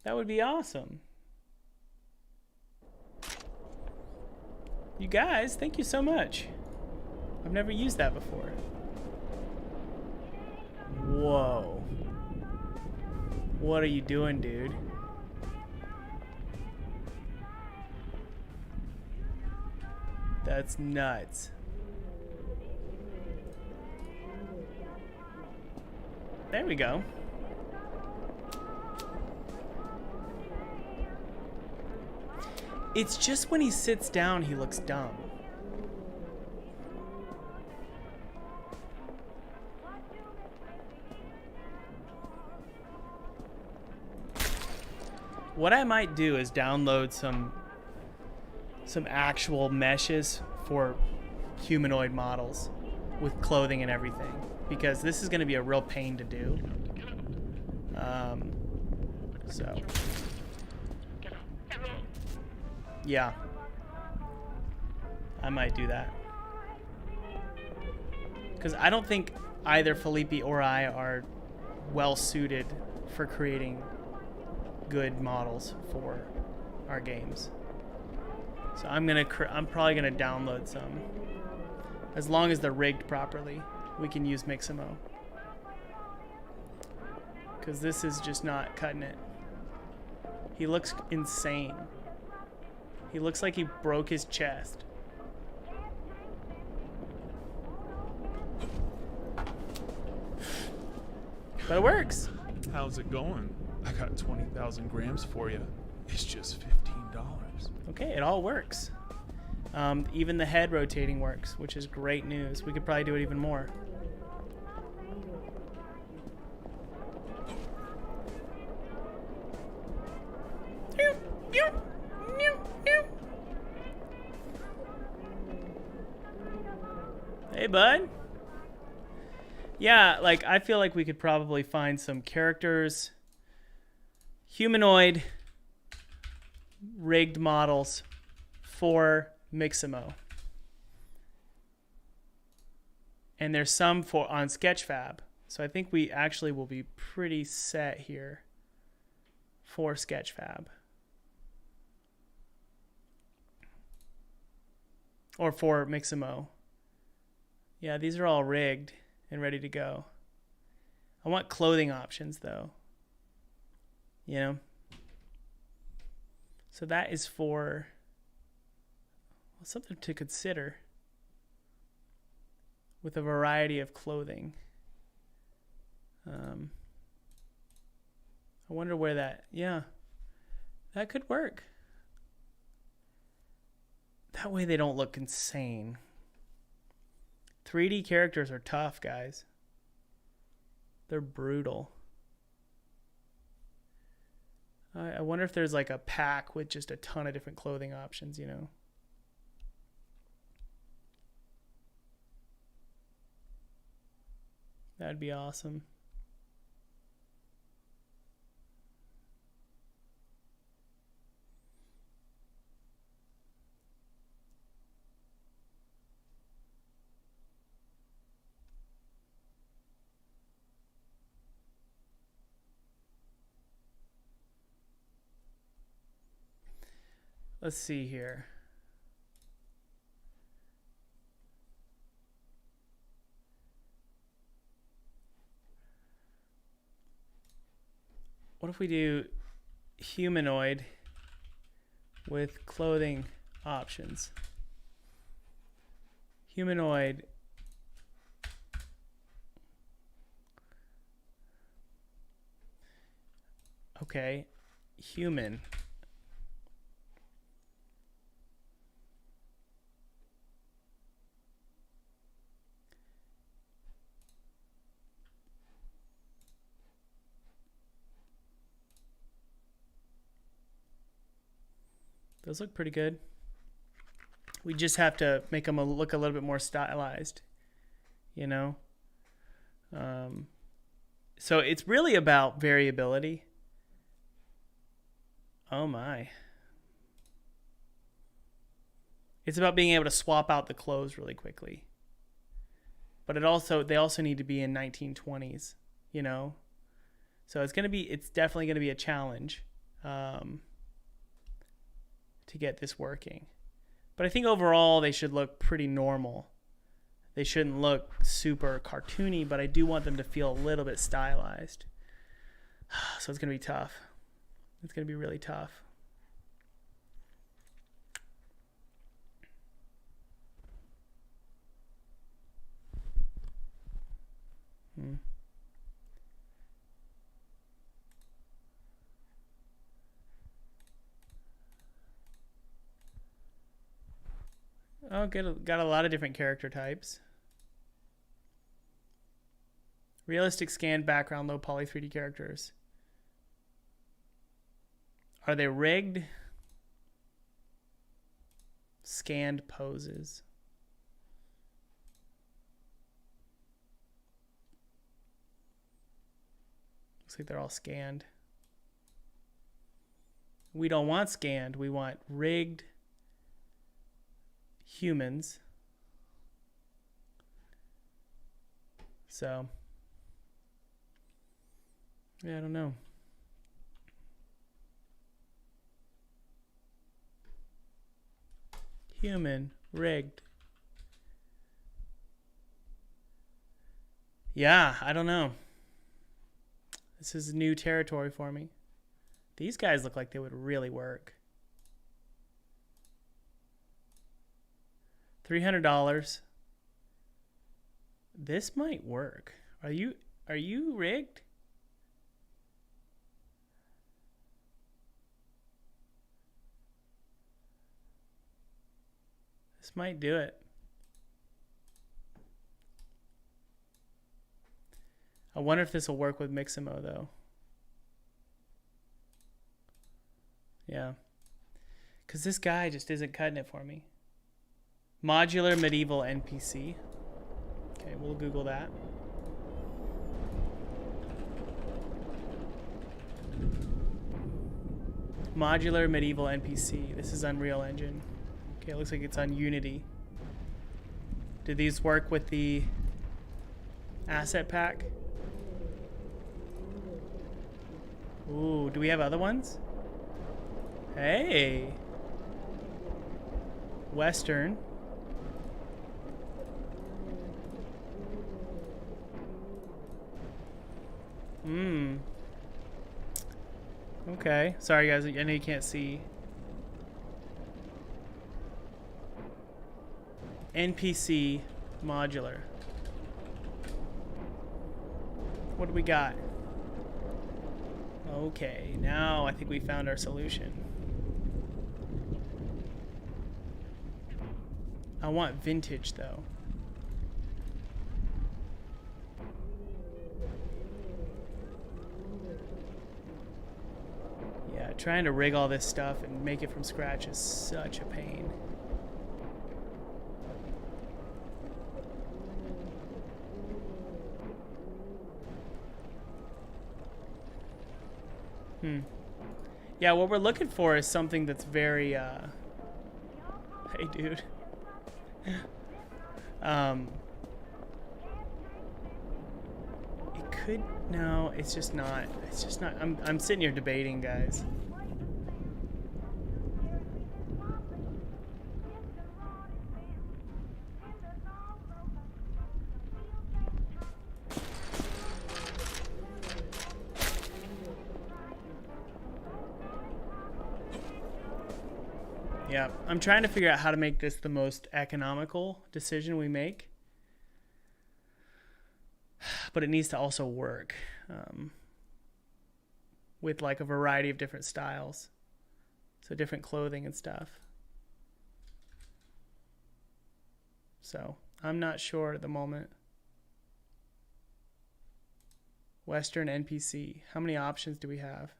That would be awesome. You guys, thank you so much. I've never used that before. Whoa. What are you doing, dude? That's nuts. There we go. It's just when he sits down, he looks dumb. What I might do is download some actual meshes for humanoid models with clothing and everything, because this is going to be a real pain to do. So yeah, I might do that, because I don't think either Felipe or I are well suited for creating good models for our games. So I'm probably gonna download some. As long as they're rigged properly, we can use Mixamo. Because this is just not cutting it. He looks insane. He looks like he broke his chest. But it works. How's it going? I got 20,000 grams for you. It's just $15. Okay, it all works. Even the head rotating works, which is great news. We could probably do it even more. Hey, bud. Yeah, like, I feel like we could probably find some characters, humanoid rigged models for Mixamo. And there's some on Sketchfab. So I think we actually will be pretty set here for Sketchfab. Or for Mixamo. Yeah, these are all rigged and ready to go. I want clothing options though. You know? So that is for something to consider with a variety of clothing. I wonder where that could work. That way they don't look insane. 3D characters are tough, guys. They're brutal. I wonder if there's like a pack with just a ton of different clothing options, you know? That'd be awesome. Let's see here. What if we do humanoid with clothing options? Humanoid. Okay. Human. Those look pretty good. We just have to make them look a little bit more stylized, you know? So it's really about variability. Oh my. It's about being able to swap out the clothes really quickly. But they also need to be in 1920s, you know? So it's definitely going to be a challenge. To get this working. But I think overall they should look pretty normal. They shouldn't look super cartoony, but I do want them to feel a little bit stylized. So it's going to be tough. It's going to be really tough. Oh, got a lot of different character types. Realistic scan background, low poly 3D characters. Are they rigged? Scanned poses. Looks like they're all scanned. We don't want scanned. We want rigged humans. So, yeah, I don't know. Human, rigged. Yeah, I don't know. This is new territory for me. These guys look like they would really work. $300. This might work. Are you rigged? This might do it. I wonder if this will work with Mixamo though. Yeah. Because this guy just isn't cutting it for me. Modular medieval NPC. Okay, we'll Google that. Modular medieval NPC. This is Unreal Engine. Okay, it looks like it's on Unity. Do these work with the asset pack? Ooh, do we have other ones? Hey. Western. Okay. Sorry guys, I know you can't see. NPC modular. What do we got? Okay, now I think we found our solution. I want vintage though. Yeah, trying to rig all this stuff and make it from scratch is such a pain. Yeah, what we're looking for is something that's very, hey dude. It could, no, it's just not, I'm sitting here debating, guys. Yeah, I'm trying to figure out how to make this the most economical decision we make. But it needs to also work with like a variety of different styles. So different clothing and stuff. So I'm not sure at the moment. Western NPC. How many options do we have?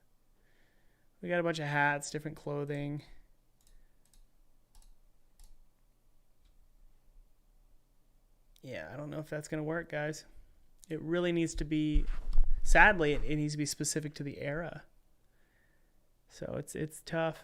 We got a bunch of hats, different clothing. Yeah, I don't know if that's going to work, guys. It really needs to be, sadly, it needs to be specific to the era. So it's tough.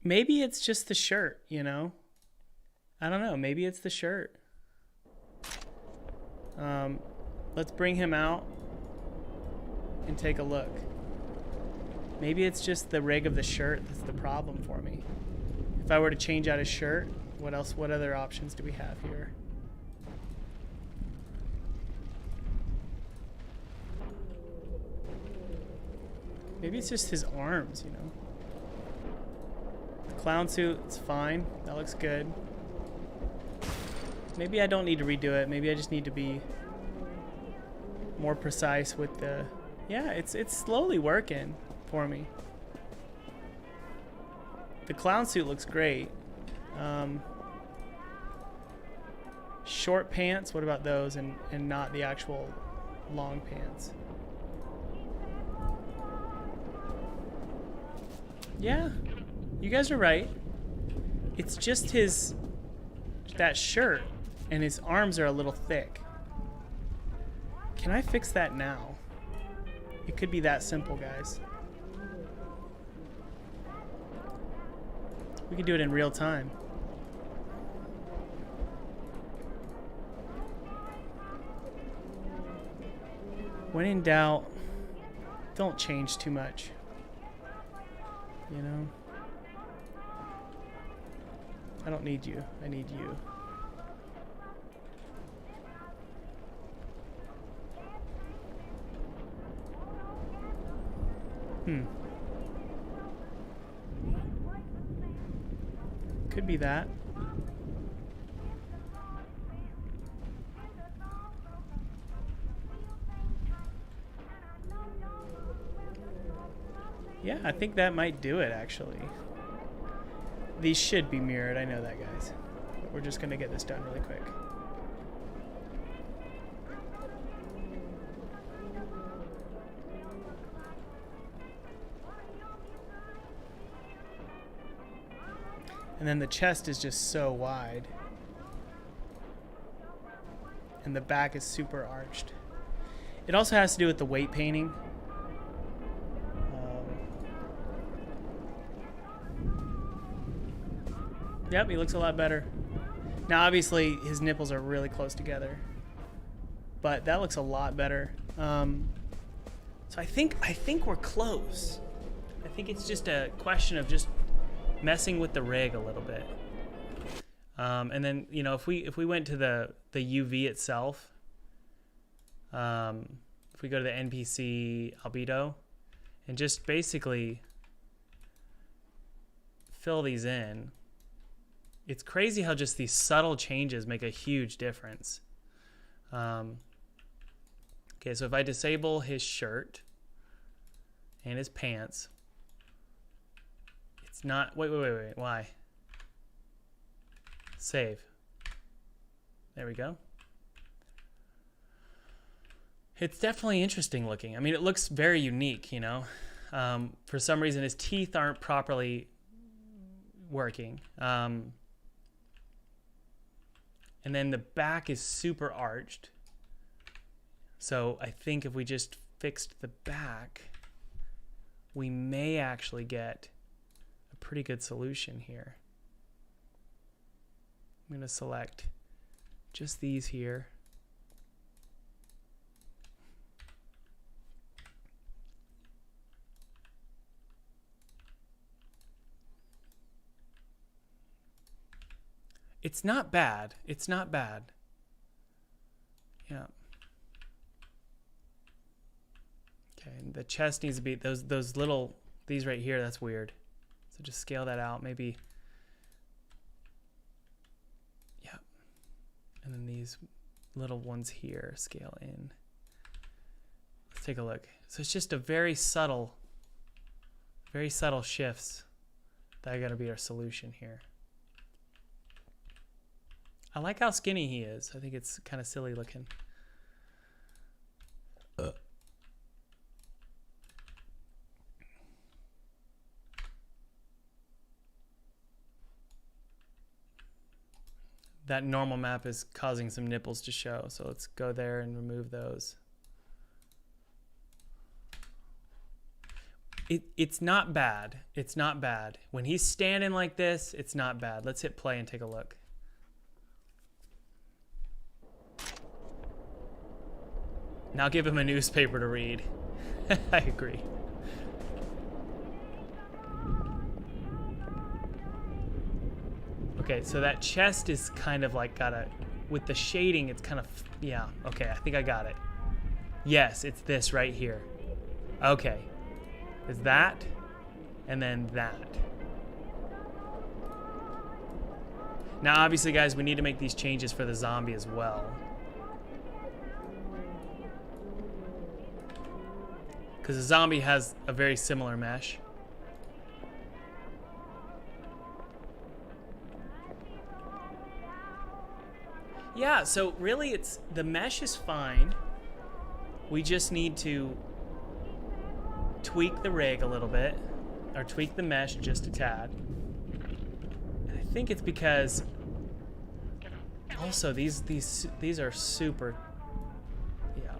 Maybe it's just the shirt, you know? I don't know. Maybe it's the shirt. Let's bring him out and take a look. Maybe it's just the rig of the shirt that's the problem for me. If I were to change out his shirt, what other options do we have here? Maybe it's just his arms, you know? Clown suit, it's fine. That looks good. Maybe I don't need to redo it. Maybe I just need to be more precise with the... Yeah, it's slowly working for me. The clown suit looks great. Short pants, what about those, and not the actual long pants? Yeah, you guys are right. It's just that shirt, and his arms are a little thick. Can I fix that now? It could be that simple, guys. We could do it in real time. When in doubt, don't change too much. You know? I don't need you. I need you. Could be that. Yeah, I think that might do it, actually. These should be mirrored. I know that, guys. But we're just going to get this done really quick. And then the chest is just so wide. And the back is super arched. It also has to do with the weight painting. Yep, he looks a lot better. Now, obviously, his nipples are really close together. But that looks a lot better. So I think we're close. I think it's just a question of just messing with the rig a little bit. And then, you know, if we went to the UV itself, if we go to the NPC albedo and just basically fill these in, it's crazy how just these subtle changes make a huge difference. Okay, so if I disable his shirt and his pants, it's not... Wait, why? Save. There we go. It's definitely interesting looking. I mean, it looks very unique, you know. For some reason, his teeth aren't properly working. And then the back is super arched. So I think if we just fixed the back, we may actually get a pretty good solution here. I'm going to select just these here. It's not bad. It's not bad. Yeah. Okay, and the chest needs to be those little, these right here, that's weird. So just scale that out, maybe. Yeah. And then these little ones here, scale in. Let's take a look. So it's just a very subtle shifts that are gonna be our solution here. I like how skinny he is. I think it's kind of silly looking. That normal map is causing some nipples to show, so let's go there and remove those. It's not bad. It's not bad. When he's standing like this, it's not bad. Let's hit play and take a look. Now give him a newspaper to read. I agree. Okay, so that chest is kind of like got a... With the shading, it's kind of... Yeah, okay, I think I got it. Yes, it's this right here. Okay. It's that, and then that. Now, obviously, guys, we need to make these changes for the zombie as well. Because a zombie has a very similar mesh. Yeah, so really the mesh is fine. We just need to tweak the rig a little bit, or tweak the mesh just a tad. And I think it's because also these are super, yeah,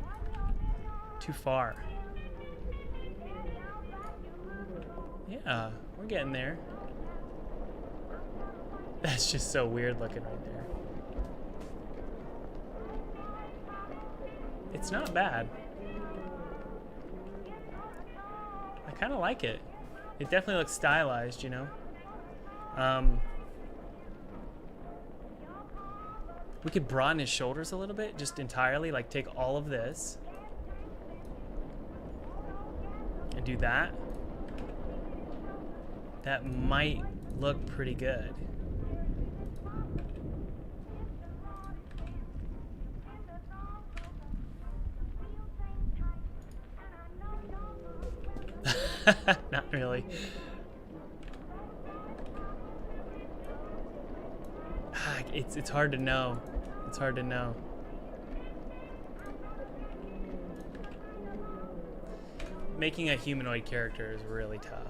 too far. Yeah, we're getting there. That's just so weird looking right there. It's not bad. I kind of like it. It definitely looks stylized, you know. We could broaden his shoulders a little bit, just entirely, like take all of this and do that. That might look pretty good. Not really. It's hard to know. It's hard to know. Making a humanoid character is really tough.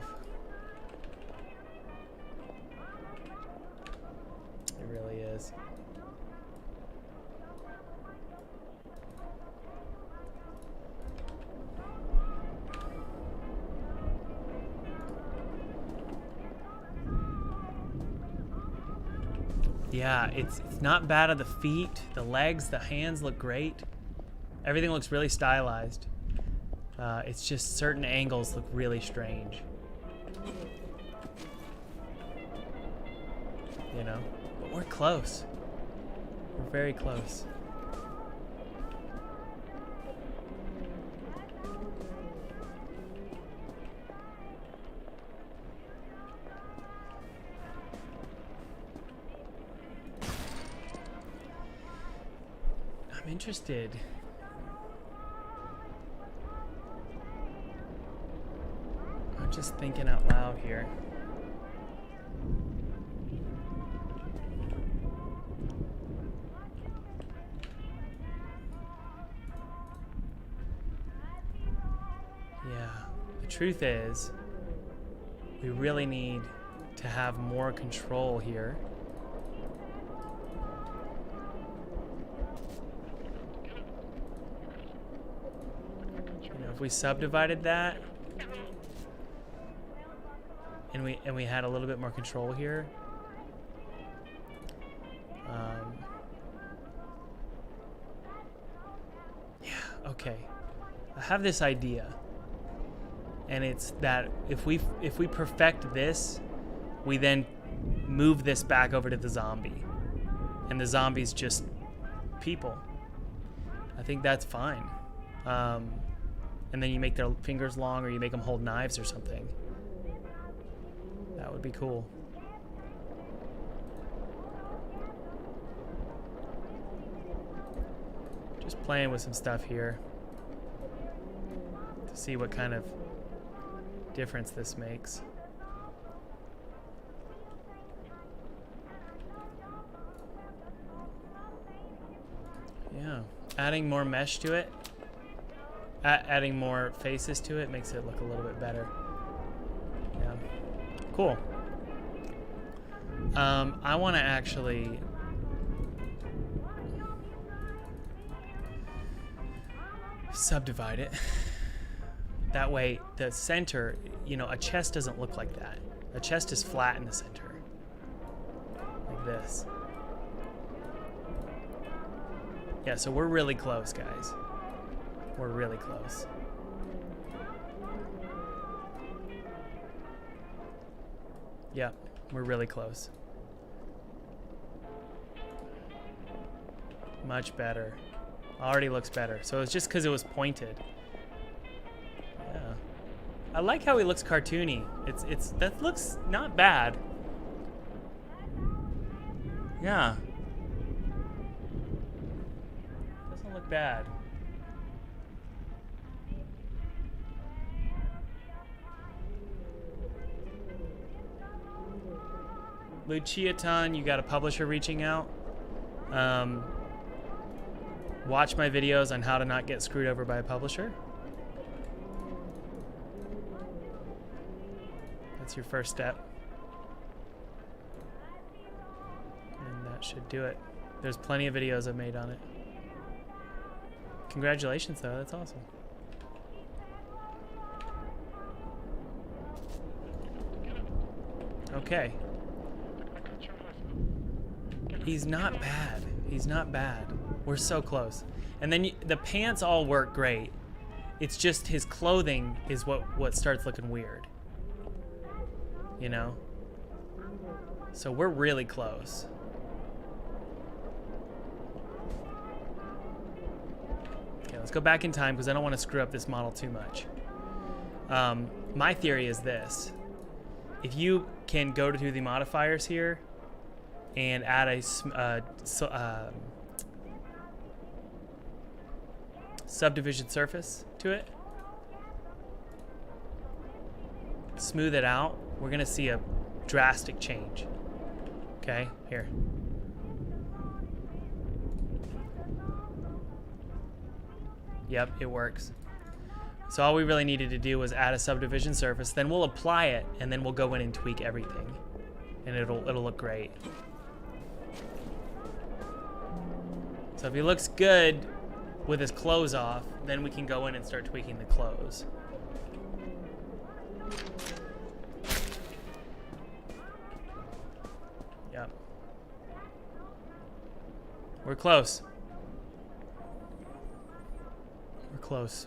It really is. Yeah, it's not bad at the feet, the legs, the hands look great. Everything looks really stylized. It's just certain angles look really strange. You know? But we're close. We're very close. I'm interested. I'm just thinking out loud here. Yeah, the truth is, we really need to have more control here. If we subdivided that and we had a little bit more control here, yeah, okay. I have this idea, and it's that if we perfect this, we then move this back over to the zombie, and the zombie's just people. I think that's fine. And then you make their fingers long, or you make them hold knives or something. That would be cool. Just playing with some stuff here to see what kind of difference this makes. Yeah, adding more mesh to it. Adding more faces to it makes it look a little bit better. Yeah, cool. I want to actually subdivide it. That way, the center, you know, a chest doesn't look like that. A chest is flat in the center, like this. Yeah, so we're really close, guys. We're really close. Yeah, we're really close. Much better. Already looks better. So it's just because it was pointed. Yeah. I like how he looks cartoony. That looks not bad. Yeah. Doesn't look bad. Luciaton, you got a publisher reaching out. Watch my videos on how to not get screwed over by a publisher. That's your first step. And that should do it. There's plenty of videos I've made on it. Congratulations, though. That's awesome. Okay. He's not bad. He's not bad. We're so close. And then the pants all work great. It's just his clothing is what starts looking weird. You know? So we're really close. Okay, let's go back in time because I don't want to screw up this model too much. My theory is this. If you can go to the modifiers here and add a subdivision surface to it, smooth it out, we're going to see a drastic change. Okay, here. Yep, it works. So all we really needed to do was add a subdivision surface, then we'll apply it, and then we'll go in and tweak everything. And it'll look great. So if he looks good with his clothes off, then we can go in and start tweaking the clothes. Yep. We're close. We're close.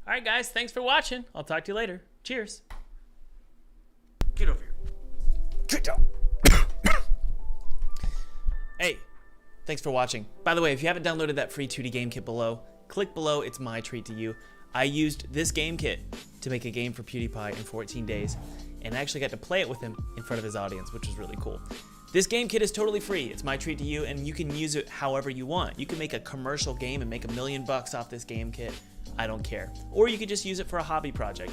All right, guys, thanks for watching. I'll talk to you later. Cheers. Get over here. Get down. Hey, thanks for watching. By the way, if you haven't downloaded that free 2D game kit below, click below. It's my treat to you. I used this game kit to make a game for PewDiePie in 14 days, and I actually got to play it with him in front of his audience, which was really cool. This game kit is totally free. It's my treat to you, and you can use it however you want. You can make a commercial game and make $1 million off this game kit. I don't care. Or you could just use it for a hobby project.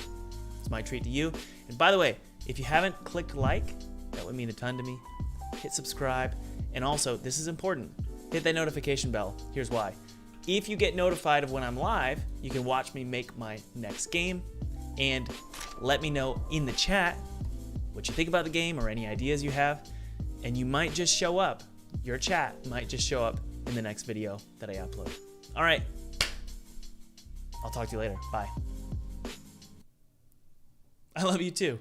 It's my treat to you. And by the way, if you haven't clicked like, that would mean a ton to me. Hit subscribe. And also, this is important, hit that notification bell. Here's why. If you get notified of when I'm live, you can watch me make my next game and let me know in the chat what you think about the game or any ideas you have. And you might just show up. Your chat might just show up in the next video that I upload. All right. I'll talk to you later. Bye. I love you too.